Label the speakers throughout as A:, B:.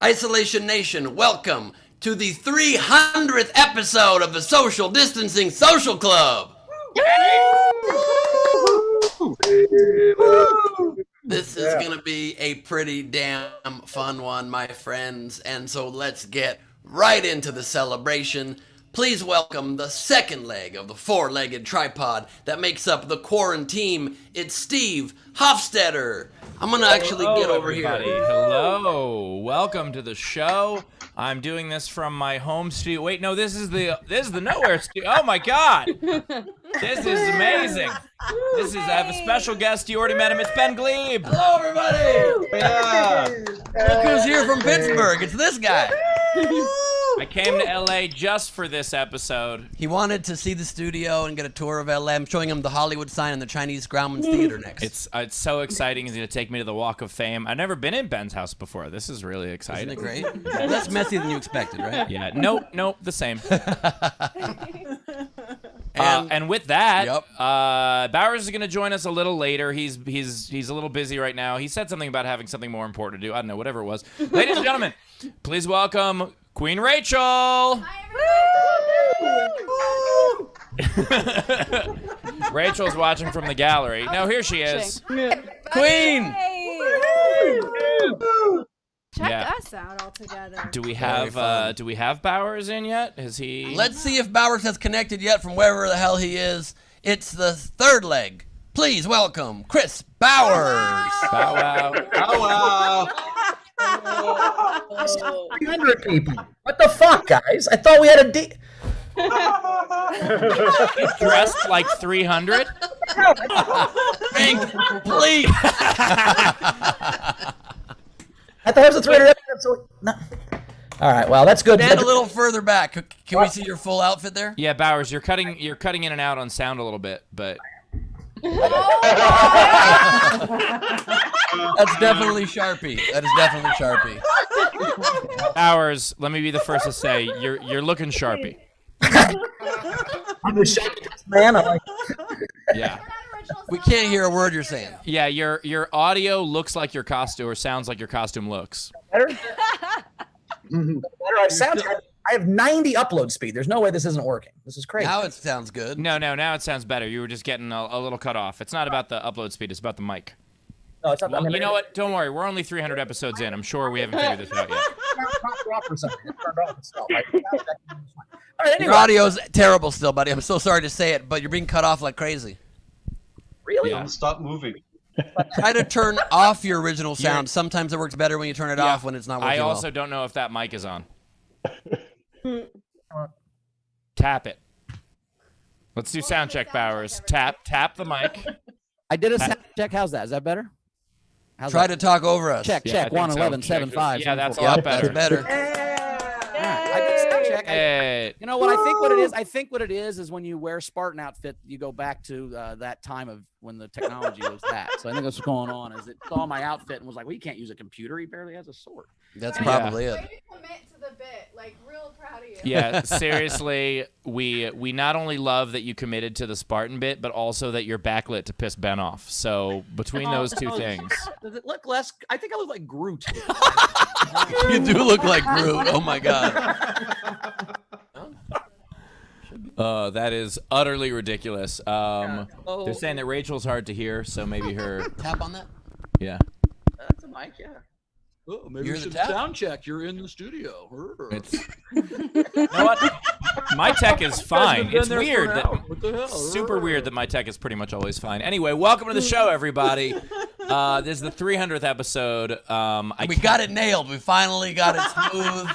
A: Isolation Nation, welcome to the 300th episode of the Social Distancing Social Club. This is going to be a pretty damn fun one, my friends, and so let's get right into the celebration. Please welcome the second leg of the four-legged tripod that makes up the quarantine. It's Steve Hofstetter. I'm going to actually get over
B: everybody.
A: here.
B: Hello. Welcome to the show. I'm doing this from my home studio. Wait, no, this is the nowhere studio. Oh my God. This is amazing. I have a special guest. You already met him. It's Ben Glebe.
A: Hello, everybody.
C: Yeah.
A: Look who's here from Pittsburgh. It's this guy.
B: I came to LA just for this episode.
A: He wanted to see the studio and get a tour of LA. I'm showing him the Hollywood sign and the Chinese Grauman's Theater next.
B: It's so exciting. He's going to take me to the Walk of Fame. I've never been in Ben's house before. This is really exciting.
A: Isn't it great? Less messy than you expected, right?
B: Yeah. Nope. The same. And with that,
A: Yep.
B: Bowers is going to join us a little later. He's a little busy right now. He said something about having something more important to do. I don't know, whatever it was. Ladies and gentlemen, please welcome Queen Rachel.
D: Hi, everybody.
B: Rachel's watching from the gallery. No, here she is.
A: Queen!
D: Check us out all together.
B: Do we have Bowers in yet? Is he?
A: Let's see if Bowers has connected yet from wherever the hell he is. It's the third leg. Please welcome Chris Bowers.
B: Bow wow.
C: Oh, wow.
E: 300 people. What the fuck, guys? I thought we had a
B: He's dressed like 300.
A: Please.
E: I thought it was a 300 episode. So no. All right, well, that's good.
A: Stand a little further back. Can we see your full outfit there?
B: Yeah, Bowers, you're cutting in and out on sound a little bit, but
A: That's definitely Sharpie. That is definitely Sharpie.
B: Bowers, let me be the first to say you're looking Sharpie.
E: I'm a sharpest man. I'm like,
B: Yeah.
A: We can't hear a word you're saying.
B: Yeah, your audio looks like your costume or sounds like your costume looks.
E: better. Better. I have 90 upload speed. There's no way this isn't working. This is crazy.
A: Now it sounds good.
B: No, now it sounds better. You were just getting a little cut off. It's not about the upload speed, it's about the mic.
E: No, it's not.
B: Well, you know what? Don't worry. We're only 300 episodes in. I'm sure we haven't figured this out yet.
E: All right,
A: Your
E: anyway.
A: audio's terrible still, buddy. I'm so sorry to say it, but you're being cut off like crazy.
E: Really?
B: Yeah.
C: Don't stop moving.
A: Try to turn off your original sound. Sometimes it works better when you turn it off when it's not working
B: I also
A: well.
B: don't know if that mic is on. Tap it. Let's do sound check, Bowers. Tap the mic.
F: I did a sound check. How's that? Is that better? How's
A: Try
F: that?
A: to talk over us.
F: Check,
B: Yeah, I
F: check.
B: think
F: 1,
B: so.
F: 11, 7,
B: Check.
F: 5.
B: Yeah, that's a
F: 7,
B: lot
A: Yep,
B: better.
A: that's better.
F: I did a sound check.
B: Hey.
F: You know what? I think what it is when you wear a Spartan outfit, you go back to that time of when the technology was that. So I think that's what's going on. Is it saw my outfit and was like, well, you can't use a computer. He barely has a sword.
A: That's probably it.
D: Way to commit to the bit. Like, real proud of you.
B: Yeah, seriously, we not only love that you committed to the Spartan bit, but also that you're backlit to piss Ben off. So between those two things.
F: Does it look less? I think I look like Groot.
A: You do look like Groot. Oh my God.
B: That is utterly ridiculous.
F: Oh.
B: They're saying that Rachel's hard to hear, so maybe her.
A: Tap on that.
B: Yeah.
F: That's a mic, yeah. Oh, maybe
A: You're
F: we
A: the
F: should
A: tap?
F: sound check. You're in the studio.
B: It's. You know what? My tech is fine. It's weird that.
F: What the hell?
B: Super weird that my tech is pretty much always fine. Anyway, welcome to the show, everybody. This is the 300th episode.
A: We got it nailed. We finally got it smooth.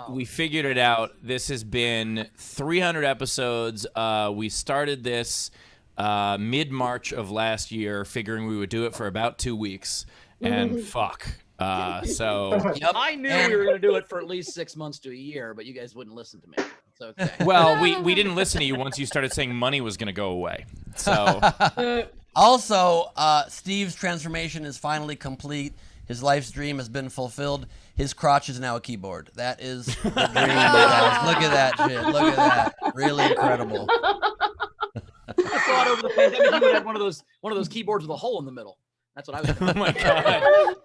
B: We figured it out. This has been 300 episodes. We started this mid-March of last year, figuring we would do it for about 2 weeks, and fuck. So
A: Yep.
F: I knew we were going to do it for at least 6 months to a year, but you guys wouldn't listen to me. It's okay.
B: well, we didn't listen to you once you started saying money was going to go away. So
A: Also, Steve's transformation is finally complete. His life's dream has been fulfilled. His crotch is now a keyboard. That is the dream, guys. Look at that shit. Look at that. Really incredible.
F: I thought over the pandemic you had one of those keyboards with a hole in the middle. That's what I was
B: Oh
F: doing.
B: my god!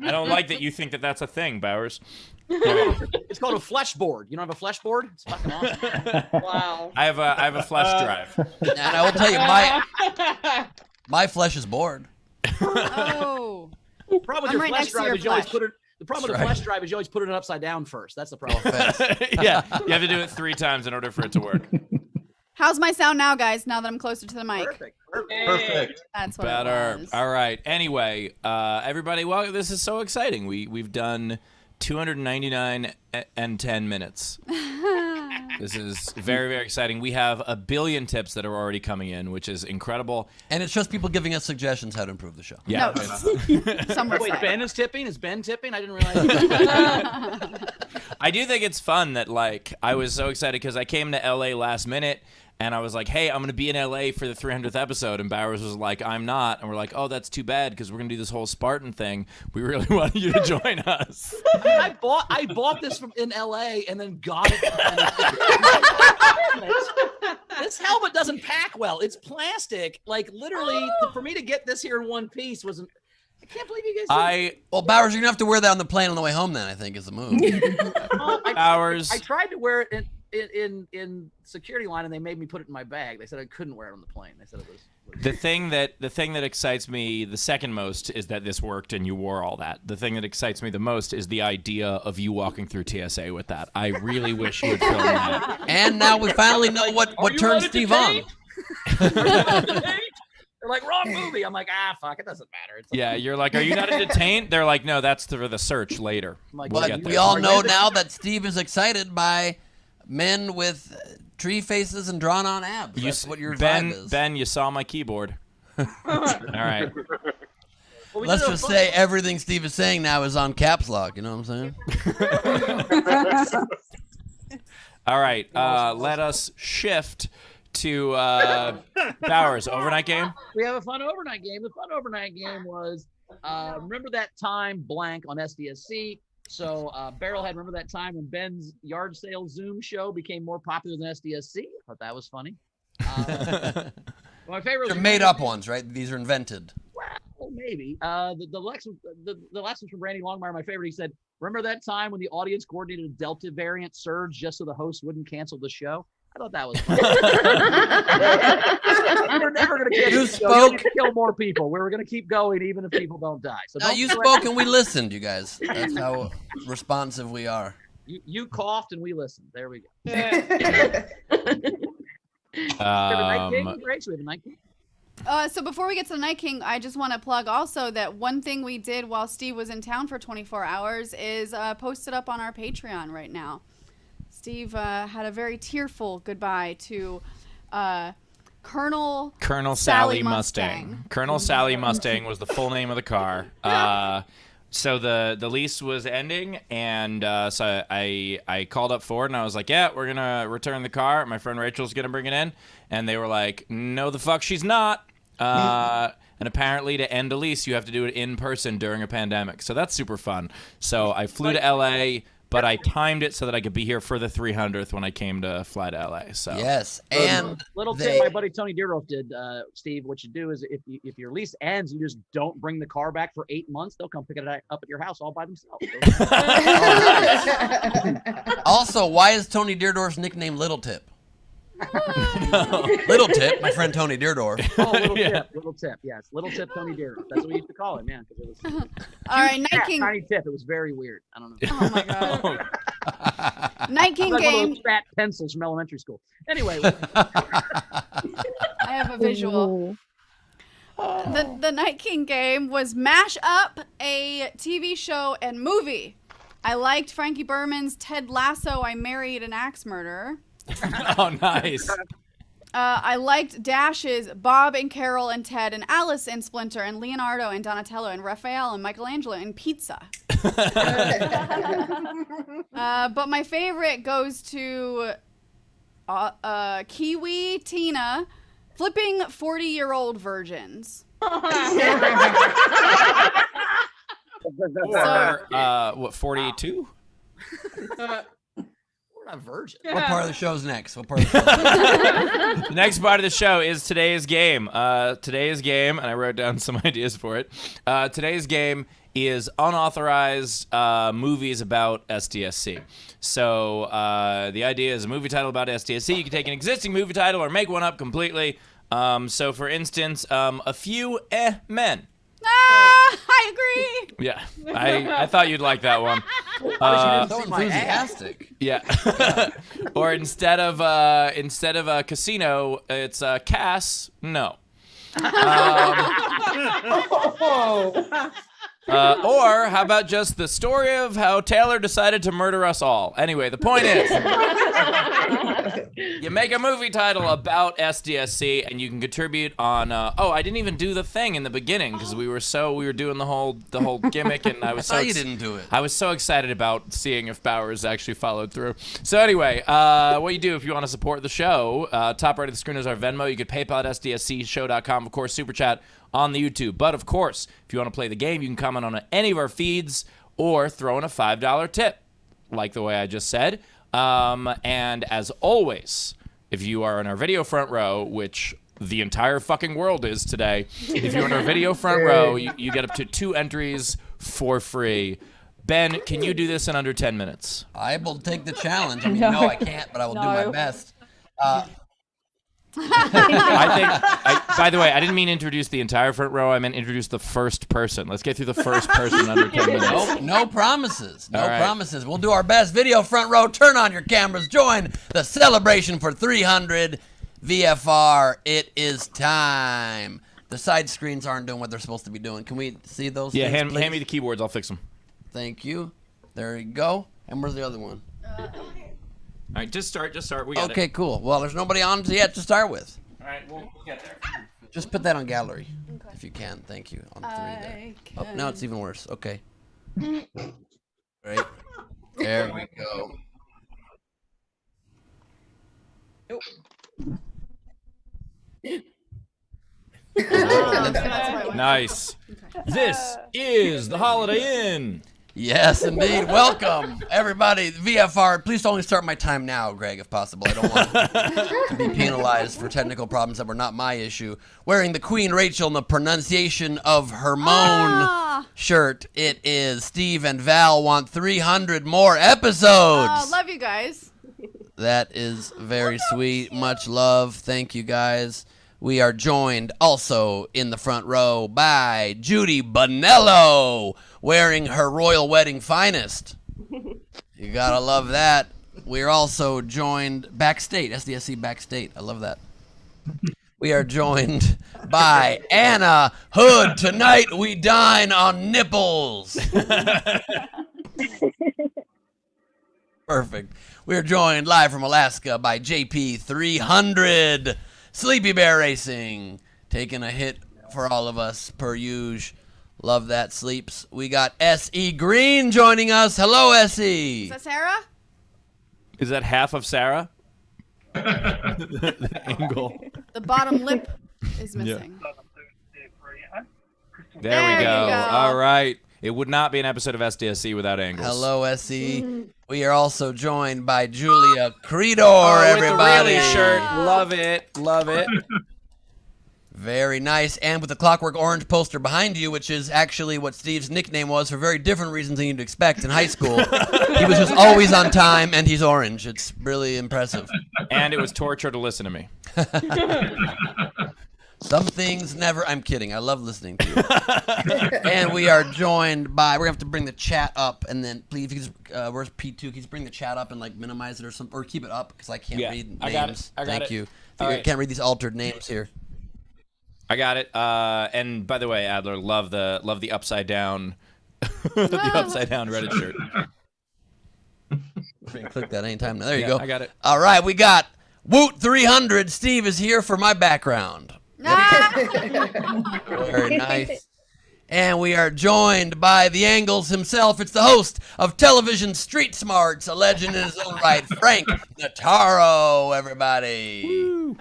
B: I don't like that you think that that's a thing, Bowers.
F: It's called a flesh board. You don't have a flesh board? It's fucking awesome.
G: Wow.
B: I have a flash drive.
A: And I will tell you, my flesh is bored.
D: Oh.
F: The problem with
D: I'm
F: your
D: right
F: flash
D: next to
F: drive
D: your
F: is you always
D: flesh.
F: put it. The problem with the flash drive is you always put it upside down first. That's the problem.
B: Yeah, you have to do it 3 times in order for it to work.
D: How's my sound now, guys? Now that I'm closer to the mic.
F: Perfect.
C: Perfect.
D: That's what
B: Better.
D: it was.
B: All right. Anyway, everybody, well, this is so exciting. We've done 299 and 10 minutes. This is very, very exciting. We have a billion tips that are already coming in, which is incredible.
A: And it's just people giving us suggestions how to improve the show.
B: Yeah.
D: No, some would
F: Wait,
D: say.
F: Ben is tipping? Is Ben tipping? I didn't realize.
B: I do think it's fun that, like, I was so excited because I came to LA last minute and I was like, hey, I'm going to be in LA for the 300th episode. And Bowers was like, I'm not. And we're like, oh, that's too bad because we're going to do this whole Spartan thing. We really wanted you to join us.
F: I bought this in LA and then got it. This helmet doesn't pack well. It's plastic. Like, literally, for me to get this here in one piece wasn't. I can't believe you guys.
A: Well, Bowers, you're gonna have to wear that on the plane on the way home. Then I think is the move.
B: Bowers.
F: I tried to wear it in security line, and they made me put it in my bag. They said I couldn't wear it on the plane. They said it was.
B: The thing that excites me the second most is that this worked and you wore all that. The thing that excites me the most is the idea of you walking through TSA with that. I really wish you would film that.
A: And now we finally know what turned Steve on.
F: They're like, wrong movie. I'm like, fuck, it doesn't matter. It's like,
B: Yeah, you're like, are you not detained? They're like, no, that's for the search later.
F: I'm like,
B: We'll
A: But
B: get
A: we
B: there.
A: all know now that Steve is excited by men with tree faces and drawn-on abs. That's what your vibe is.
B: Ben, you saw my keyboard. All right.
F: Well, we
A: Let's
F: did a
A: just
F: fun-
A: say everything Steve is saying now is on caps lock. You know what I'm saying?
B: All right. Let us shift to Bowers overnight game.
F: We have a fun overnight game. The fun overnight game was remember that time blank on SDSC. So Barrelhead, remember that time when Ben's yard sale Zoom show became more popular than SDSC? I thought that was funny. My favorite.
A: They're made up ones, right? These are invented.
F: Well, maybe. The last one from Randy Longmire, my favorite. He said, "Remember that time when the audience coordinated a Delta variant surge just so the host wouldn't cancel the show?" I thought that was funny. We're never going to cancel the show. We need to kill more people. We're going to keep going even if people don't die. So
A: No, you spoke and we listened, you guys. That's how responsive we are.
F: You coughed and we listened. There we go. We have a night game, Grace. We have a night game.
D: So before we get to the Night King, I just want to plug also that one thing we did while Steve was in town for 24 hours is posted up on our Patreon right now. Steve had a very tearful goodbye to Colonel
B: Sally Mustang. Colonel Sally Mustang was the full name of the car. So the lease was ending, and so I called up Ford, and I was like, yeah, we're going to return the car. My friend Rachel's going to bring it in. And they were like, no, the fuck she's not. And apparently to end a lease, you have to do it in person during a pandemic. So that's super fun. So I flew to L.A., but I timed it so that I could be here for the 300th when I came to fly to LA. So
A: yes, and
F: little tip my buddy Tony Deerdorf did, Steve. What you do is if your lease ends, you just don't bring the car back for 8 months. They'll come pick it up at your house all by themselves.
A: Also, why is Tony Deerdorf's nickname Little Tip? Little Tip, my friend Tony Deerdorf.
F: Oh, little tip, yes, little tip Tony Deerdorf. That's what we used to call him, man. It was
D: all right, Night King.
F: Tiny tip. It was very weird. I don't know.
D: Oh my god. Night King
F: like
D: game.
F: one of those fat pencils from elementary school. Anyway,
D: I have a visual. The Night King game was mash up a TV show and movie. I liked Frankie Berman's Ted Lasso, I Married an Axe Murderer.
B: Oh, nice.
D: I liked Dash's Bob and Carol and Ted and Alice and Splinter and Leonardo and Donatello and Raphael and Michelangelo and Pizza. But my favorite goes to Kiwi Tina flipping 40-year-old virgins.
B: Or, what, 42?
F: We're not virgin.
A: What part of the show's next? What part of the show's next?
B: The next part of the show is today's game. Today's game, and I wrote down some ideas for it. Today's game is unauthorized movies about SDSC. So the idea is a movie title about SDSC. You can take an existing movie title or make one up completely. So, for instance, A Few Men.
D: I agree.
B: Yeah, I thought you'd like that one.
A: So enthusiastic.
B: Yeah. Or instead of a casino, it's Cass. No. Or how about just the story of how Taylor decided to murder us all? Anyway, the point is, you make a movie title about SDSC, and you can contribute on. I didn't even do the thing in the beginning because we were doing the whole gimmick, and I was so
A: you didn't do it.
B: I was so excited about seeing if Bowers actually followed through. So anyway, what you do if you want to support the show, top right of the screen is our Venmo. You could PayPal at sdscshow.com. Of course, Super Chat on the YouTube. But of course, if you want to play the game, you can comment on any of our feeds or throw in a $5 tip, like the way I just said. And as always, if you are in our video front row, which the entire fucking world is today, if you're in our video front row, you get up to 2 entries for free. Ben, can you do this in under 10 minutes?
A: I will take the challenge. I mean, no, I can't, but I will do my best.
B: By the way, I didn't mean introduce the entire front row. I meant introduce the first person. Let's get through the first person under 10 minutes.
A: No promises. No
B: All right.
A: promises. We'll do our best. Video front row, turn on your cameras. Join the celebration for 300 VFR. It is time. The side screens aren't doing what they're supposed to be doing. Can we see those?
B: Yeah,
A: things,
B: hand me the keyboards. I'll fix them.
A: Thank you. There you go. And where's the other one?
B: All right, just start. We got
A: Okay,
B: it.
A: cool. Well, there's nobody on yet to start with.
B: All right, we'll get there.
A: Just put that on gallery, if you can. Thank you. On 3 there. Oh, now it's even worse. Okay. Great. There we go.
B: Nice. This is the Holiday Inn.
A: Yes, indeed. Welcome, everybody. VFR, please only start my time now, Greg, if possible. I don't want to be penalized for technical problems that were not my issue. Wearing the Queen Rachel in the pronunciation of Hermone shirt, it is Steve and Val want 300 more episodes.
D: Oh, love you guys.
A: That is very sweet. Much love. Thank you, guys. We are joined also in the front row by Judy Bonello, wearing her royal wedding finest. You gotta love that. We're also joined backstage, SDSC backstage. I love that. We are joined by Anna Hood. Tonight we dine on nipples. Perfect. We're joined live from Alaska by JP300. Sleepy Bear Racing, taking a hit for all of us, per usual. Love that, Sleeps. We got S.E. Green joining us. Hello, S.E.
D: Is that Sarah?
B: Is that half of Sarah? The angle.
D: The bottom lip is missing.
B: There we
D: you
B: go.
D: go.
B: All right. It would not be an episode of SDSC without angles.
A: Hello, S.E. We are also joined by Julia Creedor,
B: With the
A: everybody.
B: Really shirt. Love it. Love it.
A: Very nice. And with the Clockwork Orange poster behind you, which is actually what Steve's nickname was for very different reasons than you'd expect in high school. He was just always on time, and he's orange. It's really impressive.
B: And it was torture to listen to me.
A: Some things never. I'm kidding. I love listening to you. And we are joined by. We're gonna have to bring the chat up, and then please, if you just, where's P2? Can you just bring the chat up and like minimize it or something, or keep it up because I can't read names.
B: I got it.
A: Thank you.
B: All
A: I
B: right.
A: can't read these altered names here.
B: I got it. And by the way, Adler, love the upside down, the upside down Reddit shirt.
A: You can click that anytime now. There you
B: Yeah,
A: go.
B: I got it.
A: All right, we got Woot 300. Steve is here for my background. Very nice. And we are joined by the Angles himself. It's the host of Television Street Smarts, a legend in his own right, Frank Notaro, everybody. Good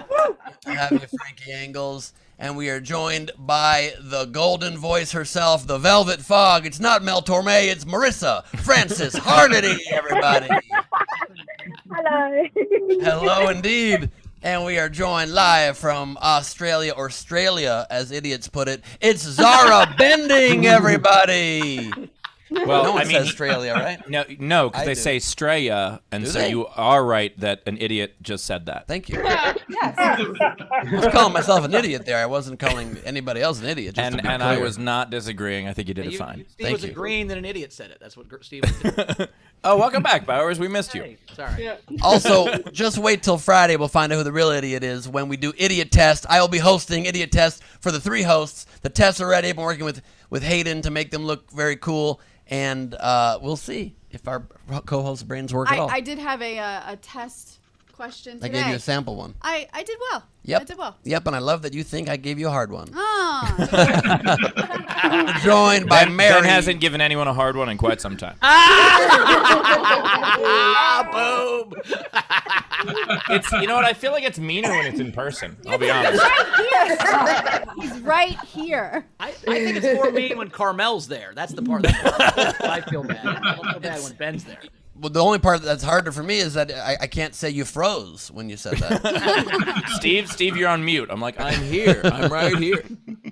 A: to have you, Frankie Angles. And we are joined by the golden voice herself, the Velvet Fog. It's not Mel Torme, it's Marissa Francis Hardity, everybody.
G: Hello.
A: Hello, indeed. And we are joined live from Australia, as idiots put it. It's Zara Bending, everybody.
B: Well,
A: no one
B: I mean,
A: says Australia, right?
B: No, because they say Straya, and
A: Do
B: so
A: they?
B: you are right that an idiot just said that.
A: Thank you.
G: Yes.
A: I was calling myself an idiot there. I wasn't calling anybody else an idiot. Just to be
B: And I
A: clear.
B: was not disagreeing. I think you did it fine.
H: Steve
A: Thank
H: was
A: you.
H: agreeing that an idiot said it. That's what Steve was doing.
B: Oh, welcome back, Bowers. We missed you.
H: Hey, sorry.
A: Also, just wait till Friday. We'll find out who the real idiot is when we do Idiot Test. I will be hosting Idiot Test for the 3 hosts. The tests are ready. I've been working with Hayden to make them look very cool. And we'll see if our co-host brains work at all.
D: I did have a test question today.
A: I gave you a sample one.
D: I did well.
A: Yep.
D: I did well.
A: Yep, and I love that you think I gave you a hard one.
D: Oh.
A: Joined by
B: Ben
A: Mary.
B: hasn't given anyone a hard one in quite some time.
H: Boom.
B: It's you know what? I feel like it's meaner when it's in person. I'll be honest.
D: He's right here.
H: I think it's more mean when Carmel's there. That's the part that I feel bad. I don't feel bad when Ben's there.
A: Well, the only part that's harder for me is that I can't say you froze when you said that.
B: Steve, you're on mute. I'm like, I'm here. I'm right here.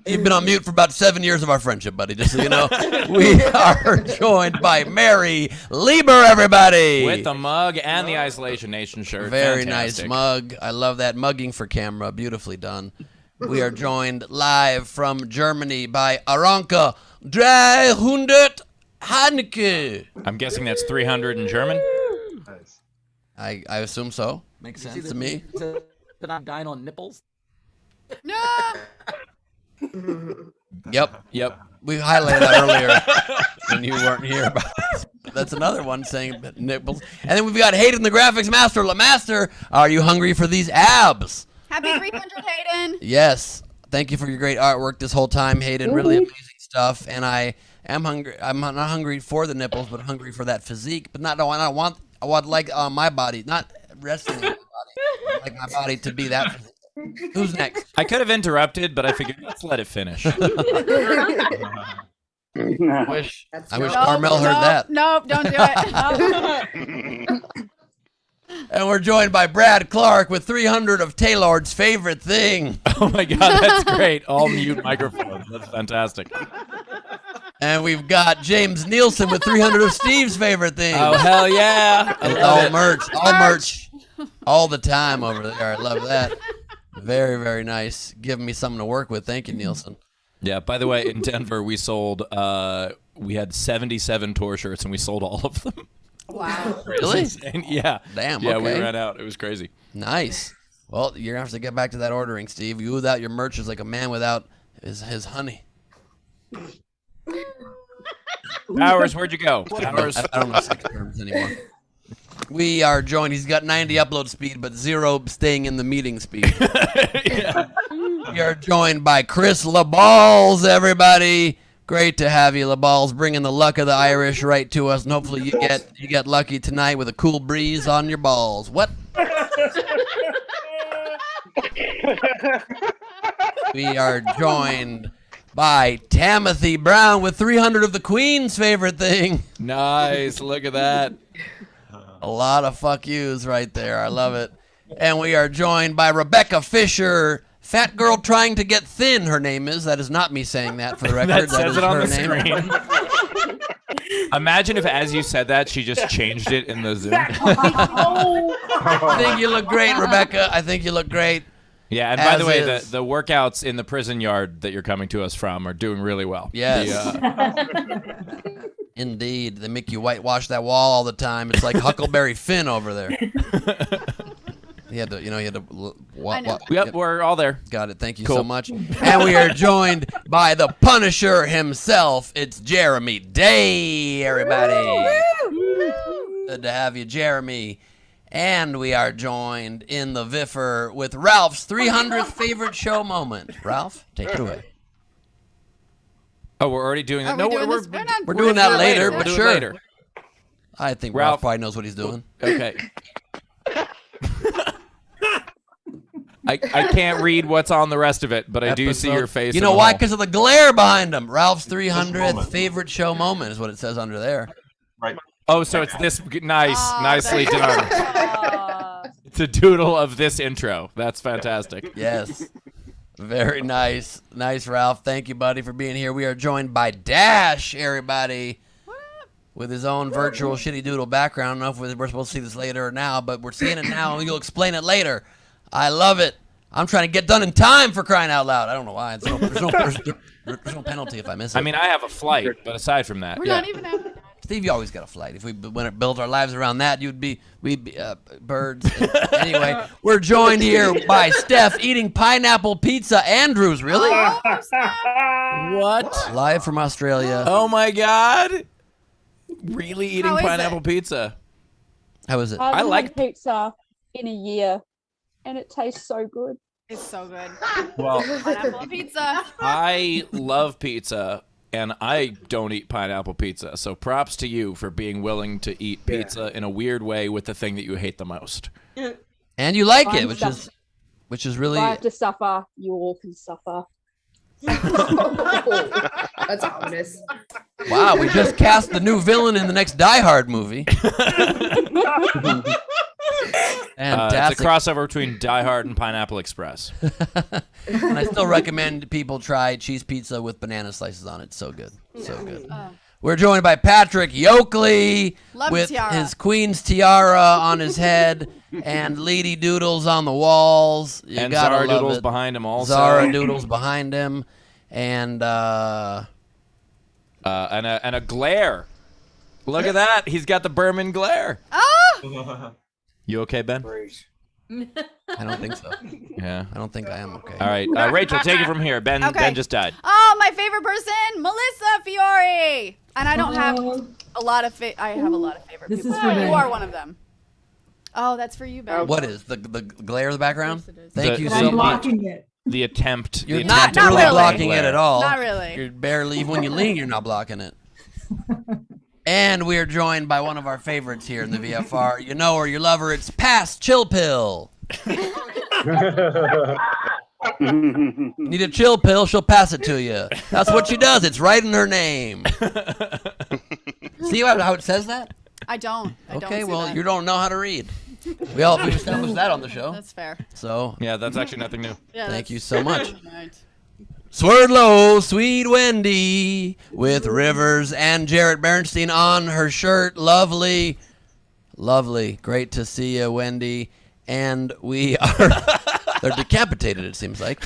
A: You've been on mute for about 7 years of our friendship, buddy, just so you know. We are joined by Mary Lieber, everybody.
B: With the mug and the Isolation Nation shirt.
A: Very
B: Fantastic.
A: nice mug. I love that. Mugging for camera. Beautifully done. We are joined live from Germany by Aranka 300 Haneke.
B: I'm guessing that's 300 in German.
A: I assume so. Makes sense to me.
H: That I'm dying on nipples.
D: No.
A: Yep.
B: Yep.
A: We highlighted that earlier when you weren't here. That's another one saying nipples. And then we've got Hayden, the graphics master. LeMaster, are you hungry for these abs?
D: Happy 300, Hayden.
A: Yes. Thank you for your great artwork this whole time, Hayden. Really amazing stuff. And I am hungry. I'm not hungry for the nipples, but hungry for that physique. But I want like my body, not resting on my body. I like my body to be that physique. Who's next?
B: I could have interrupted, but I figured let's let it finish.
A: I wish Carmel heard that.
D: Nope, don't do it.
A: And we're joined by Brad Clark with 300 of Taylor's favorite thing.
B: Oh my God, that's great. All mute microphones. That's fantastic.
A: And we've got James Nielsen with 300 of Steve's favorite thing.
B: Oh, hell yeah. I
A: It's
B: love
A: all
B: it.
A: merch, all the time over there. I love that. Very, very nice. Giving me something to work with. Thank you, Nielsen.
B: Yeah, by the way, in Denver, we had 77 tour shirts, and we sold all of them.
D: Wow.
A: Really?
B: Yeah.
A: Damn,
B: Yeah,
A: okay.
B: we ran out. It was crazy.
A: Nice. Well, you're going to have to get back to that ordering, Steve. You without your merch is like a man without his honey.
B: Powers, where'd you go? Powers.
A: I don't know sex terms anymore. We are joined. He's got 90 upload speed, but 0 staying in the meeting speed.
B: Yeah.
A: We are joined by Chris LaBalls, everybody. Great to have you, LaBalls, bringing the luck of the Irish right to us, and hopefully you get lucky tonight with a cool breeze on your balls. What? We are joined by Timothy Brown with 300 of the Queen's favorite thing.
B: Nice. Look at that.
A: A lot of fuck yous right there. I love it. And we are joined by Rebecca Fisher. Fat girl trying to get thin, her name is. That is not me saying that for the record.
B: That says
A: is
B: it on
A: her
B: the
A: name.
B: screen. Imagine if, as you said that, she just changed it in the Zoom.
A: I think you look great, Rebecca. I think you look great.
B: Yeah, and by the way,
A: is.
B: the workouts in the prison yard that you're coming to us from are doing really well.
A: Yes. Indeed. They make you whitewash that wall all the time. It's like Huckleberry Finn over there. He had to.
B: Yep, we're all there.
A: Got it. Thank you
B: Cool.
A: so much. And we are joined by the Punisher himself. It's Jeremy Day, everybody. Good to have you, Jeremy. And we are joined in the Viffer with Ralph's 300th favorite show moment. Ralph, take it away.
B: Oh, we're already doing that.
D: Are
B: No,
D: we doing
B: we're
D: this? We're not-
A: We're doing that later,
B: We're
A: but
B: doing
A: sure.
B: it later.
A: I think
B: Ralph
A: Ralph probably knows what he's doing.
B: Okay. I can't read what's on the rest of it, but I do see your face.
A: You
B: in
A: know
B: the
A: why?
B: hall.
A: Because of the glare behind him. Ralph's 300th favorite show moment is what it says under there.
C: Right.
B: Oh, so it's this. Nice.
D: Oh,
B: Nicely
D: that's-
B: done. the doodle of this intro. That's fantastic.
A: Yes. Very nice. Nice, Ralph. Thank you, buddy, for being here. We are joined by Dash, everybody, with his own virtual shitty doodle background. I don't know if we're supposed to see this later or now, but we're seeing it now, and you'll explain it later. I love it. I'm trying to get done in time, for crying out loud. I don't know why. There's no penalty if I miss it.
B: I mean, I have a flight, but aside from that,
D: We're not even out.
A: Steve, you always got a flight. If we build our lives around that, we'd be birds. Anyway, we're joined here by Steph eating pineapple pizza. Andrews, really?
B: What?
A: Live from Australia.
B: Oh my God! Really eating
D: How is
B: pineapple
D: it?
B: pizza?
A: How is it?
G: I haven't
B: like-
G: had pizza in a year, and it tastes so good.
D: It's so good.
B: Well,
D: Pineapple pizza.
B: I love pizza, and I don't eat pineapple pizza. So props to you for being willing to eat pizza in a weird way with the thing that you hate the most.
A: And you like it,
G: I'm
A: which is really.
G: If I have to suffer, you all can suffer.
I: That's ominous.
A: Wow, we just cast the new villain in the next Die Hard movie.
B: It's a crossover between Die Hard and Pineapple Express.
A: And I still recommend people try cheese pizza with banana slices on it. So good. So good. We're joined by Patrick Yoakley
D: Love
A: with
D: tiara.
A: his Queen's tiara on his head and Leedy Doodles on the walls. You
B: And
A: gotta
B: Zara
A: love
B: Doodles
A: it.
B: behind him also.
A: Zara Doodles behind him. And
B: and a glare. Look at that. He's got the Berman glare. You okay, Ben?
A: I don't think so.
B: Yeah.
A: I don't think I am okay.
B: All right. Rachel, take it from here. Ben just died.
D: Oh, my favorite person, Melissa Fiore. And I don't have a lot of I have a lot of favorite
I: This
D: people.
I: is for
D: You
I: Ben.
D: are one of them. Oh, that's for you, Ben.
A: What is the glare in the background?
D: Yes, it is.
A: Thank
B: The-
A: you
B: the-
A: so much.
I: Blocking it.
B: The attempt.
A: You're
B: the
A: not
B: attempt at
A: really
D: really.
A: blocking
B: glare.
A: it at all.
D: Not really.
A: You're barely, even when you lean, you're not blocking it. And we are joined by one of our favorites here in the VFR. You know her, you love her. It's Past Chill Pill. Need a chill pill, she'll pass it to you. That's what she does. It's right in her name. See how it says that?
D: I don't. I don't
A: Okay,
D: see
A: well,
D: that.
A: you don't know how to read. We established that on the show.
D: That's fair.
A: So,
B: Yeah, that's actually nothing new.
D: Yeah,
A: thank
D: that's-
A: you so much.
D: Right.
A: Swerdlow, Sweet Wendy, with Rivers and Jarrett Bernstein on her shirt. Lovely. Lovely. Great to see you, Wendy. And we are, they're decapitated, it seems like.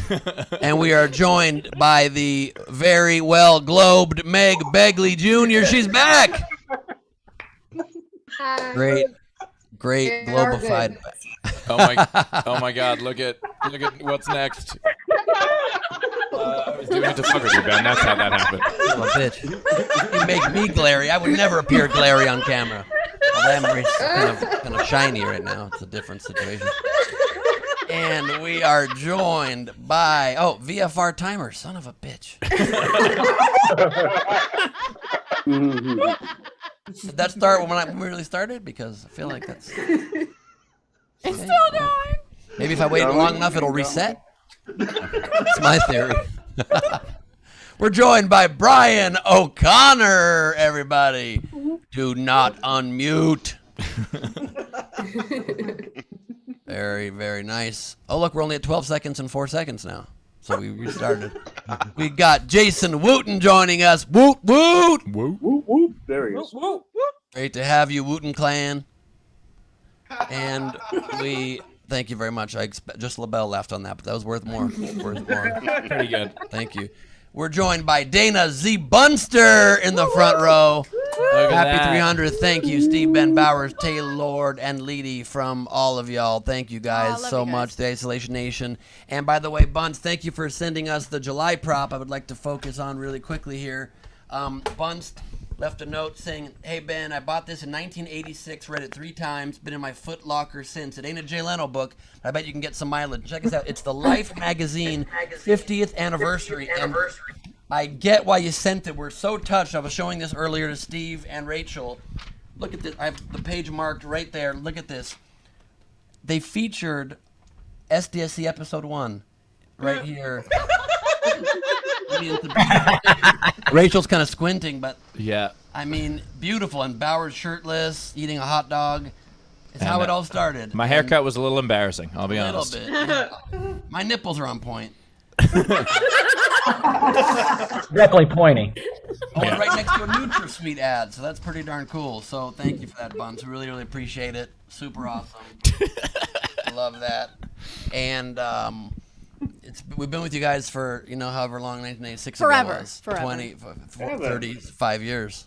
A: And we are joined by the very well globed Meg Begley Jr. She's back. Great globified.
B: Oh my God! Look at what's next. I was doing it to fuck with you, Ben. That's how that happened.
A: Son of a bitch. You make me glary. I would never appear glary on camera. Although I'm kind of shiny right now. It's a different situation. And we are joined by VFR timer. Son of a bitch. Did that start when we really started? Because I feel like that's.
D: It's still going.
A: Maybe if I wait long enough, it'll reset. That's my theory. We're joined by Brian O'Connor, everybody. Do not unmute. Very, very nice. Oh, look, we're only at 12 seconds and 4 seconds now. So we restarted. We got Jason Wooten joining us. Woot, woot.
B: Whoop.
J: Whoop, whoop. There he is.
A: Great to have you, Wooten Clan. And we thank you very much. Just LaBelle laughed on that, but that was worth more. Worth more.
B: Pretty good.
A: Thank you. We're joined by Dana Z. Bunster in the front row.
B: Look at
A: Happy
B: that.
A: 300. Thank you, Steve, Ben Bowers, Taylor Lord, and Leedy from all of y'all. Thank you guys
D: love
A: so
D: you guys.
A: much, the Isolation Nation. And by the way, Bunce, thank you for sending us the July prop I would like to focus on really quickly here. Bunce left a note saying, "Hey, Ben, I bought this in 1986, read it 3 times, been in my Foot Locker since. It ain't a Jay Leno book, but I bet you can get some mileage. Check this out. It's the Life magazine 50th anniversary. And I get why you sent it. We're so touched. I was showing this earlier to Steve and Rachel. Look at this. I have the page marked right there. Look at this. They featured SDSC episode 1 right here. I mean, Rachel's kind of squinting, but
B: Yeah.
A: I mean, beautiful. And Bowers shirtless, eating a hot dog. It's how it all started.
B: My haircut was a little embarrassing, I'll be honest.
A: A little bit. My nipples are on point.
E: Definitely pointy.
A: Oh, and right next to a NutraSweet ad, so that's pretty darn cool. So thank you for that, Buns. We really, really appreciate it. Super awesome. Love that. And we've been with you guys for, however long, 1986
D: Forever.
A: ago was.
D: Forever.
A: 20, 35 years.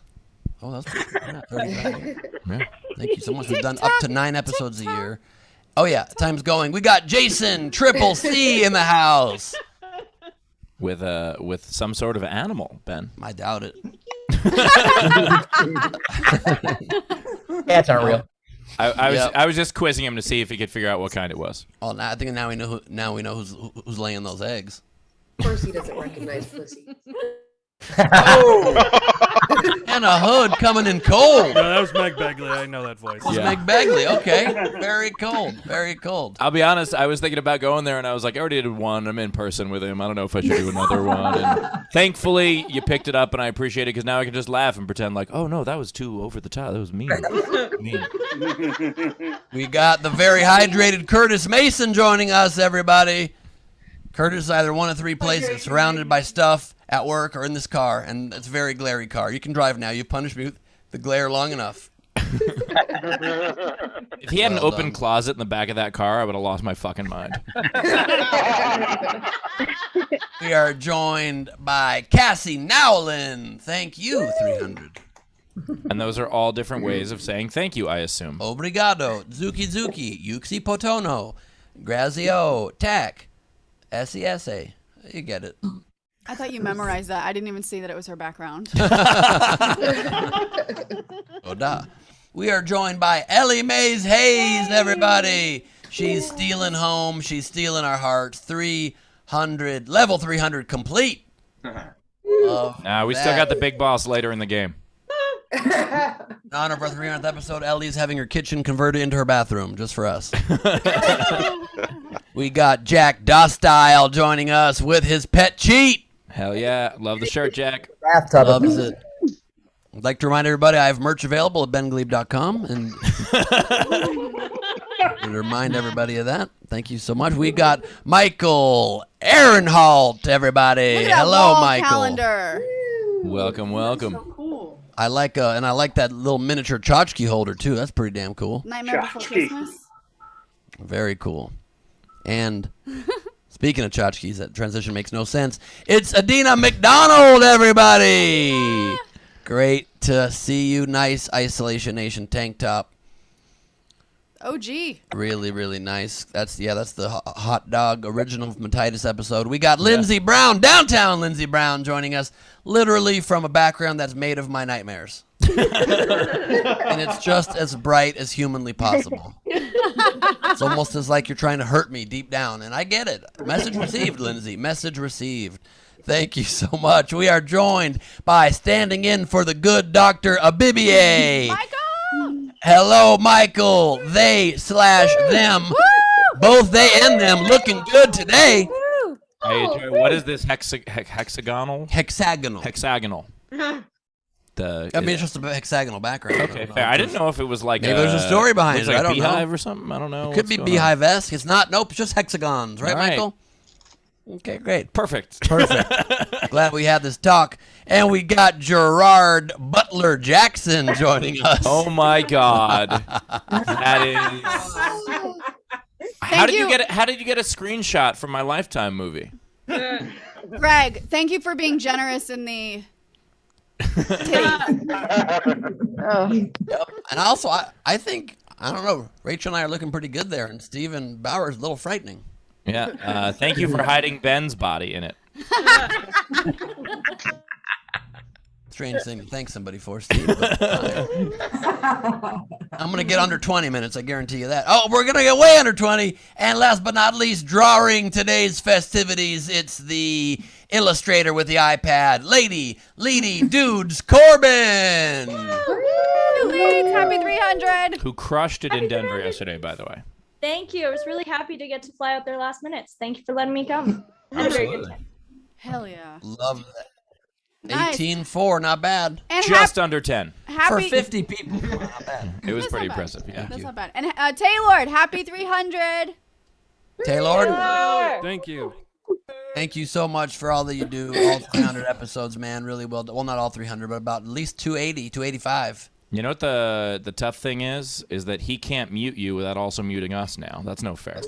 A: Oh, that's pretty good. Yeah, 35 years. Yeah. Thank you so much. We've done up to 9 episodes a year. Oh, yeah. Time's going. We got Jason Triple C in the house.
B: With some sort of animal, Ben.
A: I doubt it.
E: Cats aren't real.
B: I was just quizzing him to see if he could figure out what kind it was.
A: Oh, I think now we know who's laying those eggs.
I: Of course he doesn't recognize pussy.
A: And a hood coming in cold.
J: No, that was Meg Begley. I know that voice.
A: That's Meg Begley. Okay. Very cold. Very cold.
B: I'll be honest, I was thinking about going there, and I was like, I already did one. I'm in person with him. I don't know if I should do another one. And thankfully, you picked it up, and I appreciate it, because now I can just laugh and pretend like, oh, no, that was too over the top. That was mean.
A: We got the very hydrated Curtis Mason joining us, everybody. Curtis is either one of 3 places, surrounded by stuff, at work, or in this car, and it's a very glary car. You can drive now. You've punished me with the glare long enough.
B: If he had an open closet in the back of that car, I would have lost my fucking mind.
A: We are joined by Cassie Nowlin. Thank you, 300.
B: And those are all different ways of saying thank you, I assume.
A: Obrigado, Zuki Zuki, Yuxi Potono, Grazio, Tack, SESA. You get it.
D: I thought you memorized that. I didn't even see that it was her background.
A: Oda. We are joined by Ellie Mays Hayes, everybody. She's stealing home. She's stealing our hearts. Level 300 complete.
B: We still got the big boss later in the game.
A: In honor of our 300th episode, Ellie's having her kitchen converted into her bathroom, just for us. We got Jack Dostile joining us with his pet cheat.
B: Hell yeah. Love the shirt, Jack.
E: Bathtub.
A: Loves it. I'd like to remind everybody I have merch available at benglebe.com. And remind everybody of that. Thank you so much. We got Michael Ehrenholt, everybody.
D: Look at that
A: Hello,
D: wall
A: Michael.
D: calendar.
B: Welcome, welcome.
I: So cool.
A: I like that little miniature tchotchke holder too. That's pretty damn cool.
D: Nightmare Before Christmas.
A: Very cool. And speaking of tchotchkes, that transition makes no sense. It's Adina McDonald, everybody. Great to see you. Nice Isolation Nation tank top.
D: OG.
A: Really, really nice. That's the hot dog original from the Titus episode. We got Lindsey Brown, downtown Lindsey Brown, joining us, literally from a background that's made of my nightmares. And it's just as bright as humanly possible. It's almost as like you're trying to hurt me deep down, and I get it. Message received, Lindsay. Message received. Thank you so much. We are joined by standing in for the good Dr. Abibier.
D: Michael!
A: Hello, Michael. They/them. Both they and them looking good today.
B: Hey, what is this hexagonal?
A: Hexagonal.
B: Hexagonal.
A: It's just a hexagonal background.
B: Okay, fair. I didn't know if it was like
A: maybe there's a story behind it.
B: Like
A: I don't
B: beehive
A: know.
B: or something. I don't know.
A: It could be beehive-esque. It's not. Nope. It's just hexagons, right,
B: All right.
A: Michael? Okay, great.
B: Perfect.
A: Glad we had this talk. And we got Gerard Butler Jackson joining us.
B: Oh my God. That is. How did you get a screenshot from my Lifetime movie?
D: Greg, thank you for being generous in the
A: Yep. And also, I think, I don't know, Rachel and I are looking pretty good there, and Stephen Bauer is a little frightening.
B: Yeah. Thank you for hiding Ben's body in it.
A: Strange thing to thank somebody for, Steve. But, I'm going to get under 20 minutes, I guarantee you that. Oh, we're going to get way under 20. And last but not least, drawing today's festivities, it's the illustrator with the iPad, Lady Dudes Corbin.
D: Happy 300.
B: Who crushed it in Denver yesterday, by the way.
K: Thank you. I was really happy to get to fly out there last minute. Thank you for letting me come. Had a very good time.
D: Hell yeah.
A: Love that.
D: Nice.
A: 18-4, not bad.
D: And
B: Just under 10.
A: For
D: happy
A: 50 people, not bad.
B: It was
D: That's
B: pretty
D: not bad.
B: impressive. Yeah.
D: That's not bad. And Taylor, happy 300.
A: Taylor,
J: Thank you.
A: thank you so much for all that you do. All 300 episodes, man. Really well done. Well, not all 300, but about at least 280, 285.
B: You know what the tough thing is that he can't mute you without also muting us now. That's no fair.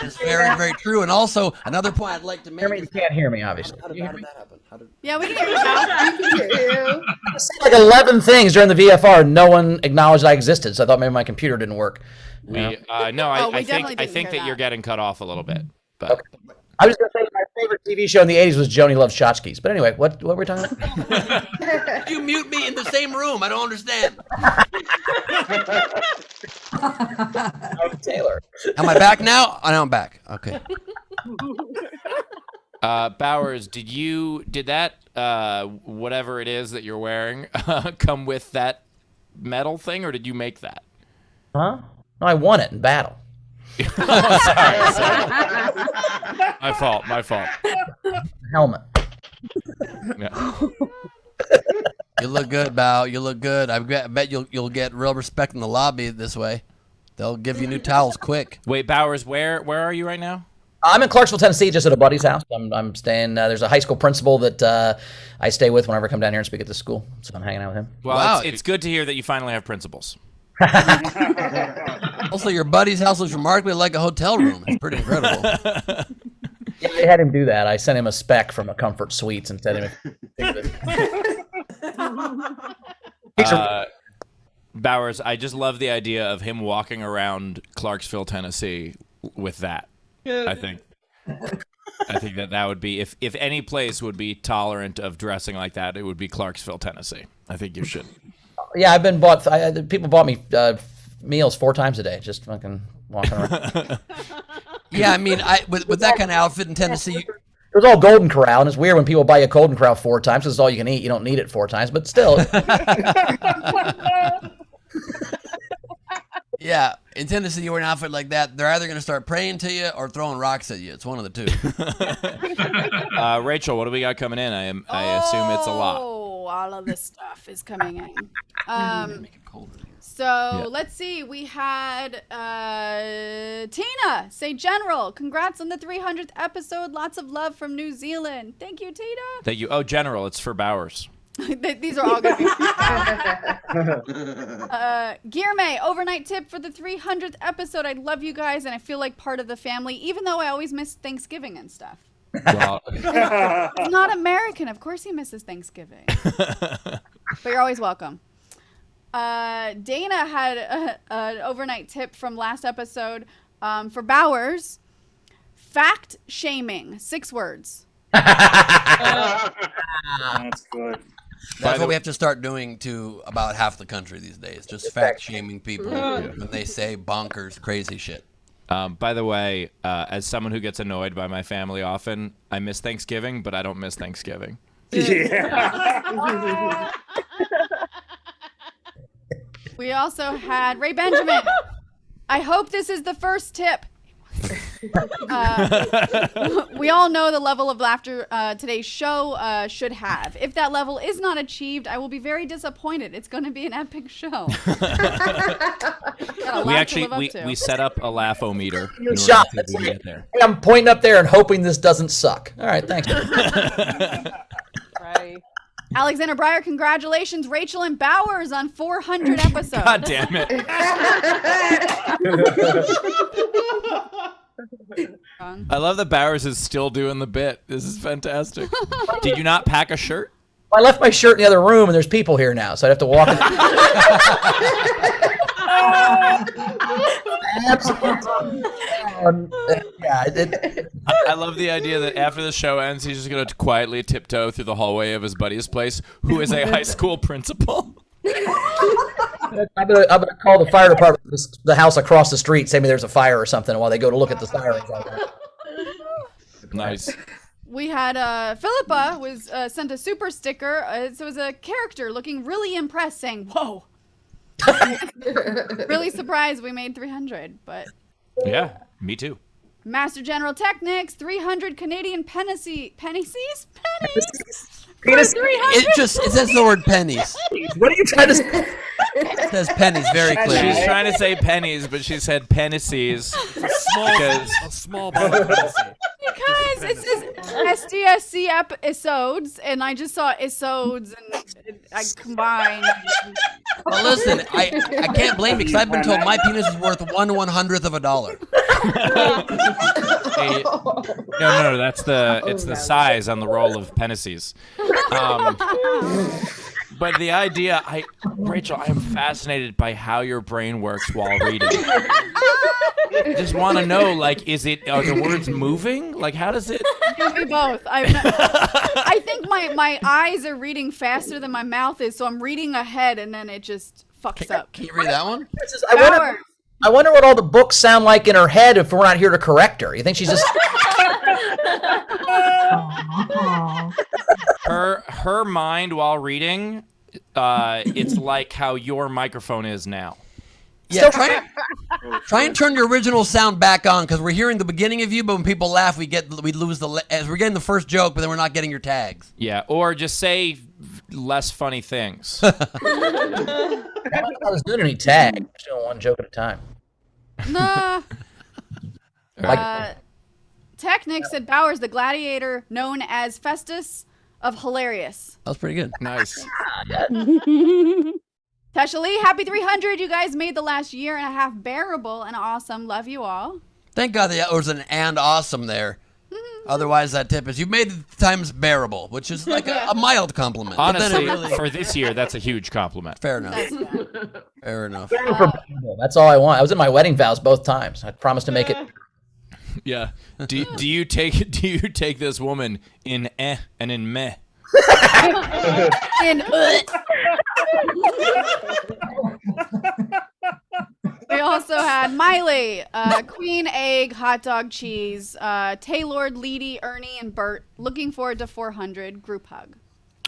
A: It's very, very true. And also, another point I'd like to make.
E: You can't hear me, obviously.
A: How did that happen?
D: Yeah, we can hear you now.
I: I can hear you.
E: I said like 11 things during the VFR. No one acknowledged I existed, so I thought maybe my computer didn't work.
B: No,
D: we
B: I
D: definitely
B: think
D: didn't hear
B: that you're
D: that.
B: getting cut off a little bit. But
E: Okay. I was going to say my favorite TV show in the 80s was Joni Loves Tchotchkes. But anyway, what were we talking about?
A: You mute me in the same room. I don't understand.
E: Taylor.
A: Am I back now? Oh, now I'm back. Okay.
B: Bowers, did that whatever it is that you're wearing come with that metal thing, or did you make that?
E: Huh? No, I won it in battle.
B: Sorry. My fault.
E: Helmet.
B: Yeah.
A: You look good, Bao. You look good. I bet you'll get real respect in the lobby this way. They'll give you new towels quick.
B: Wait, Bowers, where are you right now?
E: I'm in Clarksville, Tennessee, just at a buddy's house. I'm staying. There's a high school principal that I stay with whenever I come down here and speak at the school. So I'm hanging out with him.
B: Well,
A: Wow.
B: it's good to hear that you finally have principals.
A: Also, your buddy's house looks remarkably like a hotel room. It's pretty incredible.
E: Yeah, I had him do that. I sent him a spec from a Comfort Suites and said him.
B: Bowers, I just love the idea of him walking around Clarksville, Tennessee with that. I think that would be, if any place would be tolerant of dressing like that, it would be Clarksville, Tennessee. I think you should.
E: Yeah, I've been bought. People bought me meals 4 times a day, just fucking walking around.
A: Yeah, I mean, with that kind of outfit in Tennessee.
E: It was all Golden Corral, and it's weird when people buy you a Golden Corral 4 times because it's all you can eat. You don't need it 4 times, but still.
A: Yeah, in Tennessee, you wear an outfit like that, they're either going to start praying to you or throwing rocks at you. It's one of the two.
B: Rachel, what do we got coming in? I assume it's a lot.
D: Oh, all of this stuff is coming in.
A: Make it colder here.
D: So let's see. We had Tina say, General, congrats on the 300th episode. Lots of love from New Zealand. Thank you, Tina.
B: Thank you. Oh, General, it's for Bowers.
D: These are all going to be. Gearmay, overnight tip for the 300th episode. I love you guys, and I feel like part of the family, even though I always miss Thanksgiving and stuff.
B: Well,
D: He's not American. Of course he misses Thanksgiving. But you're always welcome. Dana had an overnight tip from last episode for Bowers. Fact shaming. 6 words.
C: That's good.
A: That's what we have to start doing to about half the country these days. Just fact-shaming people when they say bonkers, crazy shit.
B: by the way, as someone who gets annoyed by my family often, I miss Thanksgiving, but I don't miss Thanksgiving.
C: Yeah.
D: We also had Ray Benjamin. I hope this is the first tip. We all know the level of laughter today's show should have. If that level is not achieved, I will be very disappointed. It's going to be an epic show.
B: we set up a laugh-o-meter.
E: Shot. I'm pointing up there and hoping this doesn't suck. All right, thanks.
D: Right. Alexander Breyer, congratulations, Rachel and Bowers on 400 episodes.
B: God damn it. I love that Bowers is still doing the bit. This is fantastic. Did you not pack a shirt?
E: I left my shirt in the other room, and there's people here now, so I'd have to walk in. Absolutely.
B: I love the idea that after the show ends, he's just going to quietly tiptoe through the hallway of his buddy's place, who is a high school principal.
E: I'm gonna call the fire department, the house across the street, say me there's a fire or something, while they go to look at the sirens.
B: Nice.
D: We had Philippa was sent a super sticker. So it was a character looking really impressed, saying, "Whoa." Really surprised we made 300, but
B: yeah, me too.
D: Master General Technics, 300 Canadian pennies. Pennies?
E: Penis.
A: It says the word pennies.
E: What are you trying to say?
A: It says pennies very clearly.
B: She's trying to say pennies, but she said pennies.
J: A small ball of Hennessy.
D: Because it says SDSC episodes, and I just saw episodes, and I combined.
A: Well, listen, I can't blame you because I've been told my penis is worth 1/100th of a dollar.
B: Hey, no, that's the size on the roll of pennies. But the idea, Rachel, I am fascinated by how your brain works while reading. I just want to know, like, are the words moving? Like, how does it?
D: Give me both. I think my eyes are reading faster than my mouth is, so I'm reading ahead, and then it just fucks up.
A: Can you read that one?
E: I wonder what all the books sound like in her head if we're not here to correct her. You think she's just...
B: Her mind while reading, it's like how your microphone is now.
A: Yeah, try and turn your original sound back on because we're hearing the beginning of you, but when people laugh, we lose as we're getting the first joke, but then we're not getting your tags.
B: Yeah, or just say less funny things.
E: I was doing any tag. I'm just doing one joke at a time.
D: Nah. Technic said Bowers, the gladiator known as Festus of Hilarious.
A: That was pretty good.
B: Nice.
D: Tasha Lee, happy 300. You guys made the last year and a half bearable and awesome. Love you all.
A: Thank God there was an "and awesome" there. Otherwise, that tip is you made the times bearable, which is like a mild compliment.
B: Honestly, for this year, that's a huge compliment.
A: Fair enough. Fair enough.
E: That's all I want. I was in my wedding vows both times. I promised to make it.
B: Yeah. Do you take this woman in and in meh?
D: We also had Miley, Queen Egg, Hot Dog Cheese, Taylord, Leedy, Ernie, and Bert. Looking forward to 400 group hug.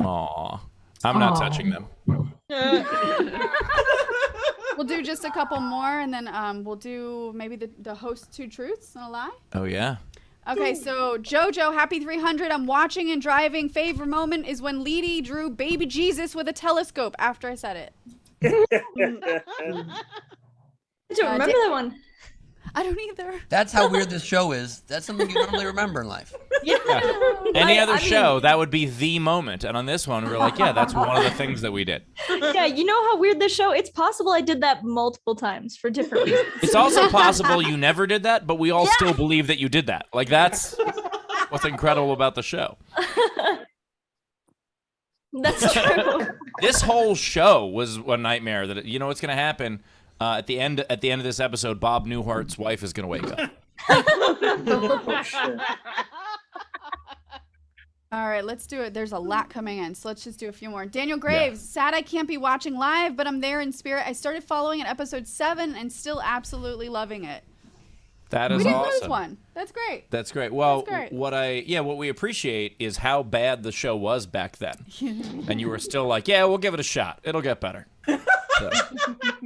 B: Aw. I'm not touching them.
D: We'll do just a couple more, and then we'll do maybe the host two truths and a lie.
B: Oh, yeah.
D: Okay, so JoJo, happy 300. I'm watching and driving. Favorite moment is when Leedy drew baby Jesus with a telescope after I said it.
K: I don't remember that one.
D: I don't either.
A: That's how weird this show is. That's something you normally remember in life.
K: Yeah.
B: Any other show, that would be the moment. And on this one, we were like, yeah, that's one of the things that we did.
K: Yeah, you know how weird this show? It's possible I did that multiple times for different reasons.
B: It's also possible you never did that, but we all still believe that you did that. Like, that's what's incredible about the show.
K: That's true.
B: This whole show was a nightmare. That you know what's going to happen at the end of this episode. Bob Newhart's wife is going to wake up.
G: Oh, shit.
D: All right, let's do it. There's a lot coming in, so let's just do a few more. Daniel Graves, sad I can't be watching live, but I'm there in spirit. I started following at episode 7 and still absolutely loving it.
B: That is
D: we didn't
B: awesome.
D: lose one. That's great.
B: That's great. Well,
D: That's great.
B: what we appreciate is how bad the show was back then, and you were still like, yeah, we'll give it a shot. It'll get better. So.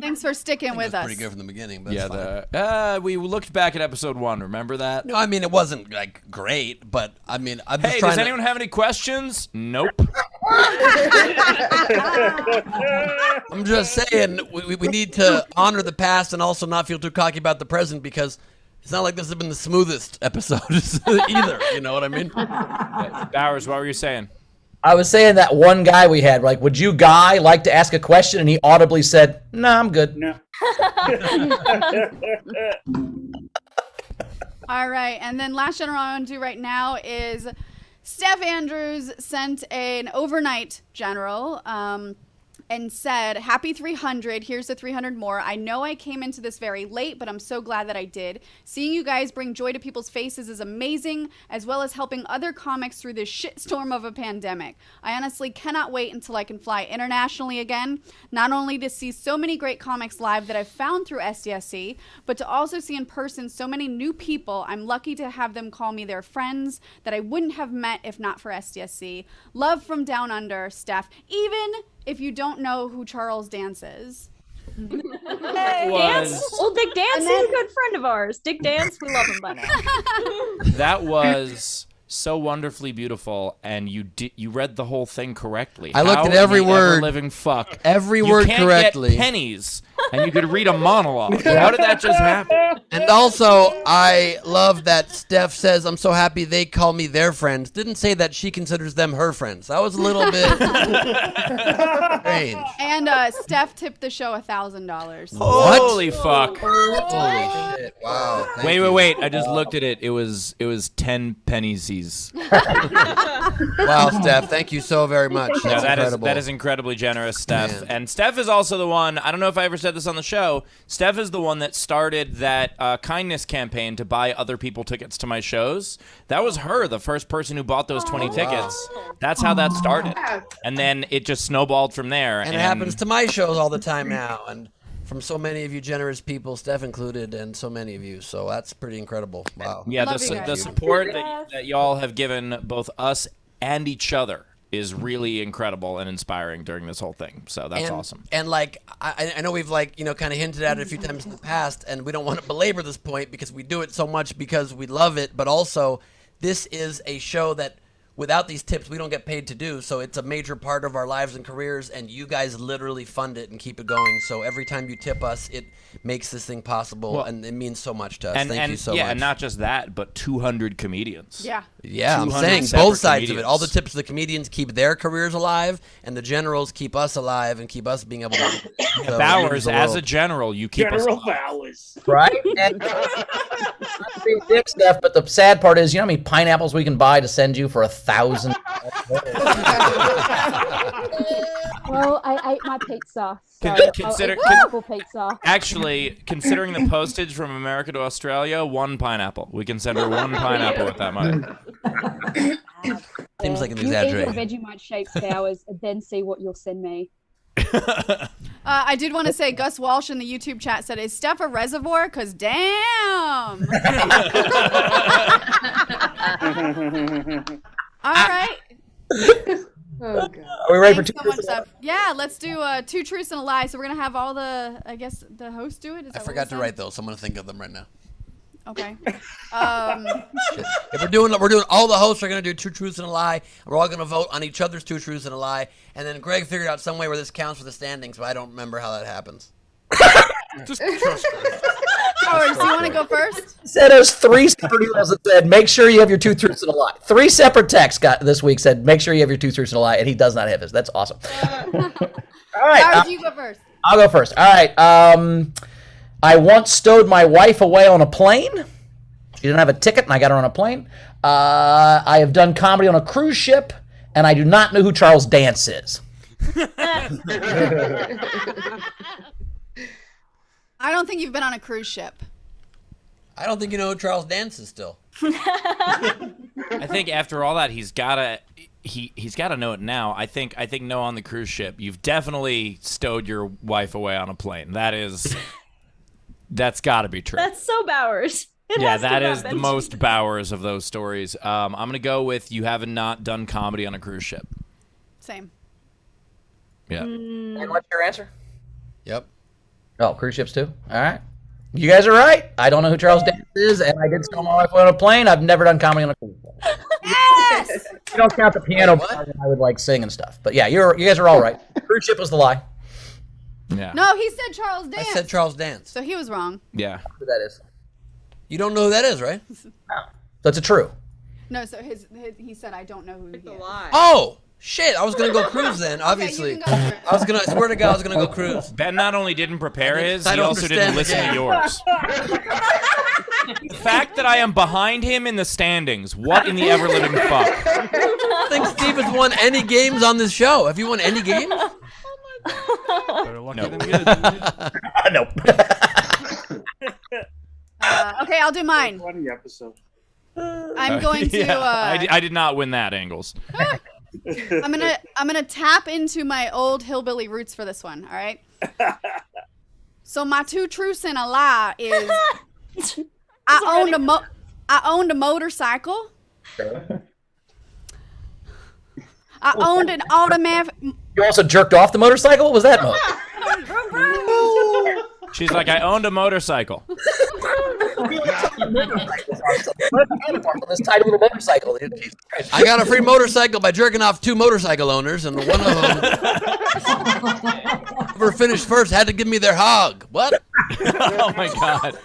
D: Thanks for sticking with us.
A: Pretty good from the beginning, but that's fine.
B: We looked back at episode 1. Remember that?
A: No, I mean it wasn't like great, but I mean I'm just
B: Hey,
A: trying
B: does anyone have any questions? Nope.
A: I'm just saying we need to honor the past and also not feel too cocky about the present because it's not like this has been the smoothest episode either. You know what I mean?
B: Bowers, what were you saying?
E: I was saying that one guy we had, like, would you, Guy, like to ask a question? And he audibly said, no, I'm good.
L: No.
D: All right, and then last general I want to do right now is Steph Andrews sent an overnight general and said, happy 300, here's the 300 more. I know I came into this very late, but I'm so glad that I did. Seeing you guys bring joy to people's faces is amazing, as well as helping other comics through this shitstorm of a pandemic. I honestly cannot wait until I can fly internationally again, not only to see so many great comics live that I've found through SDSC, but to also see in person so many new people. I'm lucky to have them call me their friends that I wouldn't have met if not for SDSC. Love from down under, Steph. Even if you don't know who Charles Dance is.
K: Dance? Well, Dick Dance is a good friend of ours. Dick Dance, we love him by now.
B: That was so wonderfully beautiful, and you read the whole thing correctly.
A: I looked at every word.
B: Living fuck.
A: Every word correctly.
B: You can't get pennies, and you could read a monologue. How did that just happen?
A: And also, I love that Steph says, "I'm so happy they call me their friends." Didn't say that she considers them her friends. That was a little bit strange.
D: And Steph tipped the show $1,000.
B: Holy fuck!
A: Holy shit! Wow.
B: Wait! I just looked at it. It was 10 pennies.
A: Wow, Steph, thank you so very much. That's incredible.
B: That is incredibly generous, Steph.
A: Man.
B: And Steph is also the one, I don't know if I ever said this on the show, Steph is the one that started that kindness campaign to buy other people tickets to my shows. That was her, the first person who bought those 20 tickets. That's how that started. And then it just snowballed from there.
A: And it happens to my shows all the time now. And from so many of you generous people, Steph included, and so many of you. So that's pretty incredible. Wow.
B: Yeah, the support that y'all have given both us and each other is really incredible and inspiring during this whole thing. So that's awesome.
A: And like, I know we've kind of hinted at it a few times in the past, and we don't want to belabor this point because we do it so much because we love it. But also, this is a show that without these tips, we don't get paid to do. So it's a major part of our lives and careers, and you guys literally fund it and keep it going. So every time you tip us, it makes this thing possible, and it means so much to us. Thank you so much.
B: Yeah, and not just that, but 200 comedians.
D: Yeah.
A: Yeah, I'm saying both sides of it. All the tips of the comedians keep their careers alive, and the generals keep us alive and keep us being able to.
B: Bowers, as a general, you keep us alive.
E: Bowers. Right? And, not to be a dick, Steph, but the sad part is, you know how many pineapples we can buy to send you for $1,000?
G: Well, I ate my pizza. So pizza.
B: Actually, considering the postage from America to Australia, 1 pineapple. We can send her 1 pineapple with that money.
A: Seems like an
G: You
A: exaggeration.
G: eat Vegemite-shaped Bowers and then see what you'll send me.
D: I did want to say, Gus Walsh in the YouTube chat said, "Is Steph a reservoir? Cause damn." All right.
I: Oh, God.
E: Are we ready for
D: Thanks so much, Steph. Yeah, let's do 2 truths and a lie. So we're gonna have all the, I guess, the hosts do it. Is
A: I
D: that
A: forgot
D: what
A: to write those, so I'm gonna think of them right now.
D: Okay.
A: If we're doing all the hosts are gonna do 2 truths and a lie. We're all gonna vote on each other's 2 truths and a lie, and then Greg figured out some way where this counts for the standings, but I don't remember how that happens.
J: Just trust me.
D: Howard, do you want to go first?
E: Said us 3 separate emails that said, make sure you have your 2 truths and a lie. 3 separate texts this week said, make sure you have your 2 truths and a lie, and he does not have his. That's awesome. All right.
D: Howard, you go first.
E: I'll go first. All right. I once stowed my wife away on a plane. She didn't have a ticket, and I got her on a plane. I have done comedy on a cruise ship, and I do not know who Charles Dance is.
D: I don't think you've been on a cruise ship.
A: I don't think you know who Charles Dance is still.
B: I think after all that, he's gotta know it now. I think no, on the cruise ship, you've definitely stowed your wife away on a plane. That's got to be true.
K: That's so Bowers.
B: That is the most Bowers of those stories. I'm gonna go with you haven't not done comedy on a cruise ship.
D: Same.
B: Yeah.
E: And what's your answer?
A: Yep.
E: Oh, cruise ships too? All right. You guys are right. I don't know who Charles Dance is, and I did stow my wife on a plane. I've never done comedy on a cruise ship.
D: Yes!
E: You don't count the piano part, and I would like sing and stuff. But yeah, you guys are all right. Cruise ship was the lie.
B: Yeah.
D: No, he said Charles Dance.
A: I said Charles Dance.
D: So he was wrong.
B: Yeah.
E: Who that is?
A: You don't know who that is, right?
E: No. That's a true.
D: No, so he said I don't know who he is.
A: Oh! Shit, I was gonna go cruise then, obviously. I swear to God, I was gonna go cruise.
B: Ben not only didn't prepare his,
A: I
B: he
A: don't
B: also didn't
A: understand the
B: listen to
A: game.
B: yours. The fact that I am behind him in the standings, what in the ever-living fuck?
A: I think Steve has won any games on this show. Have you won any games?
J: Better lucky
B: Nope.
J: than good.
E: Nope.
D: Okay, I'll do mine.
C: Funny episode.
D: I'm going to.
B: Yeah, I did not win that, Angles.
D: I'm gonna tap into my old hillbilly roots for this one. All right. So my 2 truths and a lie is I owned a motorcycle. I owned an automatic.
E: You also jerked off the motorcycle? What was that mode?
B: She's like, I owned a motorcycle.
E: This tiny little motorcycle.
A: I got a free motorcycle by jerking off 2 motorcycle owners, and one of them, whoever finished first, had to give me their hog. What?
B: Oh my God.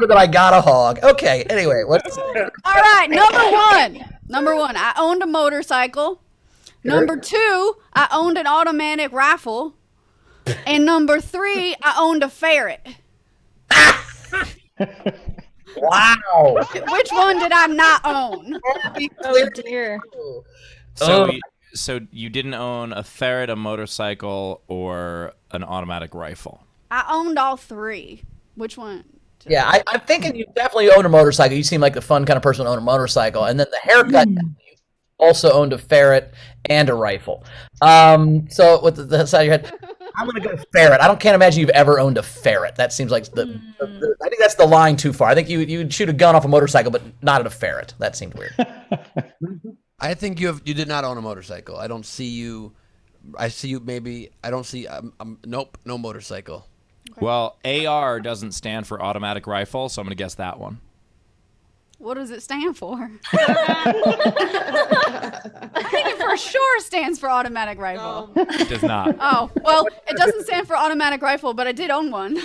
E: That I got a hog. Okay. Anyway, what's
D: All right, number one, I owned a motorcycle. Number 2, I owned an automatic rifle. And number 3, I owned a ferret.
E: Wow.
D: Which one did I not own?
K: Oh dear.
B: So you didn't own a ferret, a motorcycle, or an automatic rifle?
D: I owned all 3. Which one?
E: Yeah, I'm thinking you definitely own a motorcycle. You seem like the fun kind of person to own a motorcycle. And then the haircut, you also owned a ferret and a rifle. So with the side of your head, I'm going to go ferret. Can't imagine you've ever owned a ferret. That seems like I think that's the line too far. I think you'd shoot a gun off a motorcycle, but not at a ferret. That seemed weird.
A: I think you did not own a motorcycle. I don't see you. I see you maybe. I don't see. Nope, no motorcycle.
B: Okay. Well, AR doesn't stand for automatic rifle, so I'm going to guess that one.
D: What does it stand for? I think it for sure stands for automatic rifle.
B: It does not.
D: Oh, well, it doesn't stand for automatic rifle, but I did own one.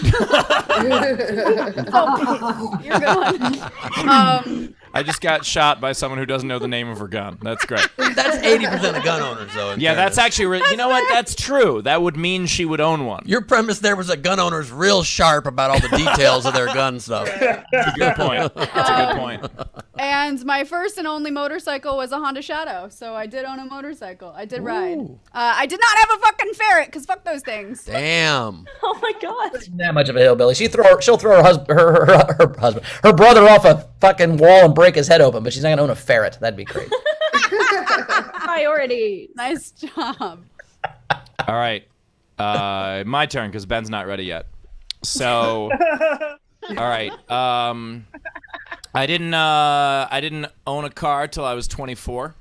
D: Oh, you're good.
B: I just got shot by someone who doesn't know the name of her gun. That's great.
A: That's 80% of gun owners, though.
B: Yeah, that's actually, you know what? That's true. That would mean she would own one.
A: Your premise there was that gun owners real sharp about all the details of their gun stuff.
B: That's a good point. That's a good point.
D: And my first and only motorcycle was a Honda Shadow, so I did own a motorcycle. I did ride. I did not have a fucking ferret, because fuck those things.
A: Damn.
K: Oh my God.
E: That much of a hillbilly. She'll throw her brother off a fucking wall and break his head open, but she's not gonna own a ferret. That'd be great.
K: Priorities.
D: Nice job.
B: All right, my turn because Ben's not ready yet. So, all right, I didn't own a car till I was 24.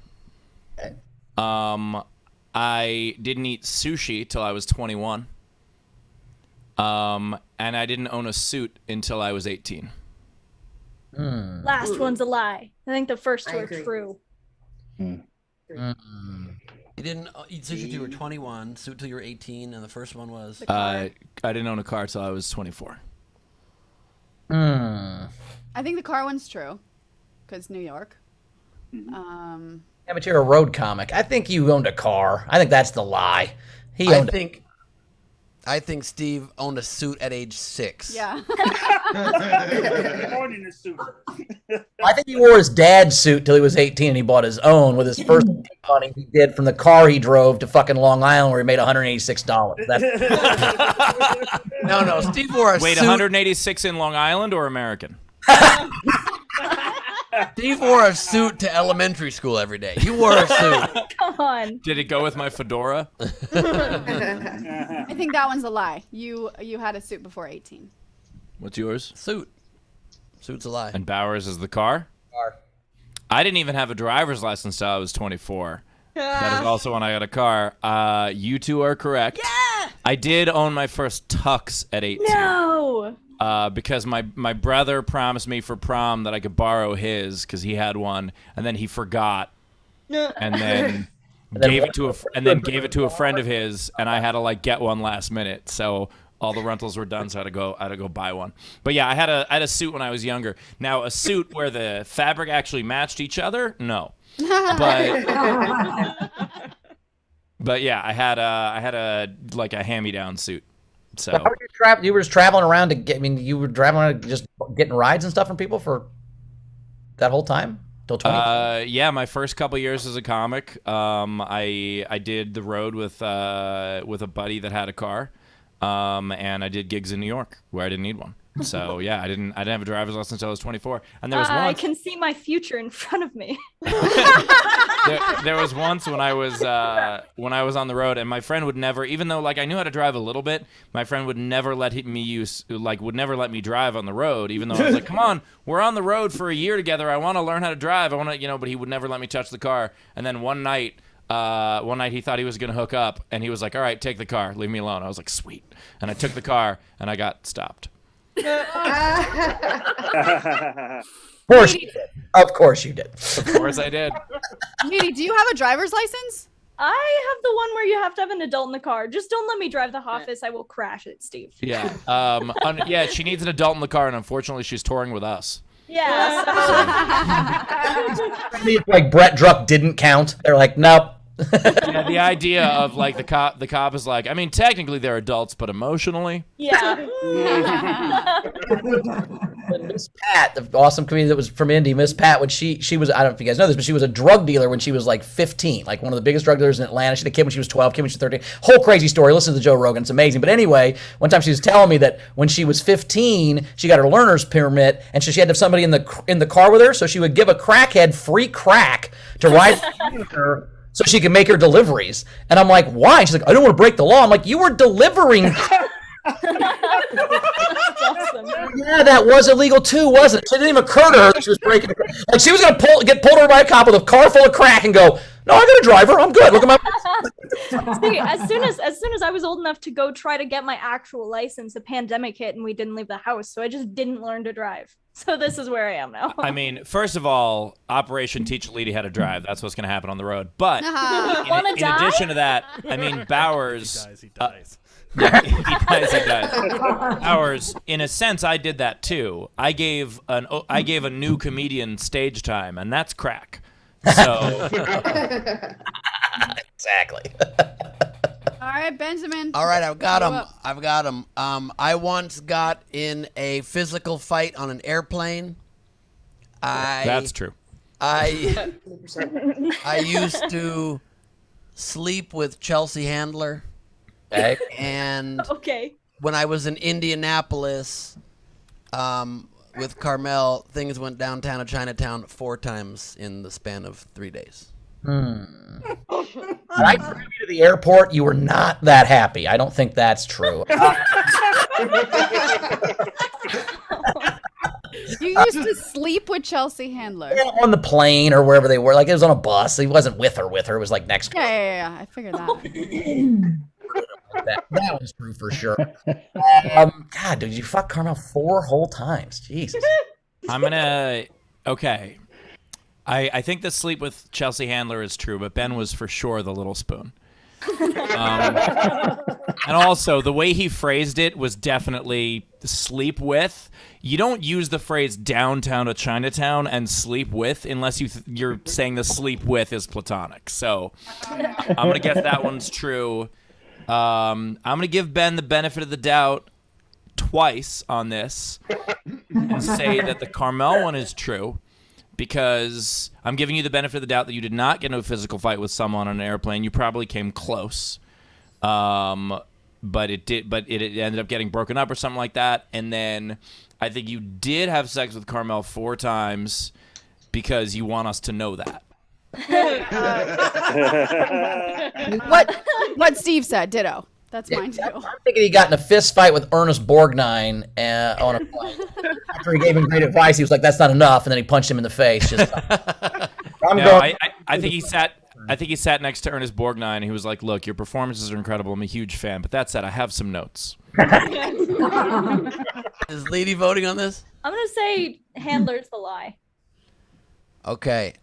E: Okay.
B: I didn't eat sushi till I was 21. And I didn't own a suit until I was 18.
K: Last one's a lie. I think the first two are true.
A: You didn't eat sushi till you were 21, suit till you were 18, and the first one was?
B: I didn't own a car till I was 24.
D: I think the car one's true, because New York.
E: Yeah, but you're a road comic. I think you owned a car. I think that's the lie.
A: I think Steve owned a suit at age 6.
D: Yeah.
L: Born in a suit.
E: I think he wore his dad's suit till he was 18 and he bought his own with his first money he did from the car he drove to fucking Long Island where he made $186.
A: No, Steve wore a suit.
B: Wait, 186 in Long Island or American?
A: Steve wore a suit to elementary school every day. You wore a suit.
K: Come on.
B: Did it go with my fedora?
D: I think that one's a lie. You had a suit before 18.
B: What's yours?
A: Suit. Suit's a lie.
B: And Bowers is the car?
E: Car.
B: I didn't even have a driver's license till I was 24. That is also when I got a car. You two are correct.
D: Yeah!
B: I did own my first tux at 18.
K: No.
B: Because my brother promised me for prom that I could borrow his because he had one, and then he forgot, and then gave it to a friend of his, and I had to like get one last minute. So all the rentals were done, so I had to go buy one. But yeah, I had a suit when I was younger. Now a suit where the fabric actually matched each other, no. But yeah, I had a like a hand-me-down suit. So
E: how were you traveling? You were just traveling around to get. I mean, you were traveling around just getting rides and stuff from people for that whole time till 20.
B: Yeah, my first couple years as a comic, I did the road with a buddy that had a car, and I did gigs in New York where I didn't need one. So yeah, I didn't have a driver's license until I was 24. And there was
K: I can see my future in front of me.
B: there was once when I was on the road, and my friend would never, even though like I knew how to drive a little bit, my friend would never let me drive on the road, even though I was like, come on, we're on the road for a year together. I want to learn how to drive. I want to, but he would never let me touch the car. And then one night, one night he thought he was going to hook up, and he was like, all right, take the car. Leave me alone. I was like, sweet. And I took the car, and I got stopped.
E: Of course you did. Of course you did.
B: Of course I did.
D: Lady, do you have a driver's license?
K: I have the one where you have to have an adult in the car. Just don't let me drive the Hoffice. I will crash it, Steve.
B: Yeah. Yeah, she needs an adult in the car, and unfortunately, she's touring with us.
K: Yeah.
E: It's like Brett Druck didn't count. They're like, nope.
B: Yeah, the idea of like the cop is like, I mean, technically they're adults, but emotionally.
K: Yeah.
E: Miss Pat, the awesome comedian that was from Indy, Miss Pat, when she was, I don't know if you guys know this, but she was a drug dealer when she was like 15, like one of the biggest drug dealers in Atlanta. She had a kid when she was 12, kid when she was 13. Whole crazy story. Listen to Joe Rogan. It's amazing. But anyway, one time she was telling me that when she was 15, she got her learner's permit, and so she had to have somebody in the car with her, so she would give a crackhead free crack to ride with her so she could make her deliveries. And I'm like, why? And she's like, I don't want to break the law. I'm like, you were delivering.
K: That's awesome.
E: Yeah, that was illegal too, wasn't it? It didn't even occur to her that she was breaking the crack. Like she was gonna get pulled over by a cop with a car full of crack and go, no, I got a driver. I'm good. Look at my.
K: See, as soon as I was old enough to go try to get my actual license, the pandemic hit and we didn't leave the house, so I just didn't learn to drive. So this is where I am now.
B: I mean, first of all, Operation Teach a Lady How to Drive. That's what's going to happen on the road. But in addition to that, I mean, Bowers.
J: He dies.
B: Yeah, he dies. Bowers, in a sense, I did that too. I gave a new comedian stage time, and that's crack. So
E: Exactly.
D: All right, Benjamin.
A: All right, I've got him. I once got in a physical fight on an airplane.
B: That's true.
A: I used to sleep with Chelsea Handler.
E: Okay.
A: And
K: Okay.
A: when I was in Indianapolis with Carmel, things went downtown to Chinatown 4 times in the span of 3 days.
E: When I drove you to the airport, you were not that happy. I don't think that's true.
D: You used to sleep with Chelsea Handler.
E: Yeah, on the plane or wherever they were. Like it was on a bus. He wasn't with her. It was like next to her.
D: Yeah. I figured that.
E: That was true for sure. God, did you fuck Carmel 4 whole times? Jesus.
B: Okay. I think the sleep with Chelsea Handler is true, but Ben was for sure the little spoon. And also, the way he phrased it was definitely sleep with. You don't use the phrase downtown to Chinatown and sleep with unless you're saying the sleep with is platonic. So I'm going to guess that one's true. I'm going to give Ben the benefit of the doubt twice on this and say that the Carmel one is true because I'm giving you the benefit of the doubt that you did not get into a physical fight with someone on an airplane. You probably came close. But it ended up getting broken up or something like that. And then I think you did have sex with Carmel 4 times because you want us to know that.
D: What Steve said, ditto. That's mine too.
E: I'm thinking he got in a fist fight with Ernest Borgnine on a plane. After he gave him great advice, he was like, "That's not enough," and then he punched him in the face.
B: I think he sat next to Ernest Borgnine, and he was like, "Look, your performances are incredible. I'm a huge fan, but that said, I have some notes."
A: Is Lady voting on this?
K: I'm gonna say Handler's the lie.
A: Okay.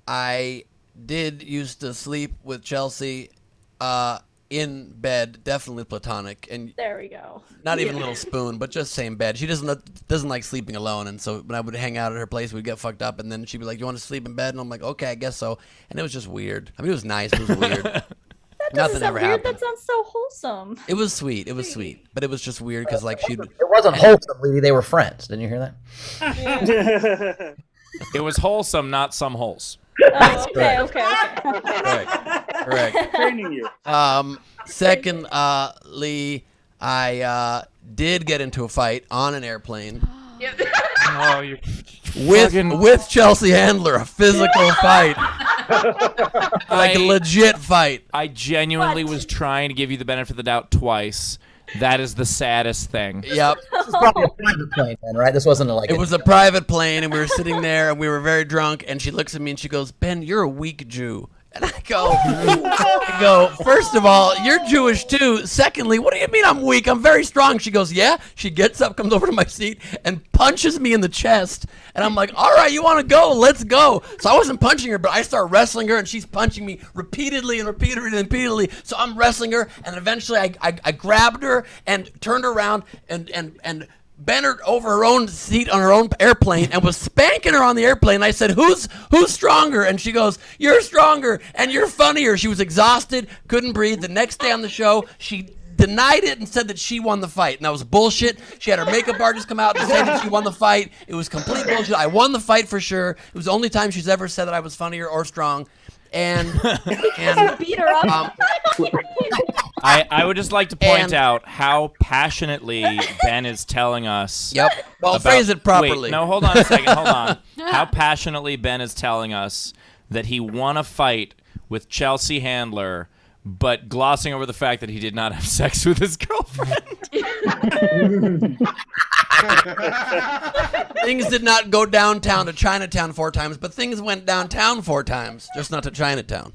A: I did used to sleep with Chelsea in bed, definitely platonic, and
K: There we go.
A: not even little spoon, but just same bed. She doesn't like sleeping alone, and so when I would hang out at her place, we'd get fucked up, and then she'd be like, "You want to sleep in bed?" And I'm like, "Okay, I guess so." And it was just weird. I mean, it was nice, it was weird.
K: That doesn't
A: Nothing
K: sound
A: ever
K: weird.
A: happened.
K: That sounds so wholesome.
A: It was sweet, but it was just weird because like she'd.
E: It wasn't wholesome, Lady. They were friends. Didn't you hear that?
B: It was wholesome, not some holes.
K: Oh, okay.
A: Correct.
C: Training you.
A: Secondly, I did get into a fight on an airplane
B: Oh, you
A: with Chelsea Handler, a physical fight, like a legit fight.
B: I genuinely was trying to give you the benefit of the doubt twice, That is the saddest thing.
A: Yep.
E: This is probably a private plane, then, right? This wasn't like
A: It was a private plane, and we were sitting there, and we were very drunk, and she looks at me and she goes, Ben, you're a weak Jew. And I go, first of all, you're Jewish too. Secondly, what do you mean I'm weak? I'm very strong. She goes, yeah. She gets up, comes over to my seat, and punches me in the chest. And I'm like, all right, you want to go? Let's go. So I wasn't punching her, but I start wrestling her, and she's punching me repeatedly and repeatedly and repeatedly. So I'm wrestling her, and eventually I grabbed her and turned her around and bent her over her own seat on her own airplane and was spanking her on the airplane. I said, who's stronger? And she goes, you're stronger and you're funnier. She was exhausted, couldn't breathe. The next day on the show, she denied it and said that she won the fight. And that was bullshit. She had her makeup artist come out and say that she won the fight. It was complete bullshit. I won the fight for sure. It was the only time she's ever said that I was funnier or strong. And
K: beat her up.
B: I would just like to point out how passionately Ben is telling us.
A: Yep. Well, phrase it properly.
B: Wait, no, hold on a second. Hold on. How passionately Ben is telling us that he won a fight with Chelsea Handler, but glossing over the fact that he did not have sex with his girlfriend.
A: Things did not go downtown to Chinatown 4 times, but things went downtown 4 times, just not to Chinatown.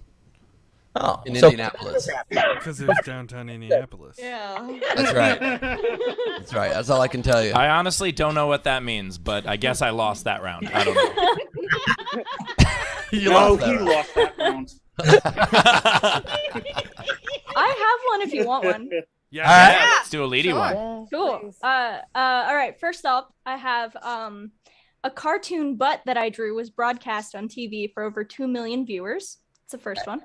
E: Oh,
A: in Indianapolis.
J: Because it was downtown Indianapolis.
I: Yeah.
A: That's right. That's right. That's all I can tell you.
B: I honestly don't know what that means, but I guess I lost that round. I don't know.
A: He
L: lost that round.
K: I have one if you want one.
B: Yeah, let's do a leady one.
K: Cool. All right. First up, I have a cartoon butt that I drew was broadcast on TV for over 2 million viewers. It's the first one.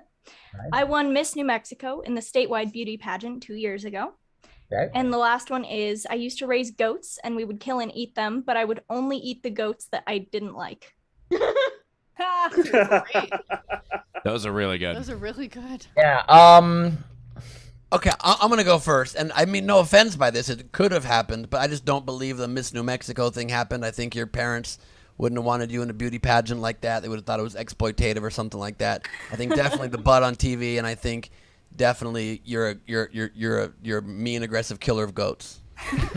E: Right.
K: I won Miss New Mexico in the statewide beauty pageant 2 years ago.
E: Okay.
K: And the last one is I used to raise goats and we would kill and eat them, but I would only eat the goats that I didn't like.
B: Those are really good.
D: Those are really good.
E: Yeah.
A: Okay, I'm going to go first. And I mean, no offense by this. It could have happened, but I just don't believe the Miss New Mexico thing happened. I think your parents wouldn't have wanted you in a beauty pageant like that. They would have thought it was exploitative or something like that. I think definitely the butt on TV, and I think definitely you're a mean, aggressive killer of goats.
E: It's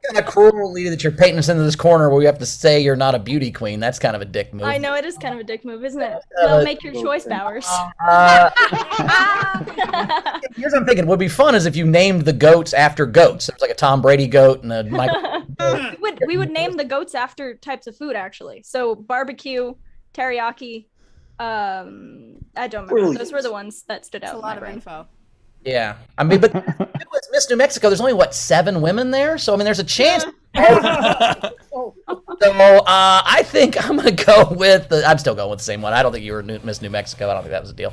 E: kind of cruel, Lita, that you're painting us into this corner where we have to say you're not a beauty queen. That's kind of a dick move.
K: I know it is kind of a dick move, isn't it? Well, make your choice, Bowers.
E: Here's what I'm thinking. What would be fun is if you named the goats after goats. There's like a Tom Brady goat and a Michael.
K: We would name the goats after types of food, actually. So barbecue, teriyaki. I don't remember.
L: Brilliant.
K: Those were the ones that stood out.
D: That's a
K: in my
D: lot of
K: brain.
D: info.
E: Yeah, I mean, but it's Miss New Mexico. There's only 7 women there, so I mean, there's a chance. So I think I'm gonna go with. I'm still going with the same one. I don't think you were Miss New Mexico. I don't think that was a deal.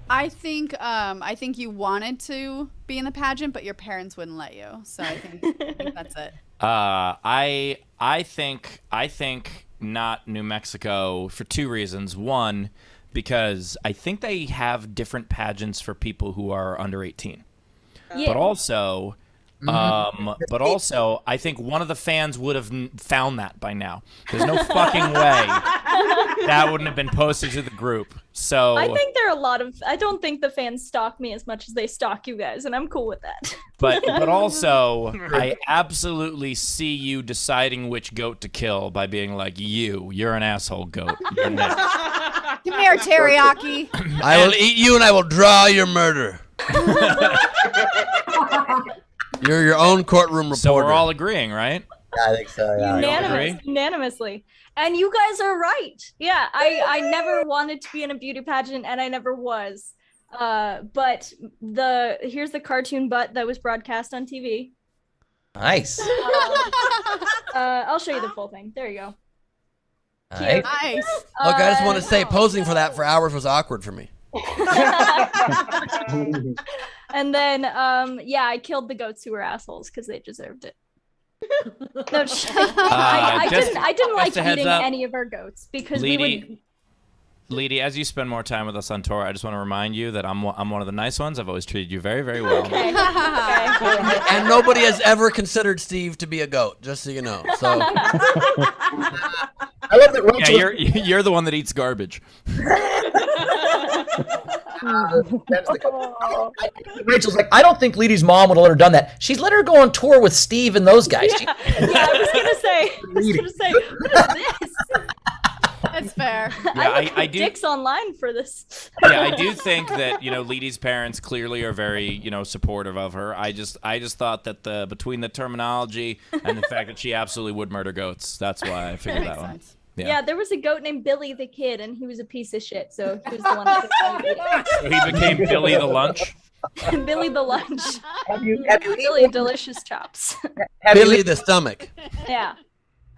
D: I think you wanted to be in the pageant, but your parents wouldn't let you. So I think that's it.
B: I think not New Mexico for 2 reasons. One, because I think they have different pageants for people who are under 18.
K: Yeah.
B: But also, I think one of the fans would have found that by now. There's no fucking way that wouldn't have been posted to the group. So
K: I think there are a lot of. I don't think the fans stalk me as much as they stalk you guys, and I'm cool with that.
B: But also, I absolutely see you deciding which goat to kill by being like, you're an asshole goat. You're next.
D: Come here, teriyaki.
A: I will eat you and I will draw your murder. You're your own courtroom reporter.
B: So we're all agreeing, right?
E: I think so. Yeah.
K: Unanimously. And you guys are right. Yeah, I never wanted to be in a beauty pageant, and I never was. But here's the cartoon butt that was broadcast on TV.
E: Nice.
K: I'll show you the full thing. There you go.
E: Nice.
D: Nice.
A: Look, I just want to say posing for that for hours was awkward for me.
K: And then, I killed the goats who were assholes because they deserved it. No, I didn't like eating any of our goats because
B: Leedy, as you spend more time with us on tour, I just want to remind you that I'm one of the nice ones. I've always treated you very, very well.
K: Okay.
A: And nobody has ever considered Steve to be a goat, just so you know. So
E: I love that Rachel.
B: Yeah, you're the one that eats garbage.
E: Rachel's like, I don't think Leedy's mom would have let her done that. She's let her go on tour with Steve and those guys.
K: Yeah, I was gonna say, what is this?
D: That's fair.
K: I
B: I do.
K: Dicks online for this.
B: Yeah, I do think that Leedy's parents clearly are very supportive of her. I just thought that between the terminology and the fact that she absolutely would murder goats, that's why I figured that one.
D: Sense.
K: Yeah, there was a goat named Billy the Kid, and he was a piece of shit. So he was the one that
B: So he became Billy the Lunch.
K: Billy the Lunch.
E: Have you
K: Billy Delicious Chops.
A: Billy the stomach.
K: Yeah.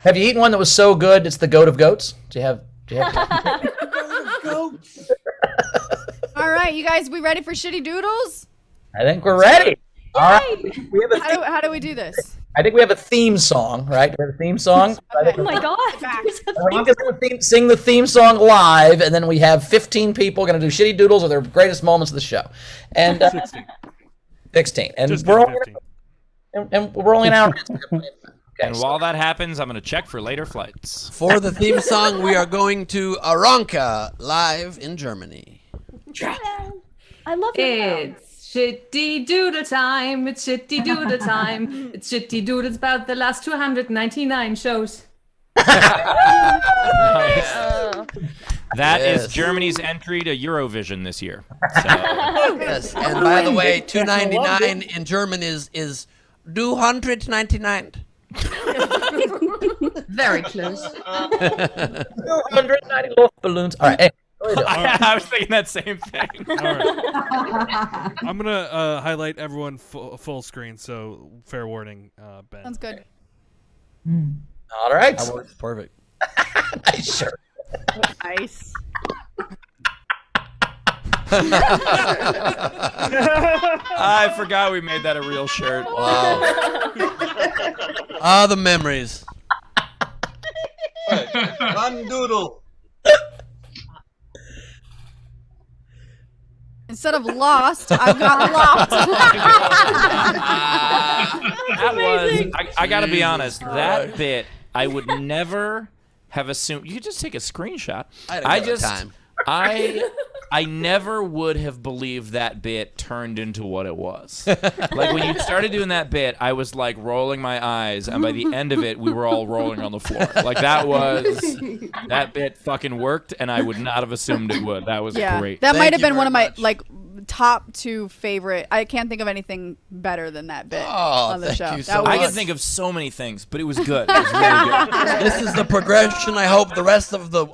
E: Have you eaten one that was so good it's the goat of goats? Do you have
D: All right, you guys, we ready for Shitty Doodles?
E: I think we're ready. All right. We have
D: How do we do this?
E: I think we have a theme song, right? We have a theme song.
D: Okay.
K: Oh my God.
E: I'm going to sing the theme song live, and then we have 15 people going to do Shitty Doodles or their greatest moments of the show. And 16. And
J: Just
E: we're
J: kidding,
E: only,
J: 15.
E: and we're only an hour.
B: And while that happens, I'm going to check for later flights.
A: For the theme song, we are going to Aranka, live in Germany.
K: I love it.
I: It's shitty doodle time. It's shitty doodle time. It's shitty doodles about the last 299 shows.
B: That is
A: Yes.
B: Germany's entry to Eurovision this year. So.
A: Yes, and by the way, 299 in German is 299.
I: Very close.
E: 290 balloons. All right. Hey,
B: I was thinking that same thing.
J: All right. I'm gonna highlight everyone full screen. So fair warning, Ben.
D: Sounds good.
E: all right.
A: That works perfect.
E: Nice shirt.
D: Nice.
B: I forgot we made that a real shirt.
A: Wow. Ah, the memories.
C: One doodle.
D: Instead of lost, I've got lost.
B: That was, I got to be honest, that bit, I would never have assumed. You could just take a screenshot.
A: Time.
B: I never would have believed that bit turned into what it was. Like when you started doing that bit, I was like rolling my eyes, and by the end of it, we were all rolling on the floor. Like that bit fucking worked, and I would not have assumed it would. That was great.
D: That
A: Thank
D: might have
A: you
D: been one of
A: very
D: my
A: much.
D: top 2 favorite. I can't think of anything better than that bit on the
A: thank
D: show.
A: you
D: That
A: so
D: was-
B: I can think of so many things, but it was good. It was really good.
A: This is the progression I hope the rest of the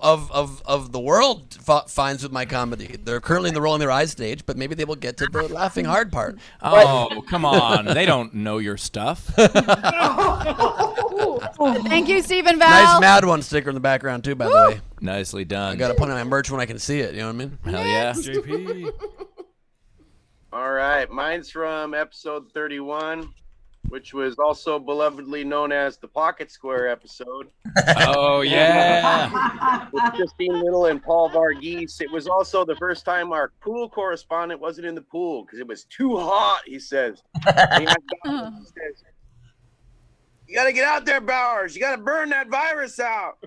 A: world finds with my comedy. They're currently in the rolling their eyes stage, but maybe they will get to the laughing hard part.
B: Oh, come on. They don't know your stuff.
D: Thank you, Stephen Val.
A: Nice Mad One sticker in the background too, by the way.
B: Nicely done.
A: I gotta put it on my merch when I can see it. You know what I mean?
B: Hell yeah.
J: JP.
L: All right, mine's from episode 31, which was also belovedly known as the Pocket Square episode.
B: Oh, yeah.
L: With Christine Little and Paul Varghese. It was also the first time our pool correspondent wasn't in the pool because it was too hot, he says. He says, you got to get out there, Bowers. You got to burn that virus out.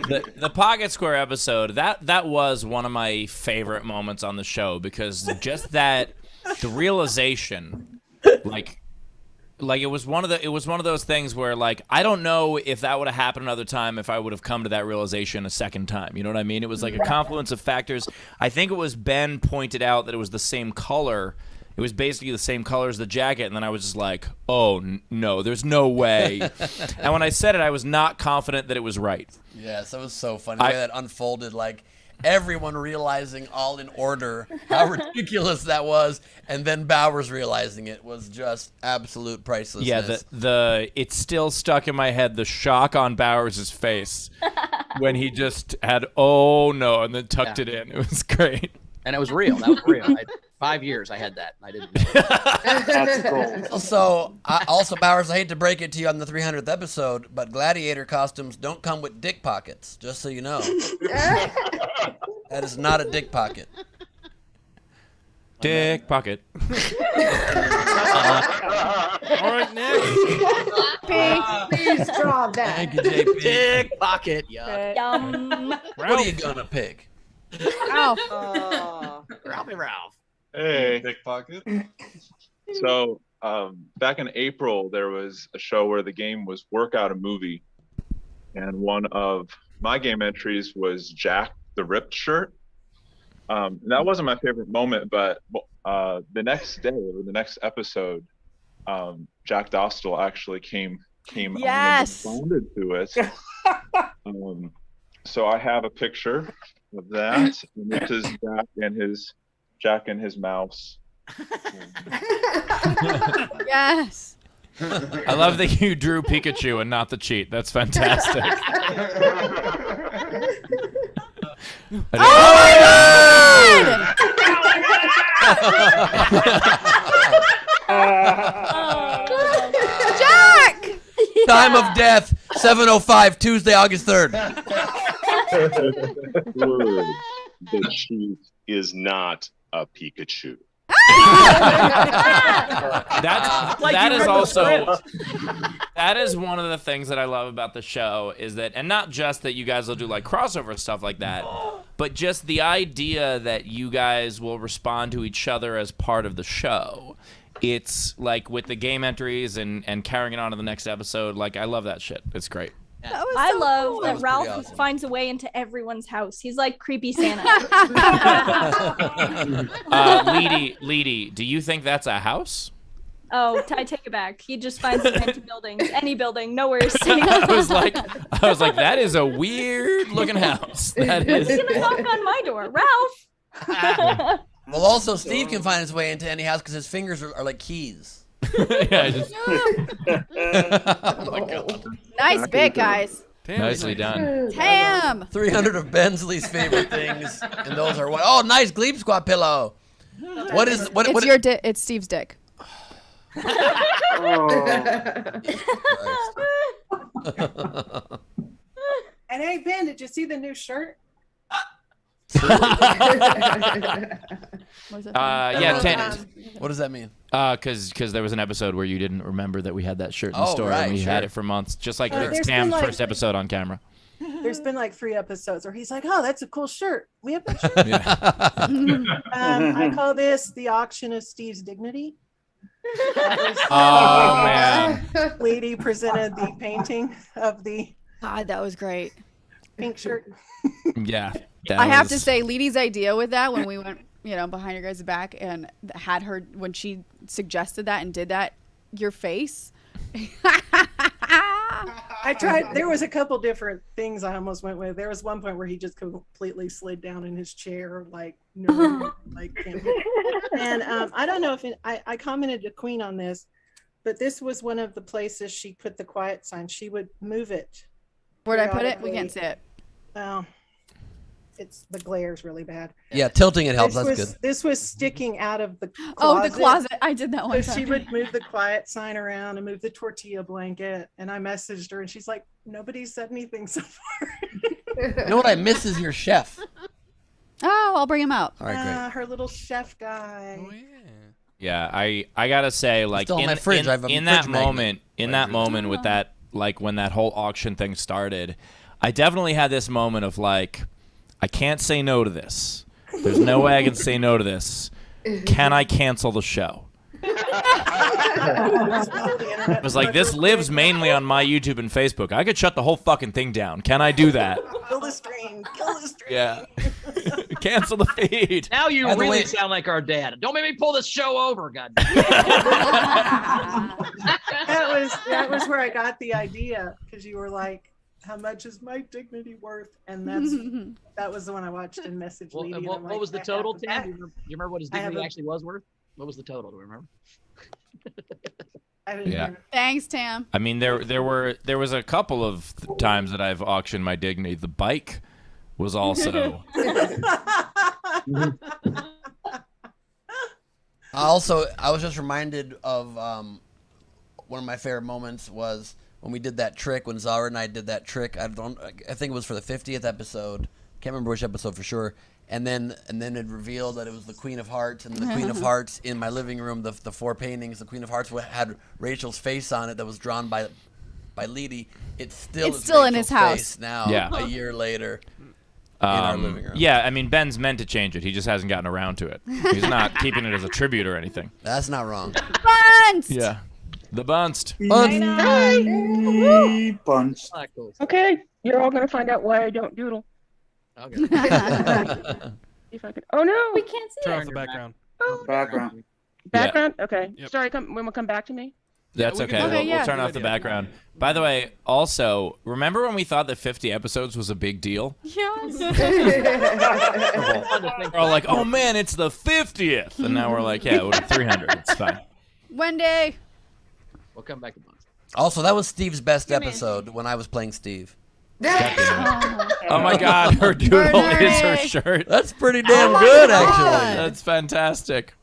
B: The Pocket Square episode, that was one of my favorite moments on the show because just the realization, like it was one of those things where like I don't know if that would have happened another time if I would have come to that realization a second time. You know what I mean? It was like a confluence of factors. I think it was Ben pointed out that it was the same color. It was basically the same color as the jacket, and then I was just like, oh, no, there's no way. And when I said it, I was not confident that it was right.
A: Yes, that was so funny. The way that unfolded, like everyone realizing all in order how ridiculous that was, and then Bowers realizing it was just absolute pricelessness.
B: Yeah, it's still stuck in my head, the shock on Bowers' face when he just had, oh, no, and then tucked it in. It was great.
H: And it was real. That was real. 5 years I had that. I didn't.
L: That's cool.
A: Also, Bowers, I hate to break it to you on the 300th episode, but gladiator costumes don't come with dick pockets, just so you know. That is not a dick pocket.
B: Dick pocket.
J: All right, next.
M: Please draw that.
A: Thank you, JP.
H: Dick pocket. Yeah.
K: Yum.
A: What are you gonna pick?
D: Ralph.
H: Ralphie Ralph.
C: Hey.
N: Dick pocket.
C: So back in April, there was a show where the game was Work Out a Movie. And one of my game entries was Jack the Ripped shirt. And that wasn't my favorite moment, but the next day or the next episode, Jack Dostal actually came on and responded to it. So I have a picture of that. And this is Jack and his mouse.
D: Yes.
B: I love that you drew Pikachu and not the cheat. That's fantastic.
D: Oh my God! Jack!
A: Time of death, 7:05, Tuesday, August 3rd.
L: The cheat is not a Pikachu.
B: That is one of the things that I love about the show is that, and not just that you guys will do like crossover stuff like that, but just the idea that you guys will respond to each other as part of the show. It's like with the game entries and carrying it on to the next episode. Like, I love that shit. It's great.
K: I love that Ralph finds a way into everyone's house. He's like creepy Santa.
B: Leedy, do you think that's a house?
K: Oh, I take it back. He just finds his way into buildings, any building, nowhere is safe.
B: I was like, that is a weird looking house. That is.
K: He's gonna knock on my door, Ralph.
A: Well, also, Steve can find his way into any house because his fingers are like keys.
B: Yeah, just...
A: Oh my God.
D: Nice bit, guys.
B: Nicely done.
D: Tam.
A: 300 of Bensley's favorite things, and those are what? Oh, nice Gleep Squad pillow. What is what?
D: It's
A: what
D: your dick. It's Steve's dick.
M: And hey, Ben, did you see the new shirt?
B: Yeah.
A: What does that mean?
B: Because there was an episode where you didn't remember that we had that shirt in the store, and we had it for months, just like it's Tam's first episode on camera.
M: There's been like 3 episodes where he's like, "Oh, that's a cool shirt. We have that shirt."
B: Yeah.
M: I call this the auction of Steve's dignity.
B: Oh man.
M: Lady presented the painting of the
D: God, that was great.
M: pink shirt.
B: Yeah.
D: I have to say, Leedy's idea with that when we went, behind your guys' back and had her when she suggested that and did that, your face.
M: I tried. There was a couple different things I almost went with. There was one point where he just completely slid down in his chair, like no, and I don't know if I commented to Queen on this, but this was one of the places she put the quiet sign. She would move it.
D: Where'd I put it? We can't see it.
M: Well, the glare's really bad.
A: Yeah, tilting it helps. That's good.
M: This was sticking out of the closet.
D: Oh, the closet. I did that one
M: So
D: time.
M: she would move the quiet sign around and move the tortilla blanket. And I messaged her and she's like, "Nobody said anything so far."
A: You know what I miss is your chef.
D: Oh, I'll bring him out.
A: All right, great.
M: Her little chef guy.
J: Oh, yeah.
B: Yeah, I gotta say, like
A: Still in my fridge. I have a
B: in
A: fridge
B: that
A: magnet.
B: moment with that, like when that whole auction thing started, I definitely had this moment of like, I can't say no to this. There's no way I can say no to this. Can I cancel the show? I was like, this lives mainly on my YouTube and Facebook. I could shut the whole fucking thing down. Can I do that?
M: Kill the stream. Kill the stream.
B: Yeah. Cancel the feed.
H: Now you really sound like our dad. Don't make me pull this show over, God.
M: That was where I got the idea, because you were like, "How much is my dignity worth?" And that was the one I watched in Message Lady.
H: What was the total, Tam? Do you remember what his dignity actually was worth? What was the total? Do you remember?
B: Yeah.
D: Thanks, Tam.
B: I mean, there was a couple of times that I've auctioned my dignity. The bike was also.
A: I was just reminded of one of my favorite moments was when we did that trick, when Zara and I did that trick. I think it was for the 50th episode. Can't remember which episode for sure. And then it revealed that it was the Queen of Hearts, and the Queen of Hearts in my living room, the 4 paintings, the Queen of Hearts had Rachel's face on it that was drawn by Leedy. It's still
D: in his house
A: face now, a year later. In our living room.
B: Yeah, I mean, Ben's meant to change it. He just hasn't gotten around to it. He's not keeping it as a tribute or anything.
A: That's not wrong.
D: Bunst!
B: Yeah. The Bunst.
N: Bunst. Okay, you're all gonna find out why I don't doodle.
H: Okay.
N: If I could. Oh no,
K: We can't see
J: Turn
K: it.
J: off the background.
N: background. Okay.
J: Yep.
N: Sorry, when will come back to me?
B: That's
J: we can
B: okay.
J: do that.
B: We'll turn off the background. By the way, also, remember when we thought that 50 episodes was a big deal?
D: Yes.
B: We're all like, oh man, it's the 50th. And now we're like, yeah, it was 300. It's fine.
D: Wendy.
H: We'll come back to Bunst.
A: Also, that was Steve's best episode when I was playing Steve.
B: Oh my God, her doodle is her shirt.
A: That's pretty damn good, actually.
B: That's fantastic.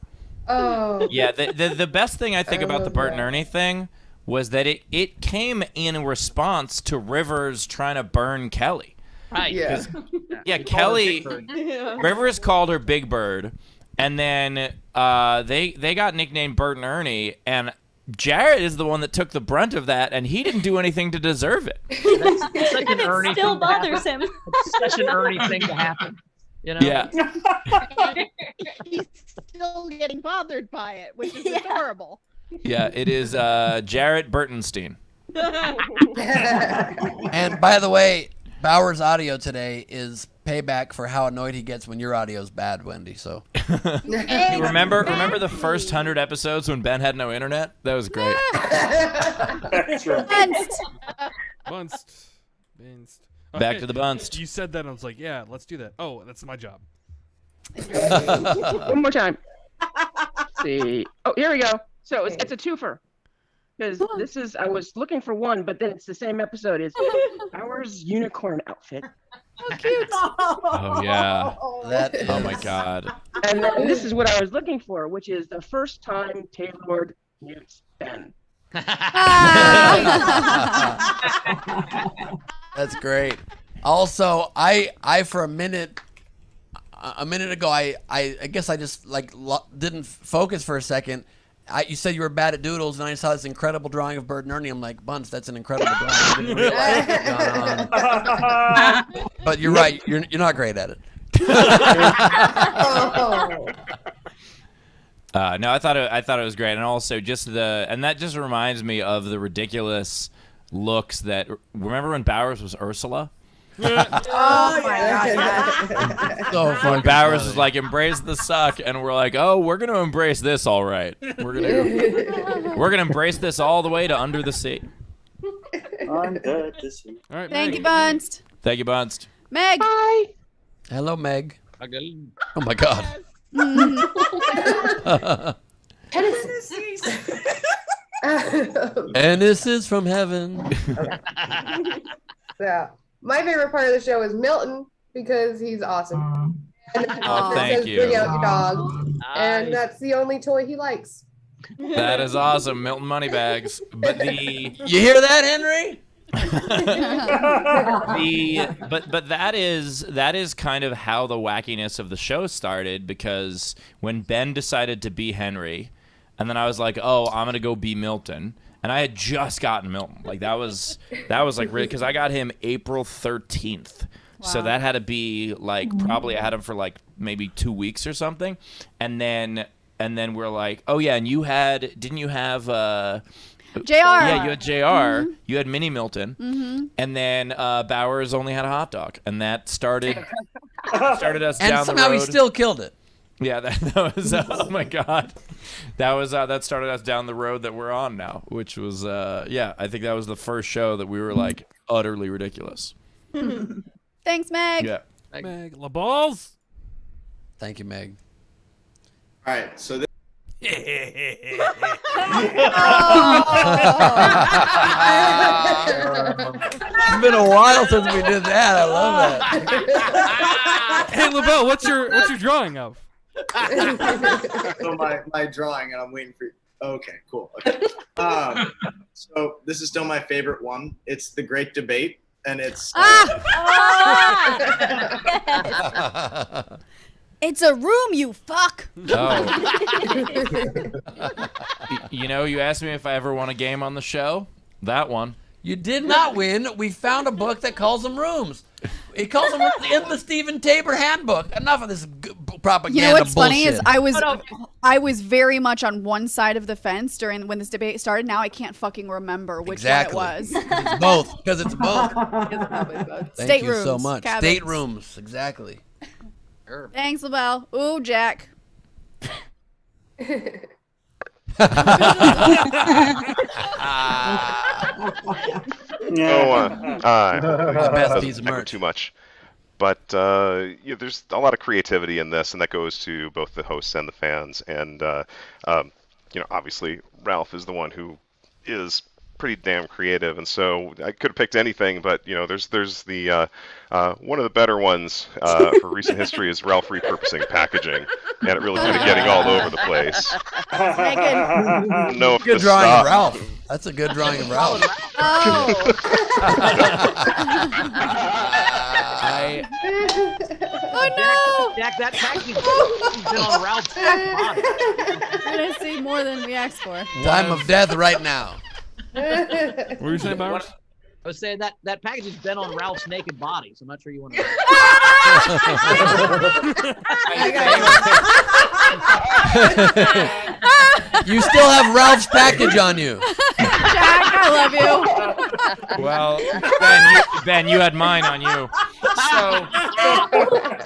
O: Oh.
B: Yeah, the best thing I think about the Bert and Ernie thing was that it came in response to Rivers trying to burn Kelly.
H: Right.
O: Yeah.
B: Yeah, Kelly. Rivers called her Big Bird, and then they got nicknamed Bert and Ernie, and Jarrett is the one that took the brunt of that, and he didn't do anything to deserve it.
H: That's such an Ernie
K: It still
H: thing to happen.
K: bothers him.
H: It's such an Ernie thing to happen. You know?
B: Yeah.
M: He's still getting bothered by it, which is adorable.
B: Yeah, it is Jarrett Burtonstein.
A: And by the way, Bauer's audio today is payback for how annoyed he gets when your audio's bad, Wendy. So
B: remember the first 100 episodes when Ben had no internet? That was great.
J: Bunst.
B: Back to the Bunst.
J: You said that, and I was like, yeah, let's do that. Oh, that's my job.
N: One more time. Let's see. Oh, here we go. So it's a twofer. Because this is, I was looking for one, but then it's the same episode as Bauer's unicorn outfit.
D: How cute.
B: Oh, yeah.
A: that
B: Oh, my God.
N: And then this is what I was looking for, which is the first time Taylor meets Ben.
A: That's great. Also, I for a minute ago, I guess I just didn't focus for a second. You said you were bad at doodles, and I saw this incredible drawing of Bert and Ernie. I'm like, Bunce, that's an incredible drawing. I didn't realize what was going on. But you're right. You're not great at it.
B: No, I thought it was great, and also and that just reminds me of the ridiculous looks that. Remember when Bowers was Ursula?
O: Oh my God.
A: So
B: When Bowers was like, embrace the suck, and we're like, oh, we're gonna embrace this, all right. We're gonna embrace this all the way to Under the Sea.
N: Under the sea.
J: All right,
D: Thank
J: Meg.
D: you, Bunst.
B: Thank you, Bunst.
D: Meg.
N: Hi.
A: Hello, Meg.
H: Okay.
A: Oh my God. And this is from heaven.
O: Yeah. My favorite part of the show is Milton because he's awesome. And
B: Oh,
O: it
B: thank
O: says,
B: you.
O: Bring out your dog. And that's the only toy he likes.
B: That is awesome, Milton Moneybags. But
A: You hear that, Henry?
B: but that is kind of how the wackiness of the show started, because when Ben decided to be Henry, and then I was like, oh, I'm gonna go be Milton, and I had just gotten Milton. Like that was like really, because I got him April 13th. So that had to be like probably I had him for like maybe 2 weeks or something, and then we're like, oh yeah, and didn't you have
D: JR.
B: Yeah, you had JR.
D: Mm-hmm.
B: You had Mini Milton, and then Bowers only had a hot dog, and that started us down the road.
A: And somehow he still killed it.
B: Yeah, that was oh my God, that started us down the road that we're on now, which was I think that was the first show that we were like utterly ridiculous.
D: Thanks, Meg.
B: Yeah,
J: Meg. La balls.
A: Thank you, Meg.
P: All right, so this.
A: It's been a while since we did that. I love that.
J: Hey, LaBelle, what's your drawing of?
P: So my drawing, and I'm waiting for you. Okay, cool. Okay. So this is still my favorite one. It's the Great Debate. and it's.
D: It's a room, you fuck.
B: Oh. You know, you asked me if I ever won a game on the show. That one.
A: You did not win. We found a book that calls them rooms. It calls them rooms in the Stephen Tabor handbook. Enough of this propaganda
D: You know what's
A: bullshit.
D: funny is I was very much on one side of the fence during when this debate started. Now I can't fucking remember which one it was.
A: It's both. Because it's both. Thank
D: State
A: you
D: rooms,
A: so much.
D: cabins.
A: State rooms. Exactly.
D: Thanks, LaBelle. Ooh, Jack.
A: Best piece of merch.
Q: Too much. But yeah, there's a lot of creativity in this, and that goes to both the hosts and the fans. And you know, obviously, Ralph is the one who is pretty damn creative, and so I could have picked anything, but you know, there's the one of the better ones for recent history is Ralph repurposing packaging, and it really kind of getting all over the place. No,
A: Good drawing of Ralph. That's a good drawing of Ralph.
D: Oh no!
H: Jack, that package has been on Ralph's body.
D: We're gonna see more than we asked for.
A: Time of death right now.
J: What were you saying, Bowers?
H: I was saying that package has been on Ralph's naked body, so I'm not sure you want to.
A: You still have Ralph's package on you.
D: Jack, I love you.
B: Well, Ben, you had mine on you. So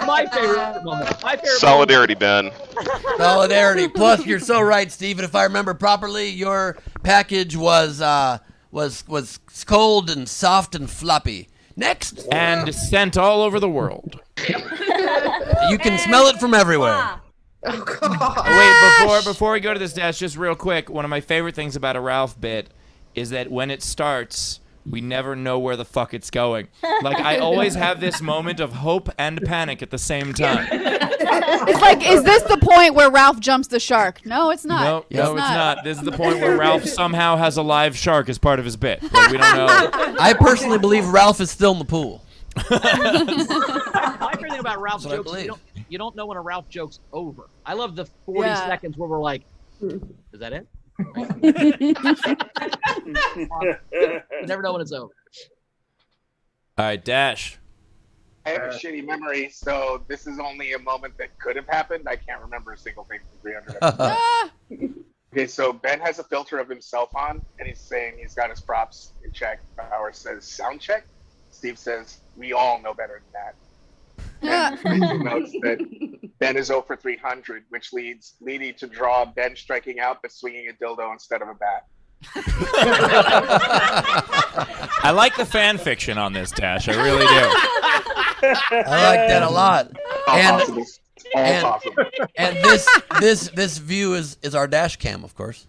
H: my favorite moment.
Q: Solidarity, Ben.
A: Solidarity. Plus, you're so right, Stephen. If I remember properly, your package was cold and soft and floppy. Next.
B: And sent all over the world.
A: You can smell it from everywhere.
O: Oh, God.
B: Wait, before we go to this, Dash, just real quick, one of my favorite things about a Ralph bit is that when it starts, we never know where the fuck it's going. Like, I always have this moment of hope and panic at the same time.
D: It's like, is this the point where Ralph jumps the shark? No, it's not.
B: No, it's not. This is the point where Ralph somehow has a live shark as part of his bit. Like, we don't know.
A: I personally believe Ralph is still in the pool.
H: My favorite thing about Ralph's jokes is you don't know when a Ralph joke's over. I love the 40 seconds where we're like, is that it? You never know when it's over.
B: All right, Dash.
R: I have a shitty memory, so this is only a moment that could have happened. I can't remember a single thing from 300 episodes. Okay, so Ben has a filter of himself on, and he's saying he's got his props in check. Bauer says, sound check. Steve says, we all know better than that. And Rachel notes that Ben is 0 for 300, which leading to draw Ben striking out but swinging a dildo instead of a bat.
B: I like the fan fiction on this, Dash. I really do.
A: I like that a lot. And this view is our dash cam, of course.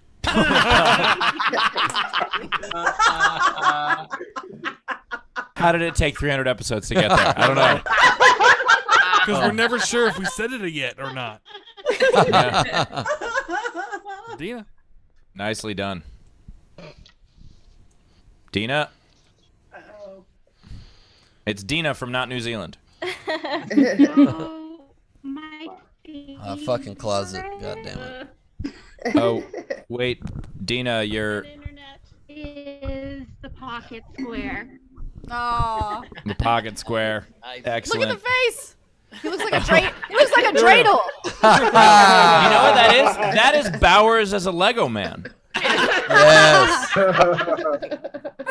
B: How did it take 300 episodes to get there? I don't know.
J: Because we're never sure if we said it yet or not.
B: Yeah.
J: Dina.
B: Nicely done. Dina.
M: Uh-oh.
B: It's Dina from Not New Zealand.
A: Fucking closet. God damn it.
B: Oh, wait. Dina, you're...
S: Is the pocket square.
D: Oh.
B: The pocket square. Excellent.
D: Look at the face. He looks like a dreidel. He looks like a dreidel.
B: You know what that is? That is Bowers as a Lego man.
A: Yes.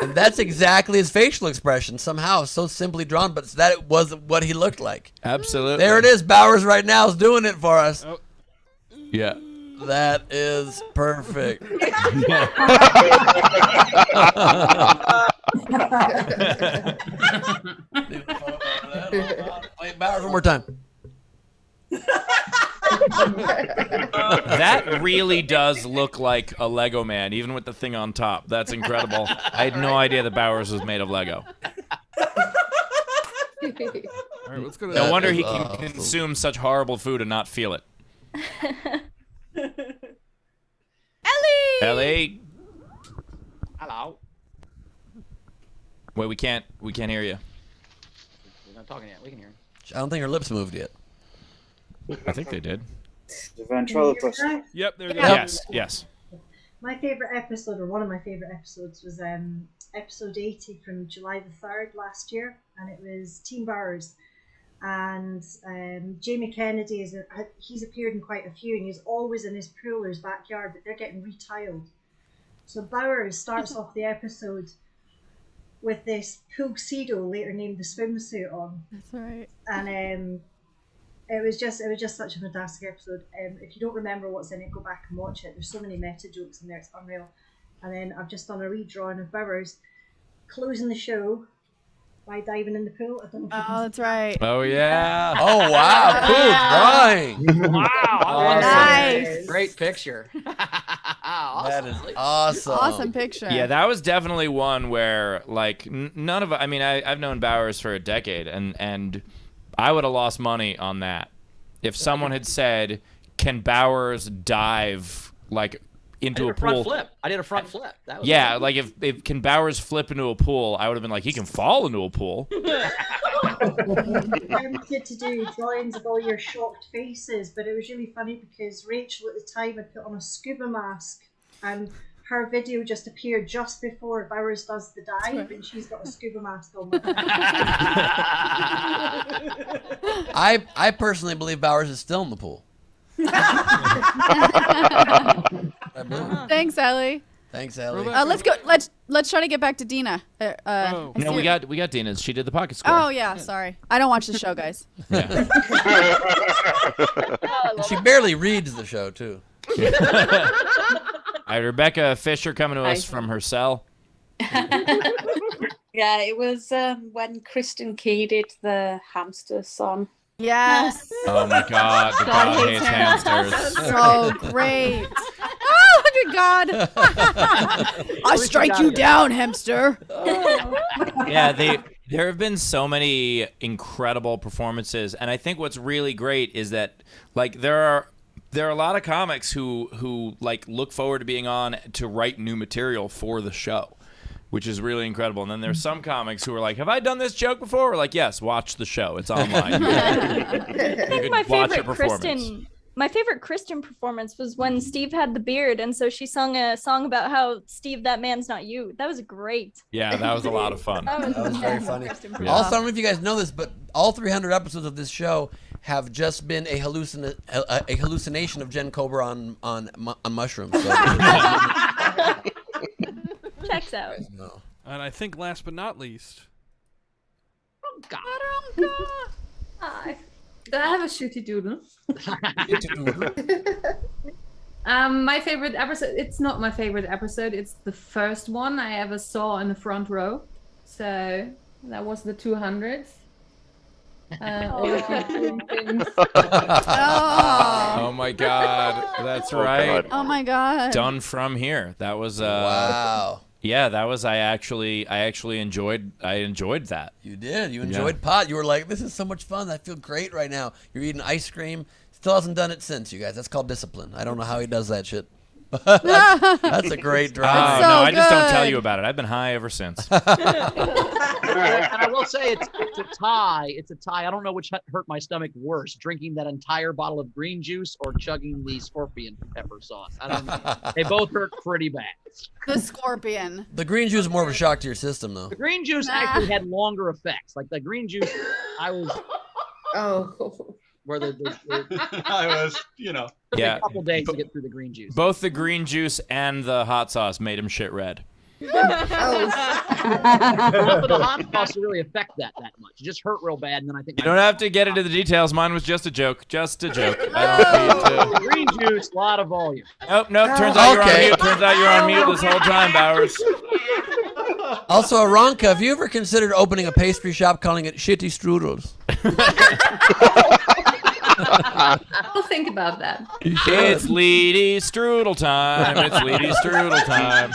A: And that's exactly his facial expression, somehow so simply drawn, but that was what he looked like.
B: Absolutely.
A: There it is. Bowers right now is doing it for us.
J: Oh.
B: Yeah.
A: That is perfect. Wait, Bowers, one more time.
B: That really does look like a Lego man, even with the thing on top. That's incredible. I had no idea that Bowers was made of Lego.
J: All right, let's go to
B: No wonder he can consume such horrible food and not feel it.
D: Ellie!
B: Ellie!
H: Hello.
B: Wait, we can't hear you.
H: We're not talking yet. We can hear him.
A: I don't think her lips moved yet.
B: I think they did.
P: The ventriloquist.
J: Yep, there we go.
B: Yes.
T: My favorite episode, or one of my favorite episodes, was episode 80 from July the 3rd last year, and it was Team Bowers. And Jamie Kennedy he's appeared in quite a few, and he's always in his pool or his backyard, but they're getting retiled. So Bowers starts off the episode with this tuxedo, later named the swimsuit, on.
D: That's right.
T: And it was just such a fantastic episode. If you don't remember what's in it, go back and watch it. There's so many meta jokes in there, it's unreal. And then I've just done a redrawing of Bowers closing the show by diving in the pool. I don't know if
D: that's right.
B: Oh yeah.
A: Oh wow, cool drawing.
H: Wow.
D: Nice.
H: Great picture.
A: That is awesome.
D: Awesome picture.
B: Yeah, that was definitely one where like none of. I mean, I've known Bowers for a decade, and I would have lost money on that if someone had said, "Can Bowers dive like into a pool?"
H: Flip. I did a front flip. That was
B: Yeah,
H: cool.
B: like if can Bowers flip into a pool, I would have been like, he can fall into a pool.
T: I wanted to do drawings of all your shocked faces, but it was really funny because Rachel at the time had put on a scuba mask, and her video just appeared just before Bowers does the dive, and she's got a scuba mask on.
A: I personally believe Bowers is still in the pool.
D: Thanks, Ellie.
A: Thanks, Ellie.
D: Let's go. Let's try to get back to Dina.
B: No, we got Dina's. She did the pocket square.
D: Oh yeah, sorry. I don't watch the show, guys.
A: She barely reads the show too.
B: All right, Rebecca Fisher coming to us from her cell.
U: Yeah, it was when Kristen Key did the hamster song.
D: Yes.
B: Oh my God, the God hates hamsters.
D: So great. Oh my God. I strike you down, hamster.
B: Yeah, there have been so many incredible performances, and I think what's really great is that like there are a lot of comics who like look forward to being on to write new material for the show, which is really incredible. And then there's some comics who are like, have I done this joke before? We're like, yes, watch the show. It's online. You can watch your performance.
K: My favorite Kristen performance was when Steve had the beard, and so she sung a song about how, Steve, that man's not you. That was great.
B: Yeah, that was a lot of fun.
A: That was very funny.
B: Yeah.
A: Also, I don't know if you guys know this, but all 300 episodes of this show have just been a hallucination of Jen Cobra on mushrooms. So.
K: Checks out.
A: No.
J: And I think last but not least.
I: Oh God. Hi. Do I have a shooty doodle? My favorite episode. It's not my favorite episode. It's the first one I ever saw in the front row. So that was the 200th. All of you doing things.
B: Oh my God, that's right.
D: Oh my God.
B: Done from here. That was
A: wow.
B: Yeah, that was. I actually enjoyed. I enjoyed that.
A: You did. You enjoyed pot. You were like, this is so much fun. I feel great right now. You're eating ice cream. Still hasn't done it since, you guys. That's called discipline. I don't know how he does that shit. That's a great drive.
B: No, I just don't tell you about it. I've been high ever since.
H: And I will say it's a tie. It's a tie. I don't know which hurt my stomach worse, drinking that entire bottle of green juice or chugging the scorpion pepper sauce. I don't know. They both hurt pretty bad.
D: The scorpion.
A: The green juice is more of a shock to your system, though.
H: The green juice actually had longer effects. Like the green juice, I was.
O: Oh.
H: Where
V: I was,
H: took a couple days to get through the green juice.
B: Both the green juice and the hot sauce made him shit red.
H: But the hot sauce didn't really affect that much. It just hurt real bad, and then I think
B: You don't have to get into the details. Mine was just a joke. Just a joke. I don't need to.
H: green juice, a lot of volume.
B: Nope. Turns out you're on mute. Turns out you're on mute this whole time, Bowers.
A: Also, Aranka, have you ever considered opening a pastry shop calling it Shitty Strudels?
I: I'll think about that.
B: It's Leedy Strudel time. It's Leedy Strudel time.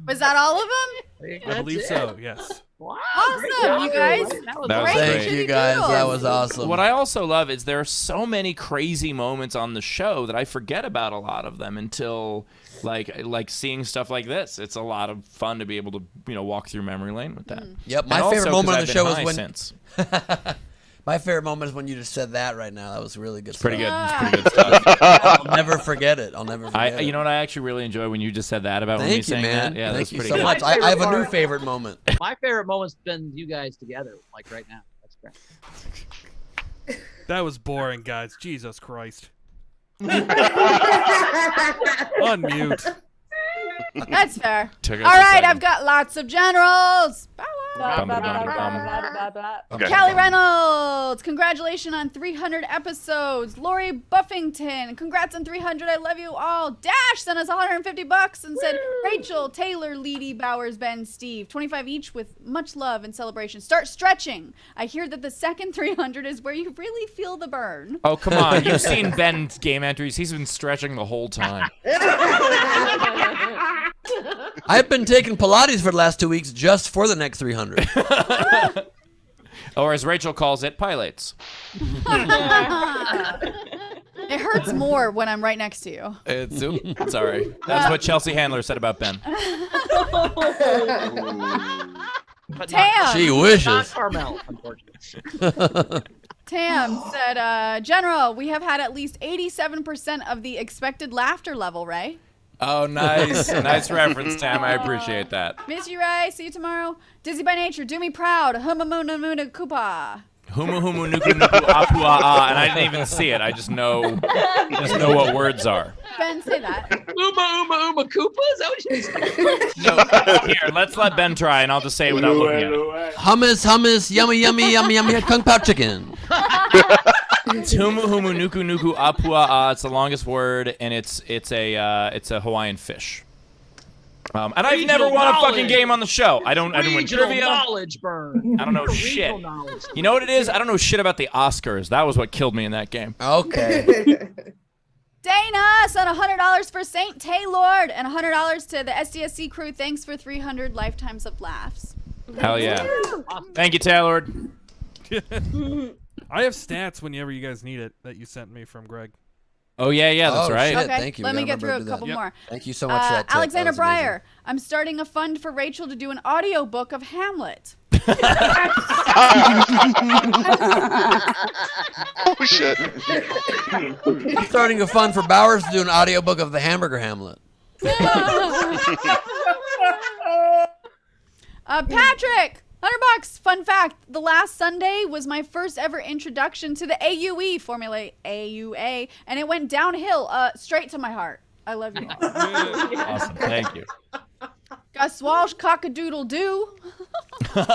D: Was that all of them?
J: I believe so, yes.
H: Wow,
D: Awesome, you guys.
B: That was
D: great.
B: great.
A: Thank you guys. That was awesome.
B: What I also love is there are so many crazy moments on the show that I forget about a lot of them until like seeing stuff like this. It's a lot of fun to be able to walk through memory lane with that.
A: Yep, my favorite moment on the show is when. My favorite moment is when you just said that right now. That was really good.
B: It's pretty good.
A: stuff.
B: It's pretty good stuff.
A: I'll never forget it. I'll never forget it.
B: You know what I actually really enjoy when you just said that about me
A: Thank you,
B: saying
A: man.
B: that? Yeah,
A: Thank
B: that's
A: you
B: pretty
A: so
B: good.
A: much. I have a new favorite moment.
H: My favorite moment's been you guys together, like right now. That's great.
J: That was boring, guys. Jesus Christ. Unmute.
D: That's fair.
B: Took
D: All
B: us a
D: right,
B: second.
D: I've got lots of generals.
B: Okay.
D: Callie Reynolds, congratulations on 300 episodes. Lori Buffington, congrats on 300. I love you all. Dash sent us $150 and said, Rachel, Taylor, Leedy, Bowers, Ben, Steve, 25 each with much love and celebration. Start stretching. I hear that the second 300 is where you really feel the burn.
B: Oh, come on. You've seen Ben's game entries. He's been stretching the whole time.
A: I've been taking Pilates for the last 2 weeks just for the next 300.
B: Or as Rachel calls it, pilates.
D: It hurts more when I'm right next to you.
B: It's sorry. That's what Chelsea Handler said about Ben.
D: Tam.
A: She wishes.
H: Not Carmel, unfortunately.
D: Tam said, General, we have had at least 87% of the expected laughter level, Ray.
B: Oh, nice. Nice reference, Tam. I appreciate that.
D: Miss you, Ray. See you tomorrow. Dizzy by nature. Do me proud. Humamuna Muna Koopa.
B: Humu humu nuku nuku apua ah, and I didn't even see it. I just know what words are.
D: Ben, say that.
H: Uma Koopa? Is that what you said?
B: Here, let's let Ben try, and I'll just say it without looking at it.
A: Hummus, yummy, yummy, yummy, yummy, kung pao chicken.
B: It's humu humu nuku nuku apua ah. It's the longest word, and it's a Hawaiian fish. And I've never won a fucking game on the show. I don't win trivia.
H: Knowledge burn.
B: I don't know shit. You know what it is? I don't know shit about the Oscars. That was what killed me in that game.
A: Okay.
D: Dana sent $100 for Saint Taylor and $100 to the SDSC crew. Thanks for 300 lifetimes of laughs.
B: Hell yeah. Thank you, Taylor.
J: I have stats whenever you guys need it that you sent me from Greg.
B: Oh, yeah, that's right.
D: Okay,
A: Thank you.
D: let me
A: We
D: get
A: gotta
D: through a couple
A: Yep.
D: more.
A: Thank you so much for that tip.
D: Alexander
A: That was amazing.
D: Breyer, I'm starting a fund for Rachel to do an audio book of Hamlet.
Q: Oh, shit.
A: I'm starting a fund for Bowers to do an audiobook of the Hamburger Hamlet.
D: Patrick, $100. Fun fact, the last Sunday was my first ever introduction to the AUE, Formula AUA, and it went downhill straight to my heart. I love you all.
B: Awesome. Thank you.
D: Gus Walsh, cock-a-doodle-doo.
B: The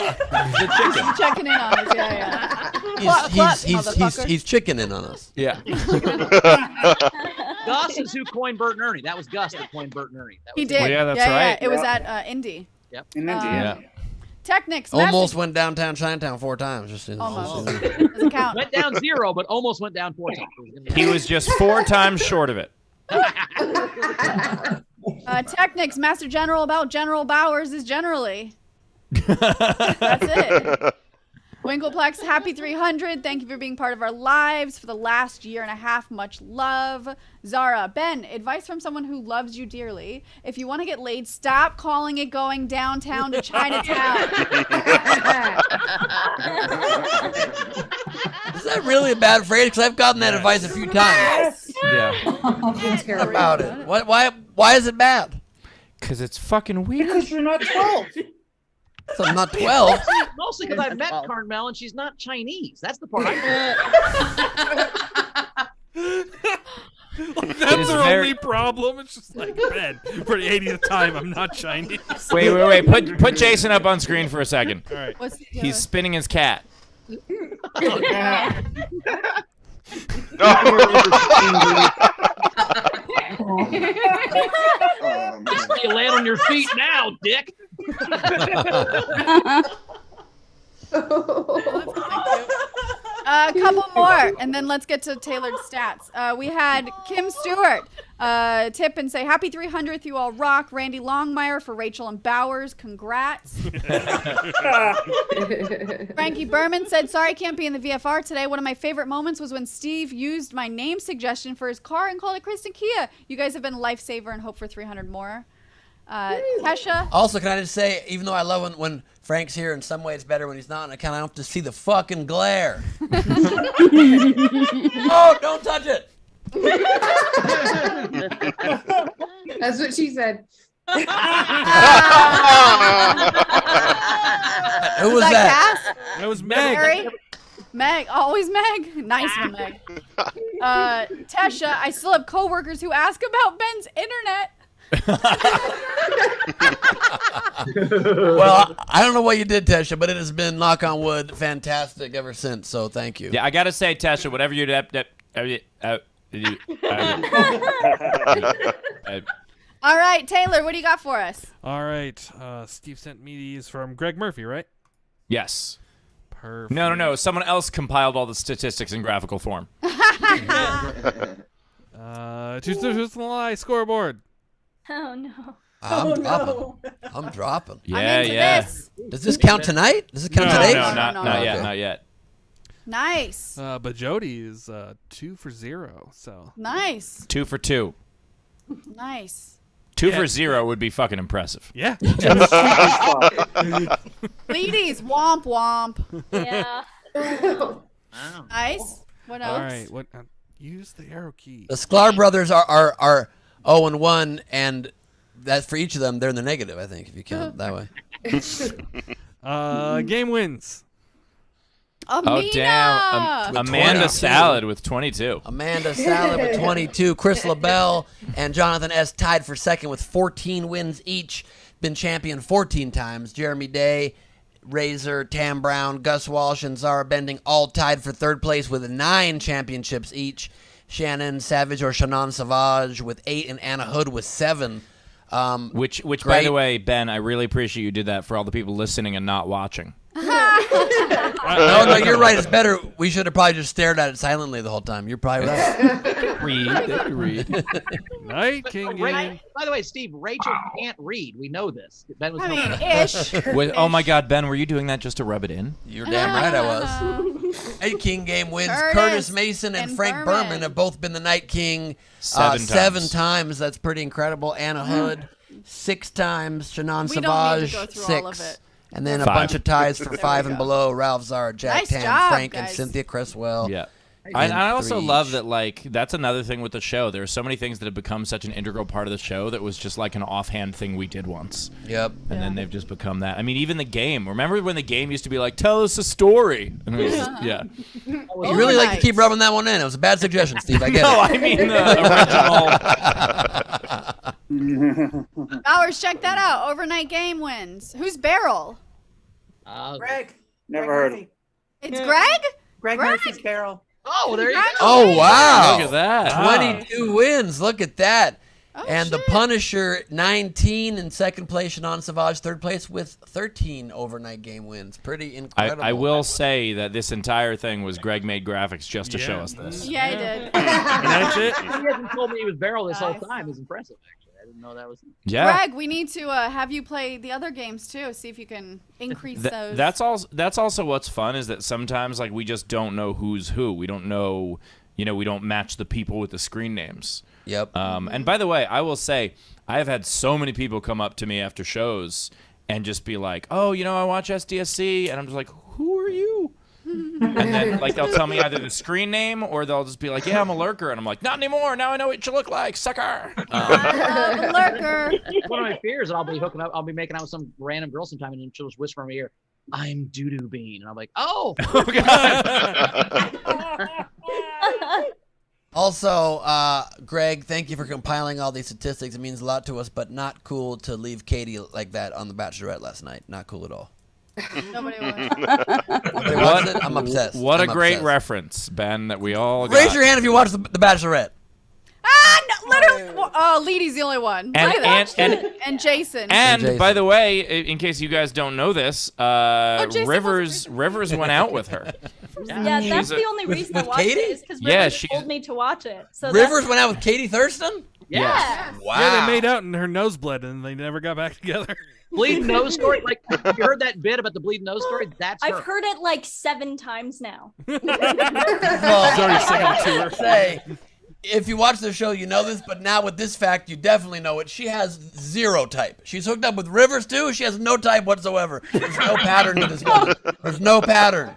B: chicken.
D: Checking in on us, yeah.
A: He's chickening on us.
B: Yeah.
H: Gus is who coined Bert and Ernie. That was Gus that coined Bert and Ernie. That was
D: He did.
B: Well, yeah, that's
D: yeah,
B: right.
D: It was at Indy.
H: Yep.
R: In India.
B: Yeah.
D: Technics.
A: Almost went downtown Chinatown 4 times.
D: Almost. Doesn't count.
H: Went down 0, but almost went down 4 times.
B: He was just 4 times short of it.
D: Technics. Master General about General Bowers is generally. That's it. Winkleplex, happy 300. Thank you for being part of our lives for the last year and a half. Much love. Zara, Ben, advice from someone who loves you dearly. If you want to get laid, stop calling it going downtown to Chinatown.
A: Is that really a bad phrase? Because I've gotten that advice a few times.
B: Yeah.
A: About it. Why is it bad?
B: Because it's fucking weird.
O: Because you're not 12.
A: So I'm not 12.
H: Mostly because I've met Carmel and she's not Chinese. That's the part
J: That's our only problem. It's just like, Ben, for the 80th time, I'm not Chinese.
B: Wait. Put Jason up on screen for a second.
J: All right.
B: He's spinning his cat.
H: You land on your feet now, dick.
D: A couple more, and then let's get to tailored stats. We had Kim Stewart tip and say, happy 300th, you all rock. Randy Longmire for Rachel and Bowers, congrats. Frankie Berman said, sorry I can't be in the VFR today. One of my favorite moments was when Steve used my name suggestion for his car and called it Kristen Kia. You guys have been a lifesaver and hope for 300 more. Kesha.
A: Also, can I just say, even though I love when Frank's here, in some way it's better when he's not, and I kind of have to see the fucking glare. Oh, don't touch it.
O: That's what she said.
A: Who was that?
D: Cass?
J: That was Meg.
D: Mary? Meg, always Meg. Nice one, Meg. Tesha, I still have coworkers who ask about Ben's internet.
A: Well, I don't know what you did, Tesha, but it has been, knock on wood, fantastic ever since. So thank you.
B: Yeah, I gotta say, Tesha, whatever you
D: All right, Taylor, what do you got for us?
J: All right. Steve sent me these from Greg Murphy, right?
B: Yes.
J: Perfect.
B: No. Someone else compiled all the statistics in graphical form.
J: Who's the lie scoreboard?
K: Oh no.
A: I'm dropping.
B: Yeah.
D: This.
A: Does this count tonight? Does it count today?
B: No, not yet. Not yet.
D: Nice.
J: But Jody is 2 for 0. So
D: nice.
B: 2 for 2.
D: Nice.
B: 2 for 0 would be fucking impressive.
J: Yeah.
D: Ladies, womp womp.
K: Yeah.
D: Nice. What else?
J: All right. What? Use the arrow key.
A: The Sklar brothers are 0-1, and that's for each of them. They're in the negative, I think, if you count it that way.
J: Game wins.
D: Amina.
B: Oh, damn. Amanda Salad with 22.
A: Amanda Salad with 22. Chris LaBelle and Jonathan S. tied for second with 14 wins each. Been champion 14 times. Jeremy Day, Razor, Tam Brown, Gus Walsh, and Zara Bending all tied for third place with 9 championships each. Shannon Savage or Shannon Savage with 8, and Anna Hood with 7.
B: Which by the way, Ben, I really appreciate you did that for all the people listening and not watching.
A: No, you're right. It's better. We should have probably just stared at it silently the whole time. You're probably right.
B: Read.
J: Night King.
H: By the way, Steve, Rachel can't read. We know this. Ben was
D: ish.
B: Oh my God, Ben, were you doing that just to rub it in?
A: You're damn right I was. Night King game wins. Curtis Mason and Frank Berman have both been the Night King 7 times. That's pretty incredible. Anna Hood 6 times. Shannon Savage 6. And then
B: 5.
A: A bunch of ties for 5 and below. Ralph Zar, Jack
D: Nice
A: Tam,
D: job,
A: Frank,
D: guys.
A: and Cynthia Criswell.
B: Yeah.
A: And
B: I also
A: 3
B: love
A: each.
B: that, like, that's another thing with the show. There are so many things that have become such an integral part of the show that was just like an offhand thing we did once.
A: Yep.
B: And then they've just become that. I mean, even the game. Remember when the game used to be like, tell us a story? And it was just, yeah.
A: You really like to keep rubbing that one in. It was a bad suggestion, Steve. I get
B: No,
A: it.
B: I mean the
D: original. Bowers, check that out. Overnight game wins. Who's Barrel?
M: Greg.
P: Never heard of him.
D: It's Greg?
M: Greg Murphy's Barrel.
H: Oh, there you go.
A: Oh, wow.
B: Look at that.
A: 22 wins. Look at that.
D: Oh,
A: and the Punisher, 19 in second place. Shannon Savage, third place with 13 overnight game wins. Pretty incredible.
B: I will say that this entire thing was Greg made graphics just to show us this.
D: Yeah, he did.
J: And that's it.
H: He hasn't told me he was Barrel this whole time. It's impressive, actually. I didn't know that was.
B: Yeah.
D: Greg, we need to have you play the other games too. See if you can increase those.
B: That's also what's fun is that sometimes like we just don't know who's who. We don't know, we don't match the people with the screen names.
A: Yep.
B: And by the way, I will say I have had so many people come up to me after shows and just be like, "Oh, I watch SDSC," and I'm just like, "Who are you?" And then like they'll tell me either the screen name or they'll just be like, "Yeah, I'm a lurker," and I'm like, "Not anymore. Now I know what you look like, sucker."
D: A lurker.
H: One of my fears that I'll be hooking up. I'll be making out with some random girl sometime, and then she'll just whisper in my ear, "I'm Doo-Doo Bean," and I'm like, "Oh."
A: Also, Greg, thank you for compiling all these statistics. It means a lot to us, but not cool to leave Katie like that on The Bachelorette last night. Not cool at all.
D: Nobody
A: watched it. I'm obsessed.
B: What
A: I'm
B: a great
A: obsessed.
B: reference, Ben, that we all got.
A: Raise your hand if you watched The Bachelorette.
D: No, literally Oh, Leedy's the only one.
B: And-
D: Look at that.
B: and-
D: And Jason.
B: And by the way, in case you guys don't know this,
D: Jason
B: Rivers went out with her.
K: Yeah, that's the only reason I watched
A: Katie?
K: it is because
B: Yeah,
K: Rivers
B: she's-
K: told me to watch it. So
A: Rivers went out with Katie Thurston?
K: Yeah.
A: Wow.
J: Yeah, they made out and her nose bled and they never got back together.
H: Bleeding nose story. Like, you heard that bit about the bleeding nose story? That's her.
K: I've heard it like 7 times now.
A: Say, if you watch the show, you know this, but now with this fact, you definitely know it. She has 0 type. She's hooked up with Rivers too. She has no type whatsoever. There's no pattern to this woman. There's no pattern.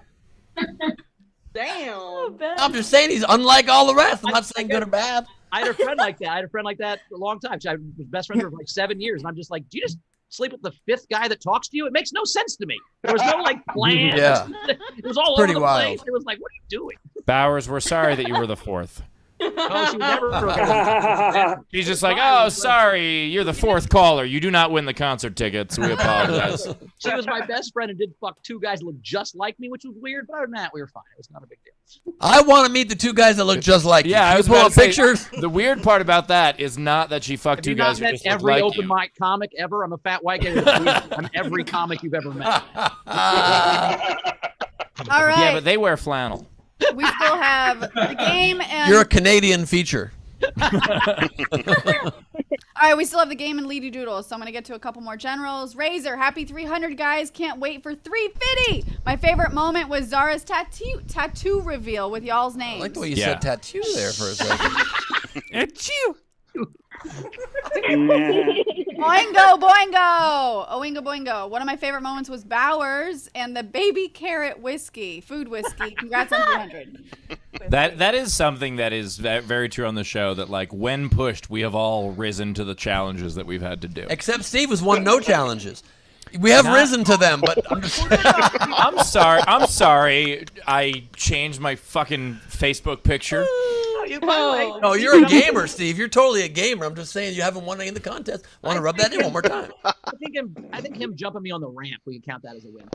K: Damn.
A: I'm just saying he's unlike all the rest. I'm not saying good or bad.
H: I had a friend like that. I had a friend like that for a long time. I was best friends for like 7 years, and I'm just like, do you just sleep with the 5th guy that talks to you? It makes no sense to me. There was no like plan.
A: Yeah.
H: It was all
A: Pretty
H: over the
A: wild.
H: place. It was like, what are you doing?
B: Bowers, we're sorry that you were the 4th.
H: Oh, she never.
B: She's just like, oh, sorry, you're the 4th caller. You do not win the concert tickets. We apologize.
H: She was my best friend and did fuck 2 guys that looked just like me, which was weird. But other than that, we were fine. It was not a big deal.
A: I want to meet the 2 guys that look just like you.
B: Yeah,
A: Can
B: I
A: you
B: was
A: pull
B: about
A: up
B: to say,
A: pictures.
B: The weird part about that is not that she fucked
H: Have
B: 2
H: you
B: guys
H: not
B: who
H: met
B: just look
H: every
B: like
H: open
B: you.
H: mic comic ever? I'm a fat white guy. I'm every comic you've ever met.
D: All right.
B: Yeah, but they wear flannel.
D: We still have the game and.
A: You're a Canadian feature.
D: All right, we still have the game and Leedy Doodles, so I'm gonna get to a couple more generals. Razor, happy 300, guys! Can't wait for 350. My favorite moment was Zara's tattoo reveal with y'all's names.
A: I like the way you said tattoo there for a second.
J: Achoo!
D: Boingo, boingo! Oingo, boingo. One of my favorite moments was Bowers and the baby carrot whiskey, food whiskey. Congrats on 300.
B: That is something that is very true on the show, that like when pushed, we have all risen to the challenges that we've had to do.
A: Except Steve has won no challenges. We have risen to them, but I'm just...
B: I'm sorry. I changed my fucking Facebook picture.
A: No, you're a gamer, Steve. You're totally a gamer. I'm just saying you haven't won any of the contest. Want to rub that in one more time?
H: I think him jumping me on the ramp, we can count that as a win.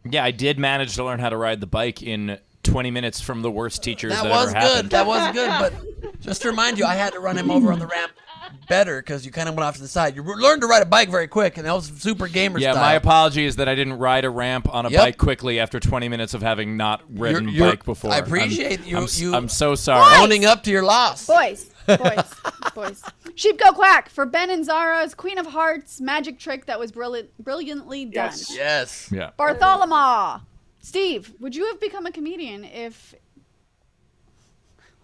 B: Yeah, I did manage to learn how to ride the bike in 20 minutes from the worst teachers that
A: was
B: ever happened.
A: That was good, but just to remind you, I had to run him over on the ramp better because you kind of went off to the side. You learned to ride a bike very quick, and that was super gamer style.
B: Yeah, my apology is that I didn't ride a ramp on a bike quickly after 20 minutes of having not ridden bike before.
A: I appreciate
B: I'm so sorry.
A: Owning up to your loss.
D: Boys. Sheep go quack for Ben and Zara's Queen of Hearts magic trick that was brilliantly done.
A: Yes.
B: Yeah.
D: Bartholomew. Steve, would you have become a comedian if...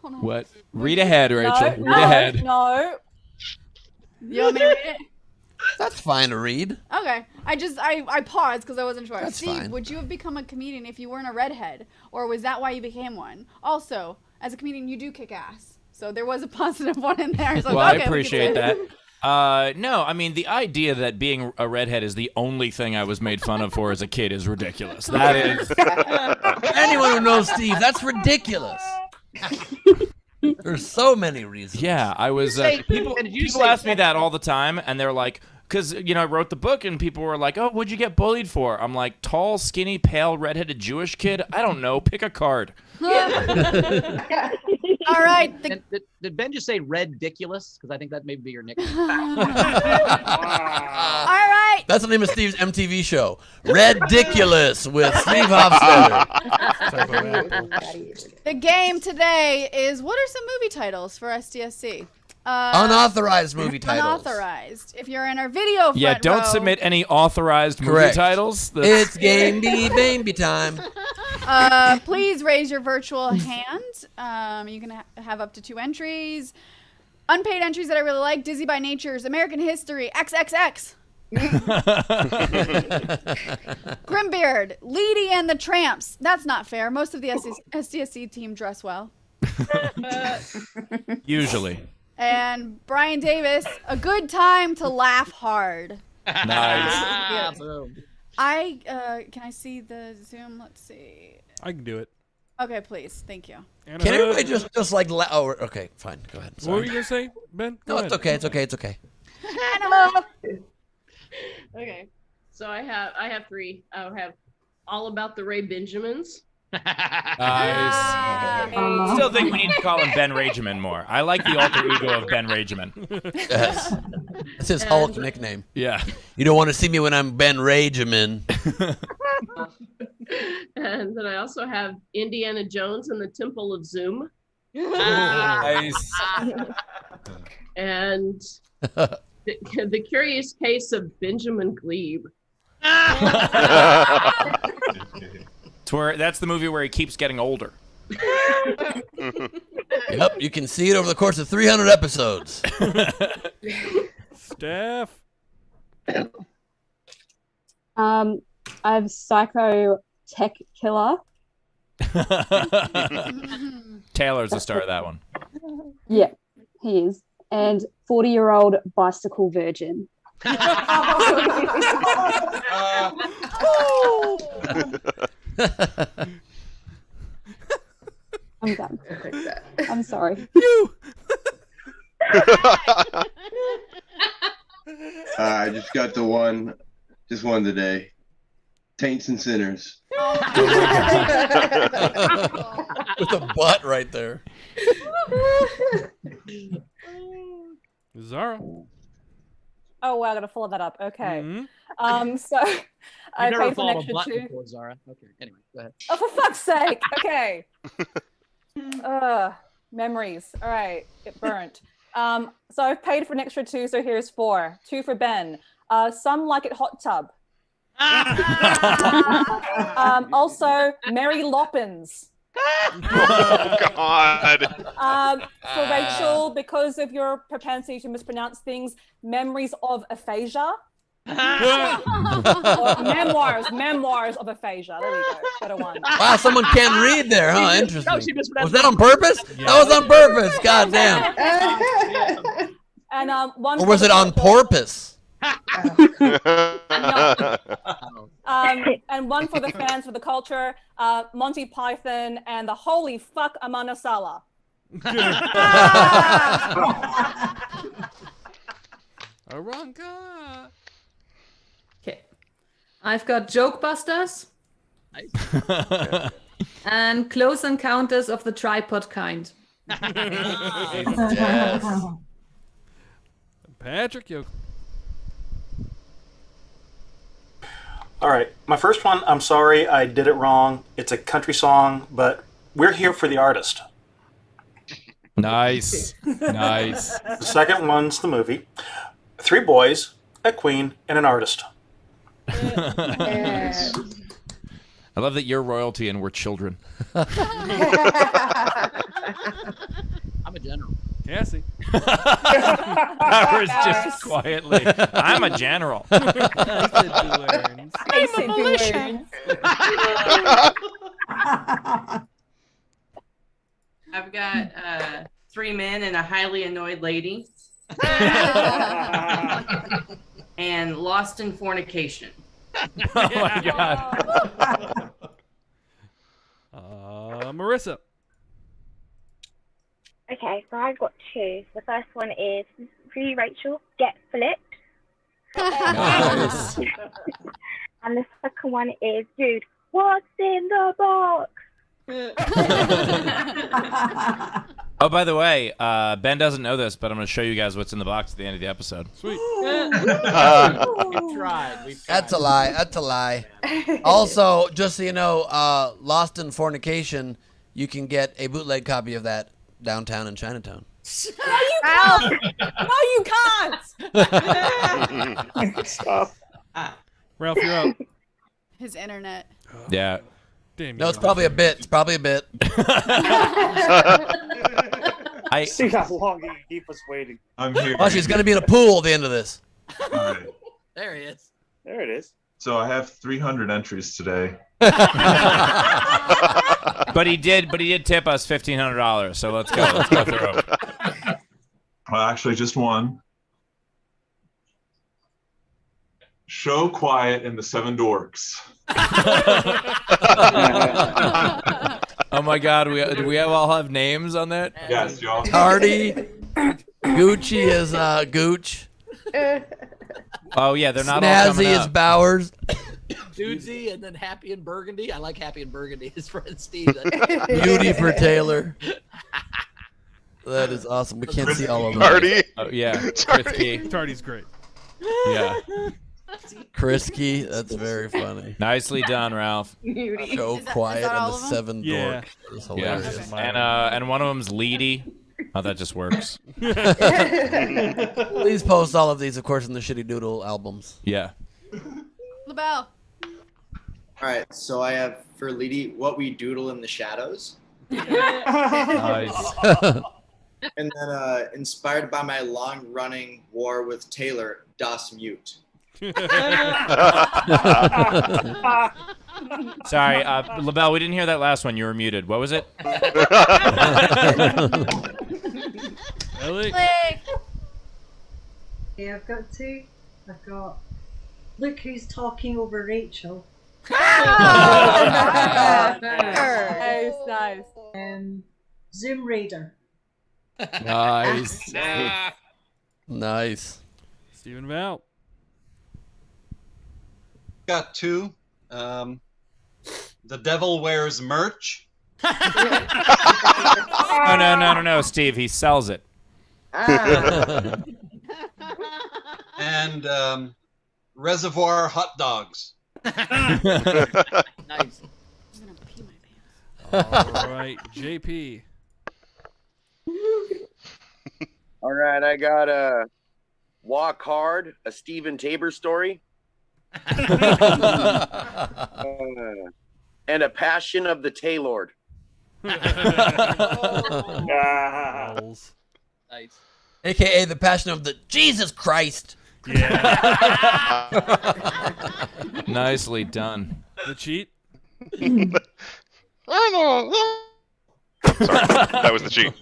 D: Hold on.
B: What? Read ahead, Rachel. Read
K: No.
B: ahead.
K: No.
D: You want me to read it?
A: That's fine to read.
D: Okay. I paused because I wasn't sure.
A: That's
D: Steve,
A: fine.
D: would you have become a comedian if you weren't a redhead? Or was that why you became one? Also, as a comedian, you do kick ass. So there was a positive one in there. So
B: Well,
D: okay,
B: I appreciate that. No, I mean, the idea that being a redhead is the only thing I was made fun of for as a kid is ridiculous. That is...
A: Anyone who knows Steve, that's ridiculous. There's so many reasons.
B: Yeah, I was... people ask me that all the time, and they're like... Because, I wrote the book, and people were like, oh, what'd you get bullied for? I'm like, tall, skinny, pale, redheaded Jewish kid? I don't know. Pick a card.
D: All right.
H: Did Ben just say ridiculous? Because I think that may be your nickname.
D: All right.
A: That's the name of Steve's MTV show. Ridiculous with Steve Hofstadter.
D: The game today is, what are some movie titles for SDSC?
A: Unauthorized movie titles.
D: Unauthorized. If you're in our video front
B: Yeah, don't
D: row,
B: submit any authorized movie
A: Correct.
B: titles.
A: It's game baby time.
D: please raise your virtual hand. You can have up to 2 entries. Unpaid entries that I really like: Dizzy by Nature's American History XXX. Grimbeard, Leedy and the Tramps. That's not fair. Most of the SDSC team dress well.
B: Usually.
D: And Brian Davis, A Good Time to Laugh Hard.
B: Nice.
H: Boom.
D: Can I see the Zoom? Let's see.
J: I can do it.
D: Okay, please. Thank you.
A: Can everybody just like... Oh, okay, fine. Go ahead. Sorry.
J: What were you going to say, Ben?
A: No, it's okay. It's okay. It's okay.
F: Okay, so I have 3. I have All About the Ray Benjamins,
B: I still think we need to call him Ben Rageman more. I like the alter ego of Ben Rageman.
A: Yes. That's his Hulk nickname.
B: Yeah.
A: You don't want to see me when I'm Ben Rageman.
F: And then I also have Indiana Jones and the Temple of Zoom.
B: Nice.
F: And the Curious Case of Benjamin Glebe.
B: That's the movie where he keeps getting older.
A: Yep, you can see it over the course of 300 episodes.
J: Steph.
G: I have Psycho Tech Killer.
B: Taylor's the star of that one.
G: Yeah, he is. And 40-year-old bicycle virgin. I'm done. I'm sorry.
P: I just got the one, just one today. Taints and Sinners.
A: With a butt right there.
J: Zara.
W: Oh, wow, I gotta follow that up. Okay.
J: Mm-hmm.
W: So I
H: never
W: paid for an
H: followed a
W: extra
H: button
W: 2.
H: before, Zara. Okay, anyway, go ahead.
W: Oh, for fuck's sake. Okay. Memories. All right, it burnt. So I've paid for an extra 2, so here's 4. 2 for Ben. Some Like It Hot Tub. Also, Mary Loppins.
Q: Oh, God.
W: For Rachel, because of your propensity to mispronounce things, Memories of Aphasia. Or memoirs of Aphasia. There we go. Better one.
A: Wow, someone can read there, huh? Interesting.
W: No, she mispronounced
A: Was that on purpose?
W: Yeah.
A: That was on purpose. God damn.
W: And one.
A: Or was it on porpoise?
W: And one for the fans, for the culture, Monty Python and the Holy Fuck Amanasala.
J: Aranka.
I: Okay. I've got Joke Busters. And Close Encounters of the Tripod Kind.
J: Patrick, you.
X: All right, my first one, I'm sorry I did it wrong. It's a country song, but we're here for the artist.
B: Nice. Nice.
X: The second one's the movie. 3 boys, a queen, and an artist.
B: I love that you're royalty and we're children.
H: I'm a general.
J: Cassie.
B: Powers just quietly. I'm a general.
W: I'm a militia.
F: I've got 3 men and a highly annoyed lady. And Lost in Fornication.
B: Oh my God.
J: Marissa.
Y: Okay, so I've got 2. The first one is for you, Rachel, Get Flipped.
B: Nice.
Y: And the second one is, dude, what's in the box?
B: Oh, by the way, Ben doesn't know this, but I'm going to show you guys what's in the box at the end of the episode.
H: Sweet. We've tried.
A: That's a lie. That's a lie. Also, just so you know, Lost in Fornication, you can get a bootleg copy of that downtown in Chinatown.
W: No, you can't. No, you can't.
A: Stop.
J: Ralph, you're up.
D: His internet.
B: Yeah.
J: Damn,
A: No, it's probably a bit. It's probably a bit.
Z: See how long he can keep us waiting.
C: I'm here.
A: Oh, she's going to be in a pool at the end of this.
C: All right.
W: There he is.
Z: There it is.
C: So I have 300 entries today.
B: But he did tip us $1,500. So let's go. Let's go through them.
C: Well, actually, just one. Show Quiet and the Seven Dorks.
B: Oh my God, do we all have names on that?
C: Yes, y'all.
A: Tardy. Gucci is Gooch.
B: Oh yeah, they're not all coming
A: Snazzy is
B: up.
A: Bowers.
H: Dudesy and then Happy and Burgundy. I like Happy and Burgundy. His friend Steve.
A: Beauty for Taylor. That is awesome. We can't see all of them.
Q: Tardy.
B: Oh, yeah. Krisky.
J: Tardy's great.
B: Yeah.
A: Krisky, that's very funny.
B: Nicely done, Ralph.
A: So quiet and the seven dork. That is hilarious.
B: Yeah. And one of them's Leedy. Oh, that just works.
A: Please post all of these, of course, in the Shitty Doodle albums.
B: Yeah.
D: LaBelle.
E: All right, so I have for Leedy, What We Doodle in the Shadows.
B: Nice.
E: And then inspired by my long-running war with Taylor, Das Mute.
B: Sorry, LaBelle, we didn't hear that last one. You were muted. What was it?
A: Ellie?
L: Yeah, I've got two. I've got Look Who's Talking Over Rachel.
W: Nice, nice.
L: Zoom Raider.
A: Nice. Nice.
J: Stephen Val.
V: Got two. The Devil Wears Merch.
B: No, Steve. He sells it.
V: And Reservoir Hot Dogs.
H: Nice.
J: All right, JP.
N: All right, I got Walk Hard, a Stephen Tabor story. And a Passion of the Taylord.
H: Nice.
A: AKA the Passion of the Jesus Christ.
J: Yeah.
B: Nicely done.
J: The cheat.
Q: Sorry, that was the cheat.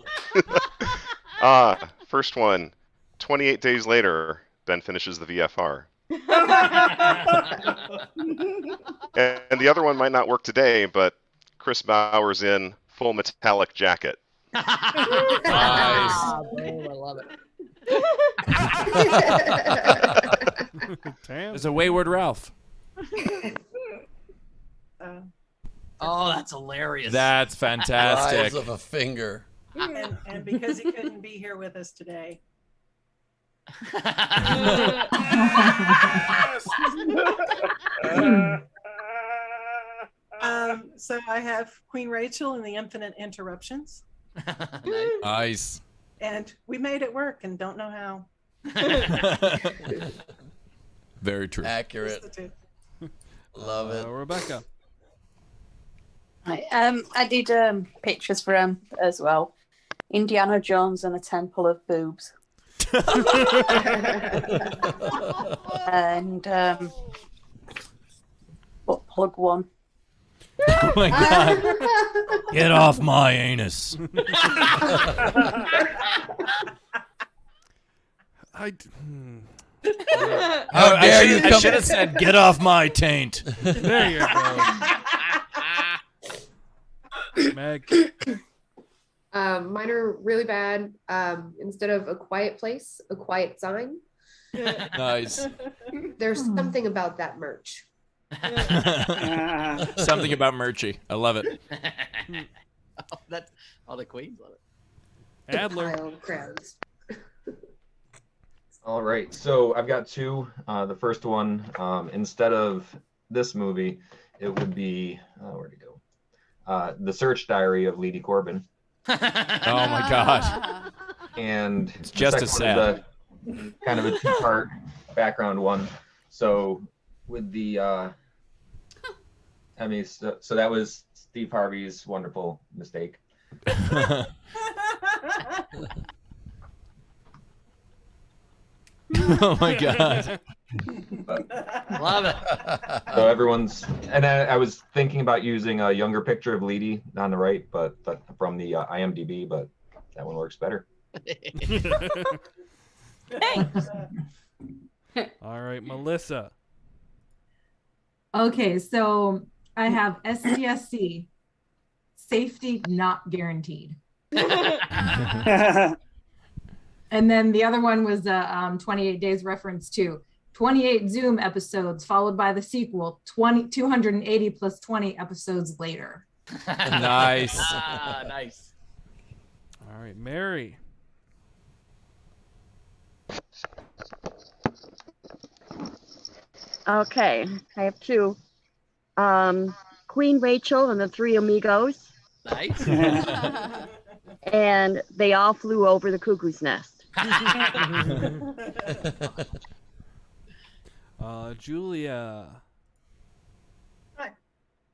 Q: First one. 28 days later, Ben finishes the VFR. And the other one might not work today, but Chris Bauer's in Full Metallic Jacket.
B: Nice.
H: I love it.
B: There's a Wayward Ralph.
H: Oh, that's hilarious.
B: That's fantastic.
A: Rise of a finger.
M: And because he couldn't be here with us today. So I have Queen Rachel and the Infinite Interruptions.
B: Nice.
M: And we made it work and don't know how.
B: Very true.
A: Accurate. Love it.
J: Rebecca.
S: I did pictures for him as well. Indiana Jones and a Temple of Boobs. And what plug one?
B: Oh my God. Get off my anus.
J: I
B: should have said, get off my taint.
J: There you go. Meg.
O: Mine are really bad. Instead of A Quiet Place, A Quiet Sign.
B: Nice.
O: There's something about that merch.
B: Something about Murchie. I love it.
H: That's all the queens love it.
J: Adler.
O: Pile of crowds.
T: All right, so I've got two. The first one, instead of this movie, it would be where'd it go? The Search Diary of Leedy Corbin.
B: Oh my God.
T: And
B: it's just as sad.
T: Kind of a two-part background one. So with the so that was Steve Harvey's wonderful mistake.
B: Oh my God.
H: Love it.
T: So everyone's, and I was thinking about using a younger picture of Leedy on the right, but from the IMDb, but that one works better.
W: Thanks.
J: All right, Melissa.
U: Okay, so I have SGSC, safety not guaranteed. And then the other one was 28 Days reference too. 28 Zoom episodes, followed by the sequel, 280 plus 20 episodes later.
B: Nice.
H: Nice.
J: All right, Mary.
G: Okay, I have two. Queen Rachel and the Three Amigos.
H: Nice.
G: And they all flew over the cuckoo's nest.
J: Julia.
L: Hi.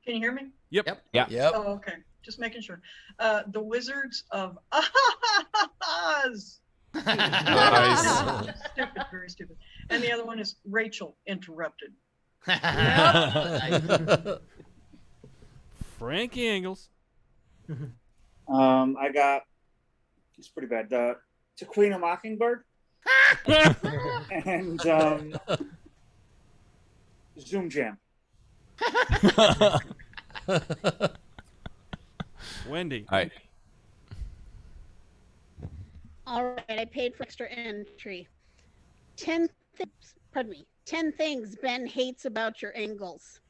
L: Can you hear me?
J: Yep.
B: Yeah.
L: Oh, okay. Just making sure. The Wizards of Oz.
B: Nice.
L: Stupid, very stupid. And the other one is Rachel Interrupted.
J: Frankie Engels.
Z: I got. It's pretty bad. To Queen of Mockingbird. And Zoom Jam.
J: Wendy.
B: All right.
I: All right, I paid for extra entry. 10 things Ben hates about your angles.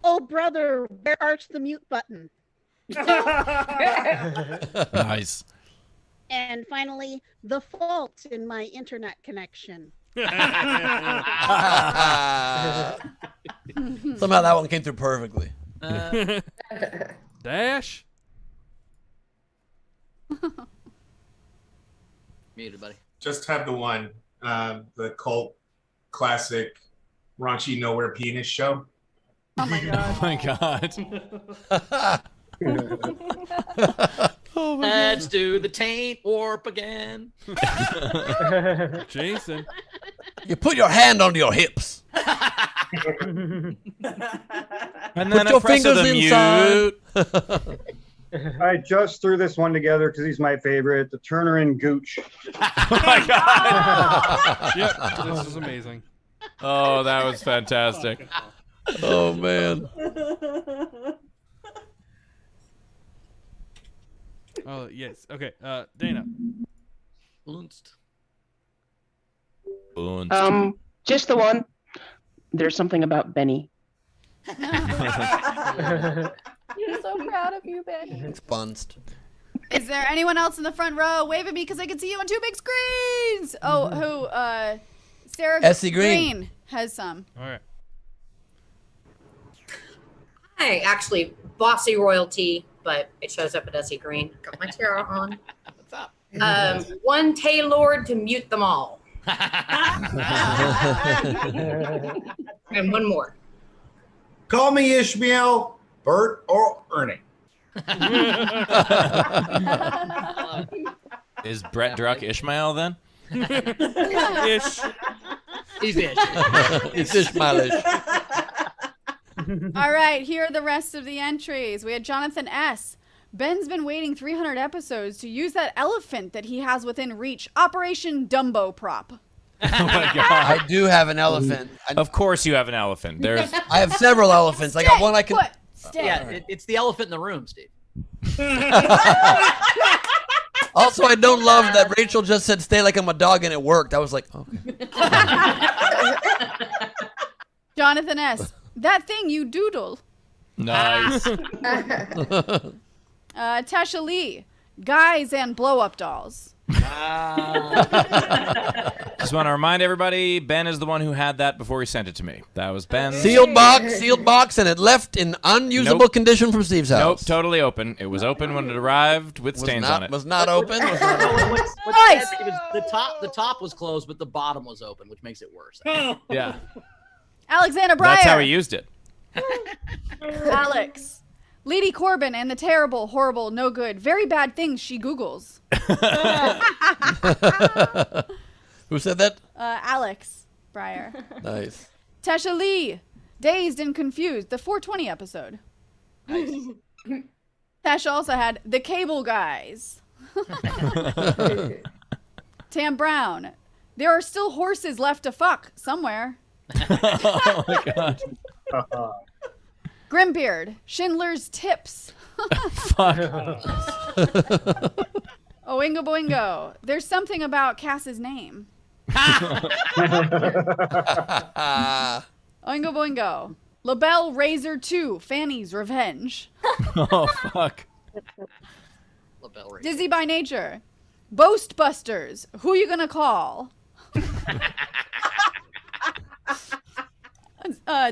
I: Oh, brother, where arts the mute button?
B: Nice.
I: And finally, the fault in my internet connection.
A: Somehow that one came through perfectly.
J: Dash.
H: Muted, buddy.
K: Just have the one, the cult classic raunchy nowhere penis show.
D: Oh my god.
B: Oh my god.
H: Let's do the taint warp again.
J: Jason.
A: You put your hand on your hips.
B: And then
A: Put your fingers inside.
P: I just threw this one together because he's my favorite. The Turner and Gooch.
B: Oh my god.
J: Yep, this is amazing.
B: Oh, that was fantastic.
A: Oh man.
J: Oh yes. Okay. Dana.
R: Just the one. There's something about Benny.
W: You're so proud of you, Ben.
A: Expunged.
D: Is there anyone else in the front row? Wave at me because I can see you on two big screens. Oh, who? Sarah
A: Essie Green
D: has some.
J: All right.
X: Hi, actually, Bossy Royalty, but it shows up at Essie Green. Got my tiara on.
H: What's up?
X: One Taylor to mute them all. And one more.
K: Call me Ishmael, Bert, or Ernie.
B: Is Brett Druck Ishmael then?
J: Ish.
H: He's ish.
A: It's Ishmaelish.
D: All right, here are the rest of the entries. We had Jonathan S. Ben's been waiting 300 episodes to use that elephant that he has within reach. Operation Dumbo Prop.
B: Oh my god.
A: I do have an elephant.
B: Of course you have an elephant. There's
A: I have several elephants. I got one I can.
H: Yeah, it's the elephant in the room, Steve.
A: Also, I don't love that Rachel just said stay like I'm a dog and it worked. I was like, okay.
D: Jonathan S. That thing you doodle.
B: nice.
D: Tasha Lee. Guys and blow-up dolls.
B: Just want to remind everybody, Ben is the one who had that before he sent it to me. That was Ben.
A: Sealed box, and it left in unusable condition from Steve's house.
B: Nope, totally open. It was open when it arrived with stains on it.
A: Was not open.
H: What's sad is the top was closed, but the bottom was open, which makes it worse.
B: Yeah.
D: Alexander Breyer.
B: That's how he used it.
D: Alex. Lady Corbin and the terrible, horrible, no good, very bad things she Googles.
A: Who said that?
D: Alex Breyer.
A: Nice.
D: Tasha Lee. Dazed and Confused, the 420 episode.
H: Nice.
D: Tasha also had The Cable Guys. Tam Brown. There are still horses left to fuck somewhere.
B: Oh my god.
D: Grimbeard. Schindler's Tips.
B: Fuck.
D: Oingo Boingo. There's something about Cass's name. Oingo Boingo. LaBelle Razor 2, Fanny's Revenge.
B: Oh, fuck.
D: Dizzy by Nature. Boastbusters. Who you gonna call?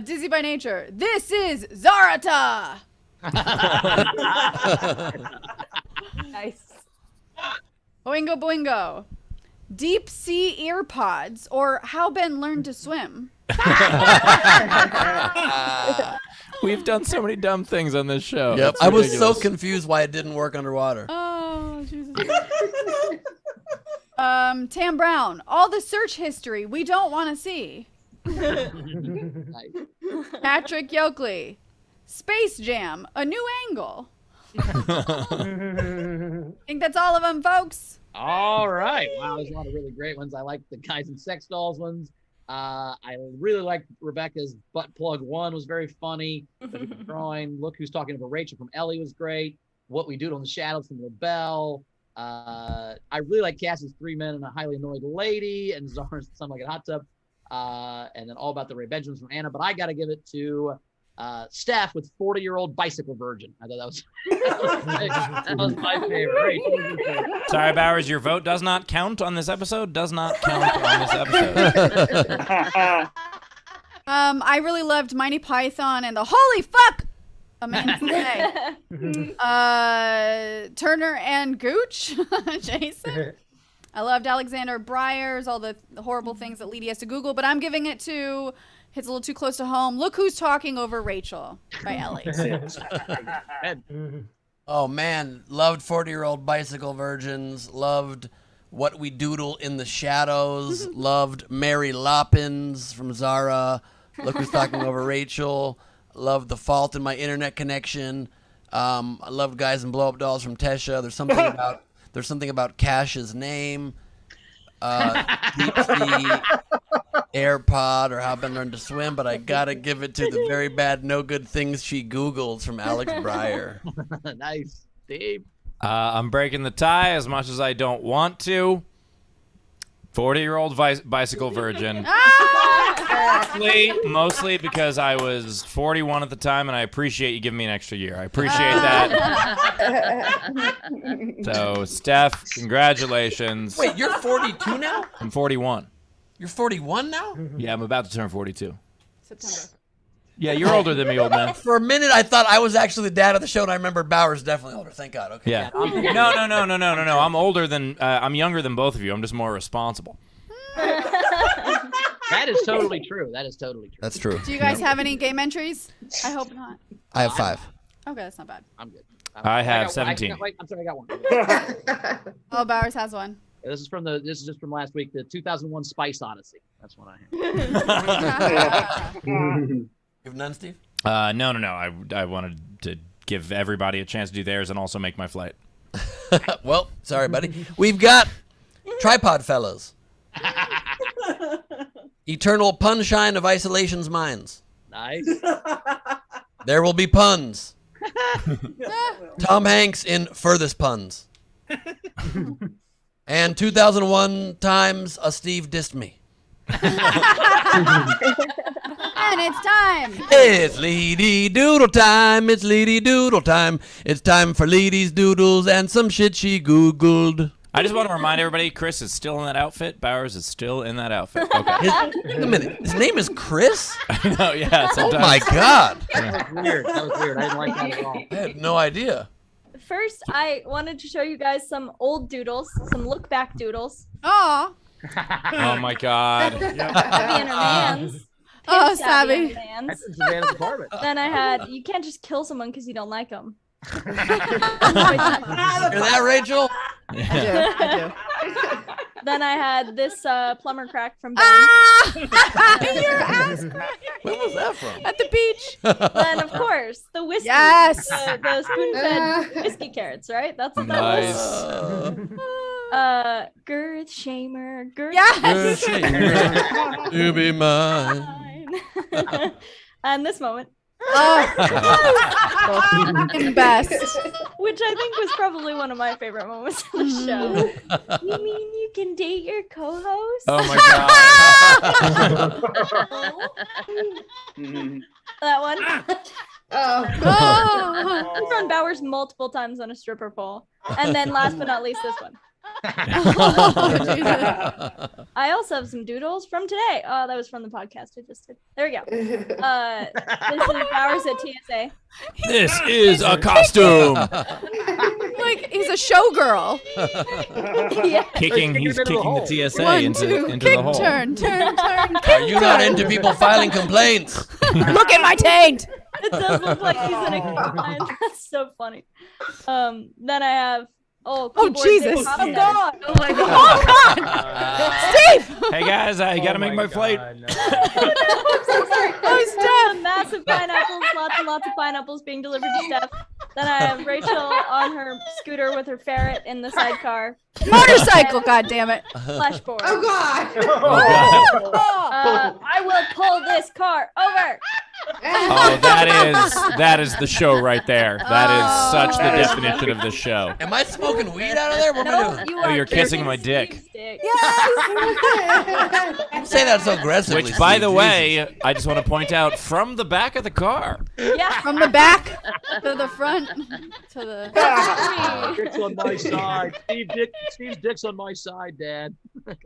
D: Dizzy by Nature. This is Zarata.
W: Nice.
D: Oingo Boingo. Deep sea earpods, or how Ben learned to swim.
B: We've done so many dumb things on this show.
A: Yep.
B: It's
A: I was so
B: ridiculous.
A: confused why it didn't work underwater.
D: Oh, Jesus. Tam Brown. All the search history we don't want to see. Patrick Yoakley. Space Jam, a new angle. Think that's all of them, folks.
H: All right. Wow, there's a lot of really great ones. I like the Guys and Sex Dolls ones. I really liked Rebecca's Butt Plug 1 was very funny. The drawing. Look Who's Talking About Rachel from Ellie was great. What We Do in the Shadows from LaBelle. I really like Cassie's 3 Men and a Highly Annoyed Lady and Zara's Something Like a Hot Tub. And then All About the Ray Benjamins from Anna. But I got to give it to Steph with 40-year-old Bicycle Virgin. I thought that was my favorite.
B: Sorry, Bowers, your vote does not count on this episode. Does not count on this episode.
D: I really loved Monty Python and the Holy Fuck! Amanda Turner and Gooch, Jason. I loved Alexander Breyer's, all the horrible things that Leedy has to Google, but I'm giving it to, hits a little too close to home, Look Who's Talking Over Rachel by Ellie.
A: Oh, man. Loved 40-year-old Bicycle Virgins. Loved What We Doodle in the Shadows. Loved Mary Loppins from Zara. Look Who's Talking Over Rachel. Loved The Fault in My Internet Connection. I loved Guys and Blow Up Dolls from Tesha. There's something about Cash's name. Deep Sea AirPod, or How Ben Learned to Swim, but I gotta give it to the very bad no good things she Googled from Alex Breyer.
H: Nice, Steve.
B: I'm breaking the tie as much as I don't want to. 40-year-old Bicycle Virgin. Mostly because I was 41 at the time, and I appreciate you giving me an extra year. I appreciate that. So, Steph, congratulations.
A: Wait, you're 42 now?
B: I'm 41.
A: You're 41 now?
B: Yeah, I'm about to turn 42.
D: September.
B: Yeah, you're older than me, old man.
A: For a minute, I thought I was actually the dad of the show, and I remembered Bowers definitely older. Thank God. Okay.
B: Yeah. No. I'm older than, I'm younger than both of you. I'm just more responsible.
H: That is totally true. That is totally true.
A: That's true.
D: Do you guys have any game entries? I hope not.
A: I have 5.
D: Okay, that's not bad.
H: I'm good.
B: I have 17.
H: I'm sorry, I got one.
D: Oh, Bowers has one.
H: This is just from last week, the 2001 Spice Odyssey. That's what I have.
A: You have none, Steve?
B: No. I wanted to give everybody a chance to do theirs and also make my flight.
A: Well, sorry, buddy. We've got Tripod Fellows. Eternal Punshine of Isolation's Minds.
H: Nice.
A: There Will Be Puns. Tom Hanks in Furthest Puns. And 2001 times a Steve dissed me.
D: And it's time.
A: It's Leedy Doodle time. It's Leedy Doodle time. It's time for Leedy's Doodles and some shit she Googled.
B: I just want to remind everybody, Chris is still in that outfit. Bowers is still in that outfit. Okay.
A: Wait a minute. His name is Chris?
B: I know, yeah.
A: Oh my God.
H: That was weird. I didn't like that at all.
A: I had no idea.
C: First, I wanted to show you guys some old doodles, some look back doodles.
D: Aw.
B: Oh my God.
C: Savvy Intermans.
D: Oh, Savvy.
H: That's in Savannah's apartment.
C: Then I had, you can't just kill someone because you don't like them.
A: Hear that, Rachel?
C: I do. Then I had this plumber crack from Ben.
D: Your ass crack.
A: Where was that from?
D: At the beach.
C: Then, of course, the whiskey.
D: Yes.
C: The spoon-fed whiskey carrots, right? That's what that was. Girth Shamer.
D: Yes.
A: You be mine.
C: And this moment.
D: Fucking best.
C: Which I think was probably one of my favorite moments of the show. You mean you can date your co-host?
B: Oh my
C: god. That one. I've thrown Bowers multiple times on a stripper pole. And then last but not least, this one. I also have some doodles from today. Oh, that was from the podcast I just did. There we go. This is Bowers at TSA.
B: This is a costume.
D: Like he's a showgirl.
C: Yeah.
B: He's kicking the TSA
D: One,
B: into
D: two,
B: the
D: kick,
B: hole.
D: turn.
A: Are you not into people filing complaints?
D: Look at my taint.
C: It does look like he's in a combine. That's so funny. Then I have
D: Jesus.
C: Oh god.
D: Oh my god. Oh god. Steve.
B: Hey guys, you gotta make my flight.
C: Oh, Steph! Massive pineapples, lots and lots of pineapples being delivered to Steph. Then I have Rachel on her scooter with her ferret in the sidecar.
D: Motorcycle, goddammit.
C: Flashboard.
O: Oh god.
C: I will pull this car over.
B: Oh, that is the show right there. That is such the definition of the show.
A: Am I smoking weed out of there? What am I doing?
B: Oh, you're kissing my dick.
A: Don't say that so aggressively.
B: Which, by
A: Steve.
B: the way, I just want to point out from the back of the car.
C: Yeah.
D: From the back to the front to the.
H: Dick's on my side. Steve's dick's on my side, Dad.
B: Put it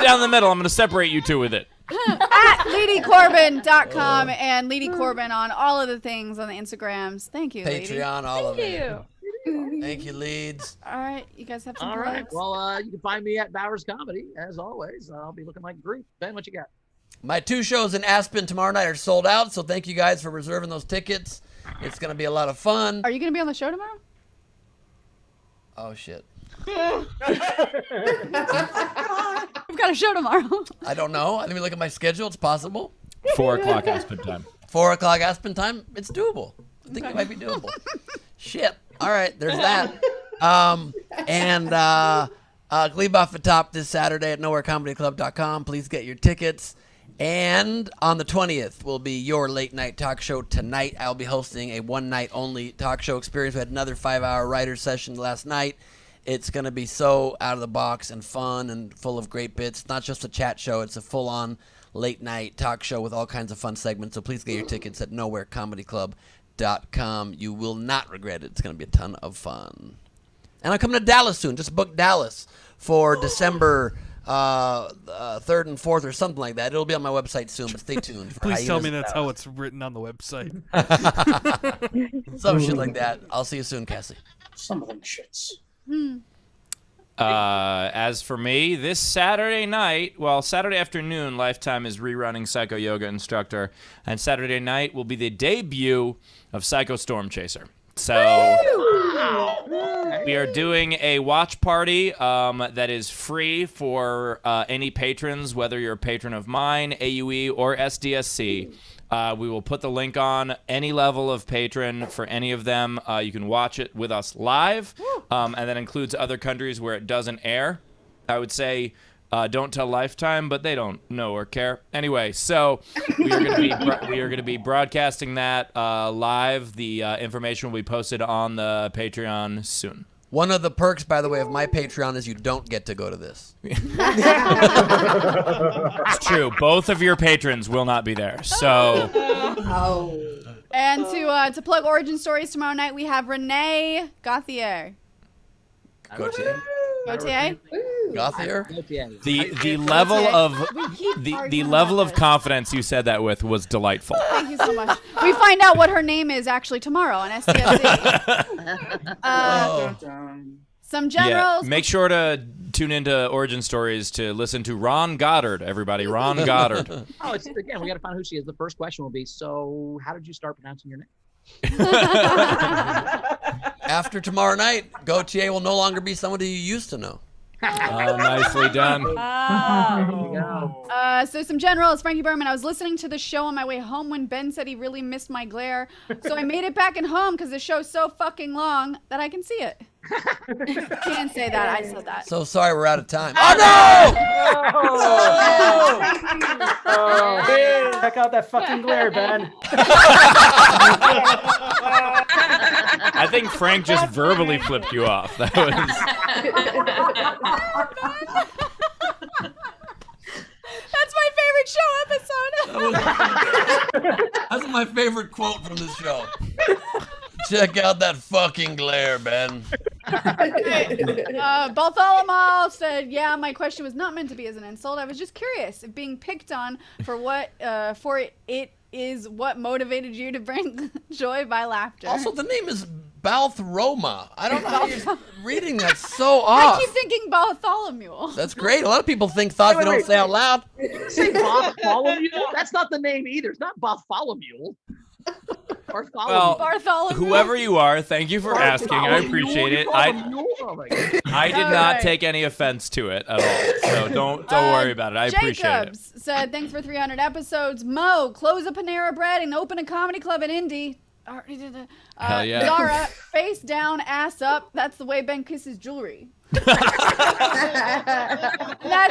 B: down the middle. I'm going to separate you two with it.
D: At LeeDeeCorbin.com and Leedy Corbin on all of the things on the Instagrams. Thank you, Leedy.
A: Patreon, all of it.
D: Thank
A: Thank you, Leeds.
D: All right, you guys have some
H: All right.
D: plugs?
H: Well, you can find me at Bowers Comedy, as always. I'll be looking like Groot. Ben, what you got?
A: My 2 shows in Aspen tomorrow night are sold out, so thank you guys for reserving those tickets. It's going to be a lot of fun.
D: Are you going to be on the show tomorrow?
A: Oh, shit.
D: We've got a show tomorrow.
A: I don't know. Let me look at my schedule. It's possible.
B: 4 o'clock Aspen time.
A: 4 o'clock Aspen time. It's doable. I think it might be doable. Shit. All right. There's that. Leave off the top this Saturday at nowherecomedyclub.com. Please get your tickets. And on the 20th will be your late night talk show tonight. I'll be hosting a one night only talk show experience. We had another 5-hour writer session last night. It's going to be so out of the box and fun and full of great bits. It's not just a chat show. It's a full-on late-night talk show with all kinds of fun segments. So please get your tickets at nowherecomedyclub.com. You will not regret it. It's going to be a ton of fun. And I'm coming to Dallas soon. Just booked Dallas for December 3rd and 4th or something like that. It'll be on my website soon, but stay tuned. For
J: Please tell me
A: Hyenas
J: that's how it's written on the website.
A: Some shit like that. I'll see you soon, Cassie.
Z: Some of them shits.
B: As for me, this Saturday night, Saturday afternoon, Lifetime is rerunning Psycho Yoga Instructor, and Saturday night will be the debut of Psycho Storm Chaser. So we are doing a watch party that is free for any patrons, whether you're a patron of mine, AUE, or SDSC. We will put the link on any level of patron for any of them. You can watch it with us live, and that includes other countries where it doesn't air. I would say don't tell Lifetime, but they don't know or care. Anyway, so we are going to be broadcasting that live. The information will be posted on the Patreon soon.
A: One of the perks, by the way, of my Patreon is you don't get to go to this.
B: It's true. Both of your patrons will not be there. So.
D: And to plug Origin Stories tomorrow night, we have Renee Gauthier.
A: Gauthier?
D: Gauthier?
A: Gauthier?
B: The level of the level of confidence you said that with was delightful.
D: Thank you so much. We find out what her name is actually tomorrow on SDSC. Some generals.
B: Yeah, make sure to tune into Origin Stories to listen to Ron Goddard, everybody. Ron Goddard.
H: Again, we got to find out who she is. The first question will be, so how did you start pronouncing your name?
A: After tomorrow night, Gautier will no longer be somebody you used to know.
B: Nicely done.
D: So some generals, Frankie Berman. I was listening to the show on my way home when Ben said he really missed my glare. So I made it back at home because the show's so fucking long that I can see it. Can't say that. I said that.
A: So sorry, we're out of time. Oh
E: Oh, check out that fucking glare, Ben.
B: I think Frank just verbally flipped you off. That was.
D: That's my favorite show episode.
A: That's my favorite quote from this show. Check out that fucking glare, Ben.
D: Bartholomew said, "Yeah, my question was not meant to be as an insult. I was just curious if being picked on for what it is what motivated you to bring joy by laughter."
A: Also, the name is Balthroma. I don't know how you're reading that so off.
D: I keep thinking Bartholomew.
A: That's great. A lot of people think thoughts they don't say out loud.
H: Say Bartholomew? That's not the name either. It's not Bartholomew.
B: Well,
D: Bartholomew.
B: whoever you are, thank you for asking. I appreciate it. I did not take any offense to it at all. So don't worry about it. I appreciate it.
D: Jacobs said, "Thanks for 300 episodes. Mo, close a Panera Bread and open a comedy club in Indy."
B: Hell yeah.
D: Zara, face down, ass up. That's the way Ben kisses jewelry. That's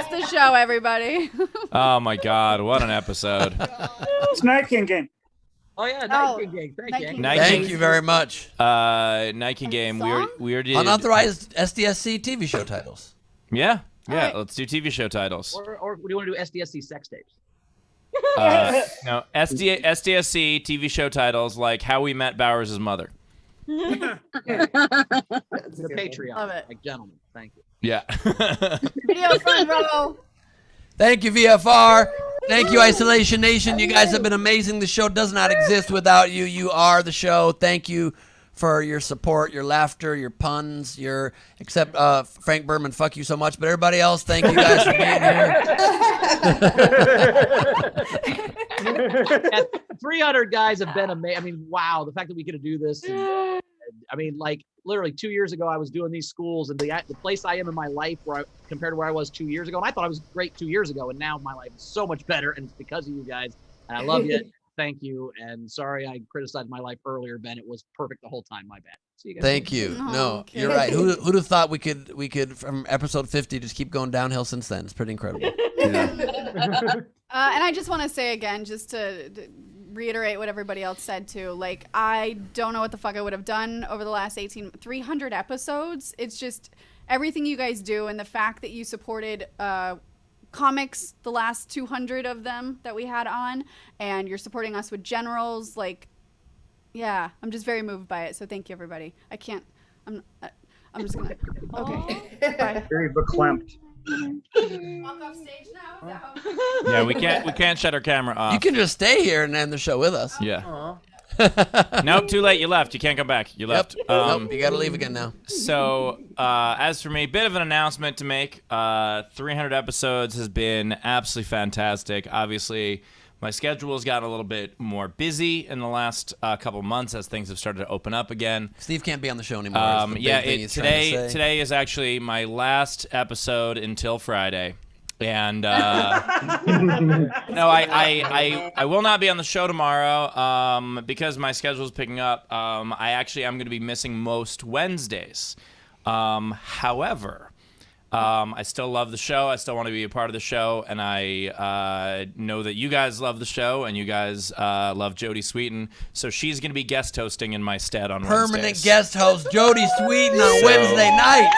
D: the show, everybody.
B: Oh my God, what an episode.
Z: It's Night King game.
H: Oh yeah, Night King game.
A: Thank you very much.
B: Night King game. We already did
A: Unauthorized SDSC TV show titles.
B: Yeah.
D: Right.
B: Let's do TV show titles.
H: Or do you want to do SDSC sex tapes?
B: No, SDSC TV show titles like How We Met Bowers' Mother.
H: The Patreon.
D: Love it.
H: Like gentlemen. Thank you.
B: Yeah.
D: Video front row.
A: Thank you, VFR. Thank you, Isolation Nation. You guys have been amazing. The show does not exist without you. You are the show. Thank you for your support, your laughter, your puns, except Frank Berman, fuck you so much. But everybody else, thank you guys for being
H: here. 300 guys have been amazing. I mean, wow, the fact that we could do this. And, I mean, like literally 2 years ago, I was doing these schools, and the place I am in my life compared to where I was 2 years ago, and I thought I was great 2 years ago, and now my life is so much better, and it's because of you guys. And I love you. Thank you. And sorry I criticized my life earlier, Ben. It was perfect the whole time. My bad. See you guys.
A: Thank you. No, you're right. Who'd have thought we could from episode 50 just keep going downhill since then? It's pretty incredible.
D: And I just want to say again, just to reiterate what everybody else said too, like, I don't know what the fuck I would have done over the last 300 episodes. It's just everything you guys do, and the fact that you supported comics, the last 200 of them that we had on, and you're supporting us with generals. Like, yeah, I'm just very moved by it. So thank you, everybody. I'm just gonna. Okay. Bye.
P: Very verklempt.
D: Walk off stage now.
B: Yeah, we can't shut our camera off.
A: You can just stay here and end the show with us.
B: Yeah. Nope, too late. You left. You can't come back. You left.
A: Nope, you got to leave again now.
B: So, as for me, bit of an announcement to make. 300 episodes has been absolutely fantastic. Obviously, my schedule has gotten a little bit more busy in the last couple months as things have started to open up again.
A: Steve can't be on the show anymore.
B: Today is actually my last episode until Friday. And no, I will not be on the show tomorrow because my schedule is picking up. I'm going to be missing most Wednesdays. However, I still love the show. I still want to be a part of the show, and I know that you guys love the show, and you guys love Jodie Sweetin. So she's going to be guest hosting in my stead on Wednesdays.
A: Permanent guest host Jodie Sweetin on Wednesday nights.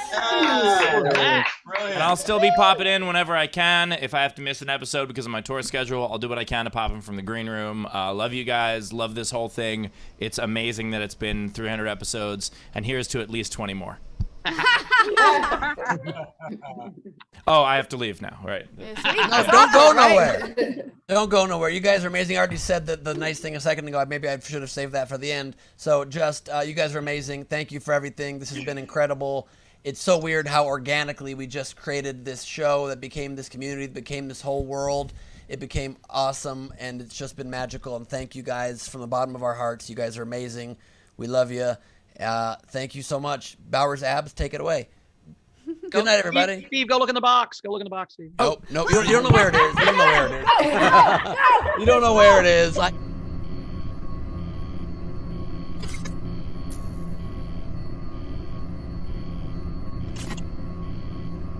B: And I'll still be popping in whenever I can. If I have to miss an episode because of my tour schedule, I'll do what I can to pop in from the green room. Love you guys. Love this whole thing. It's amazing that it's been 300 episodes, and here's to at least 20 more. Oh, I have to leave now, right?
A: No, don't go nowhere. Don't go nowhere. You guys are amazing. I already said the nice thing a second ago. Maybe I should have saved that for the end. So just, you guys are amazing. Thank you for everything. This has been incredible. It's so weird how organically we just created this show that became this community, that became this whole world. It became awesome, and it's just been magical. And thank you guys from the bottom of our hearts. You guys are amazing. We love you. Thank you so much. Bowers Abs, take it away. Good night, everybody.
H: Steve, go look in the box. Go look in the box, Steve.
A: Oh, no, you don't know where it is. You don't know where it is. You don't know where it is.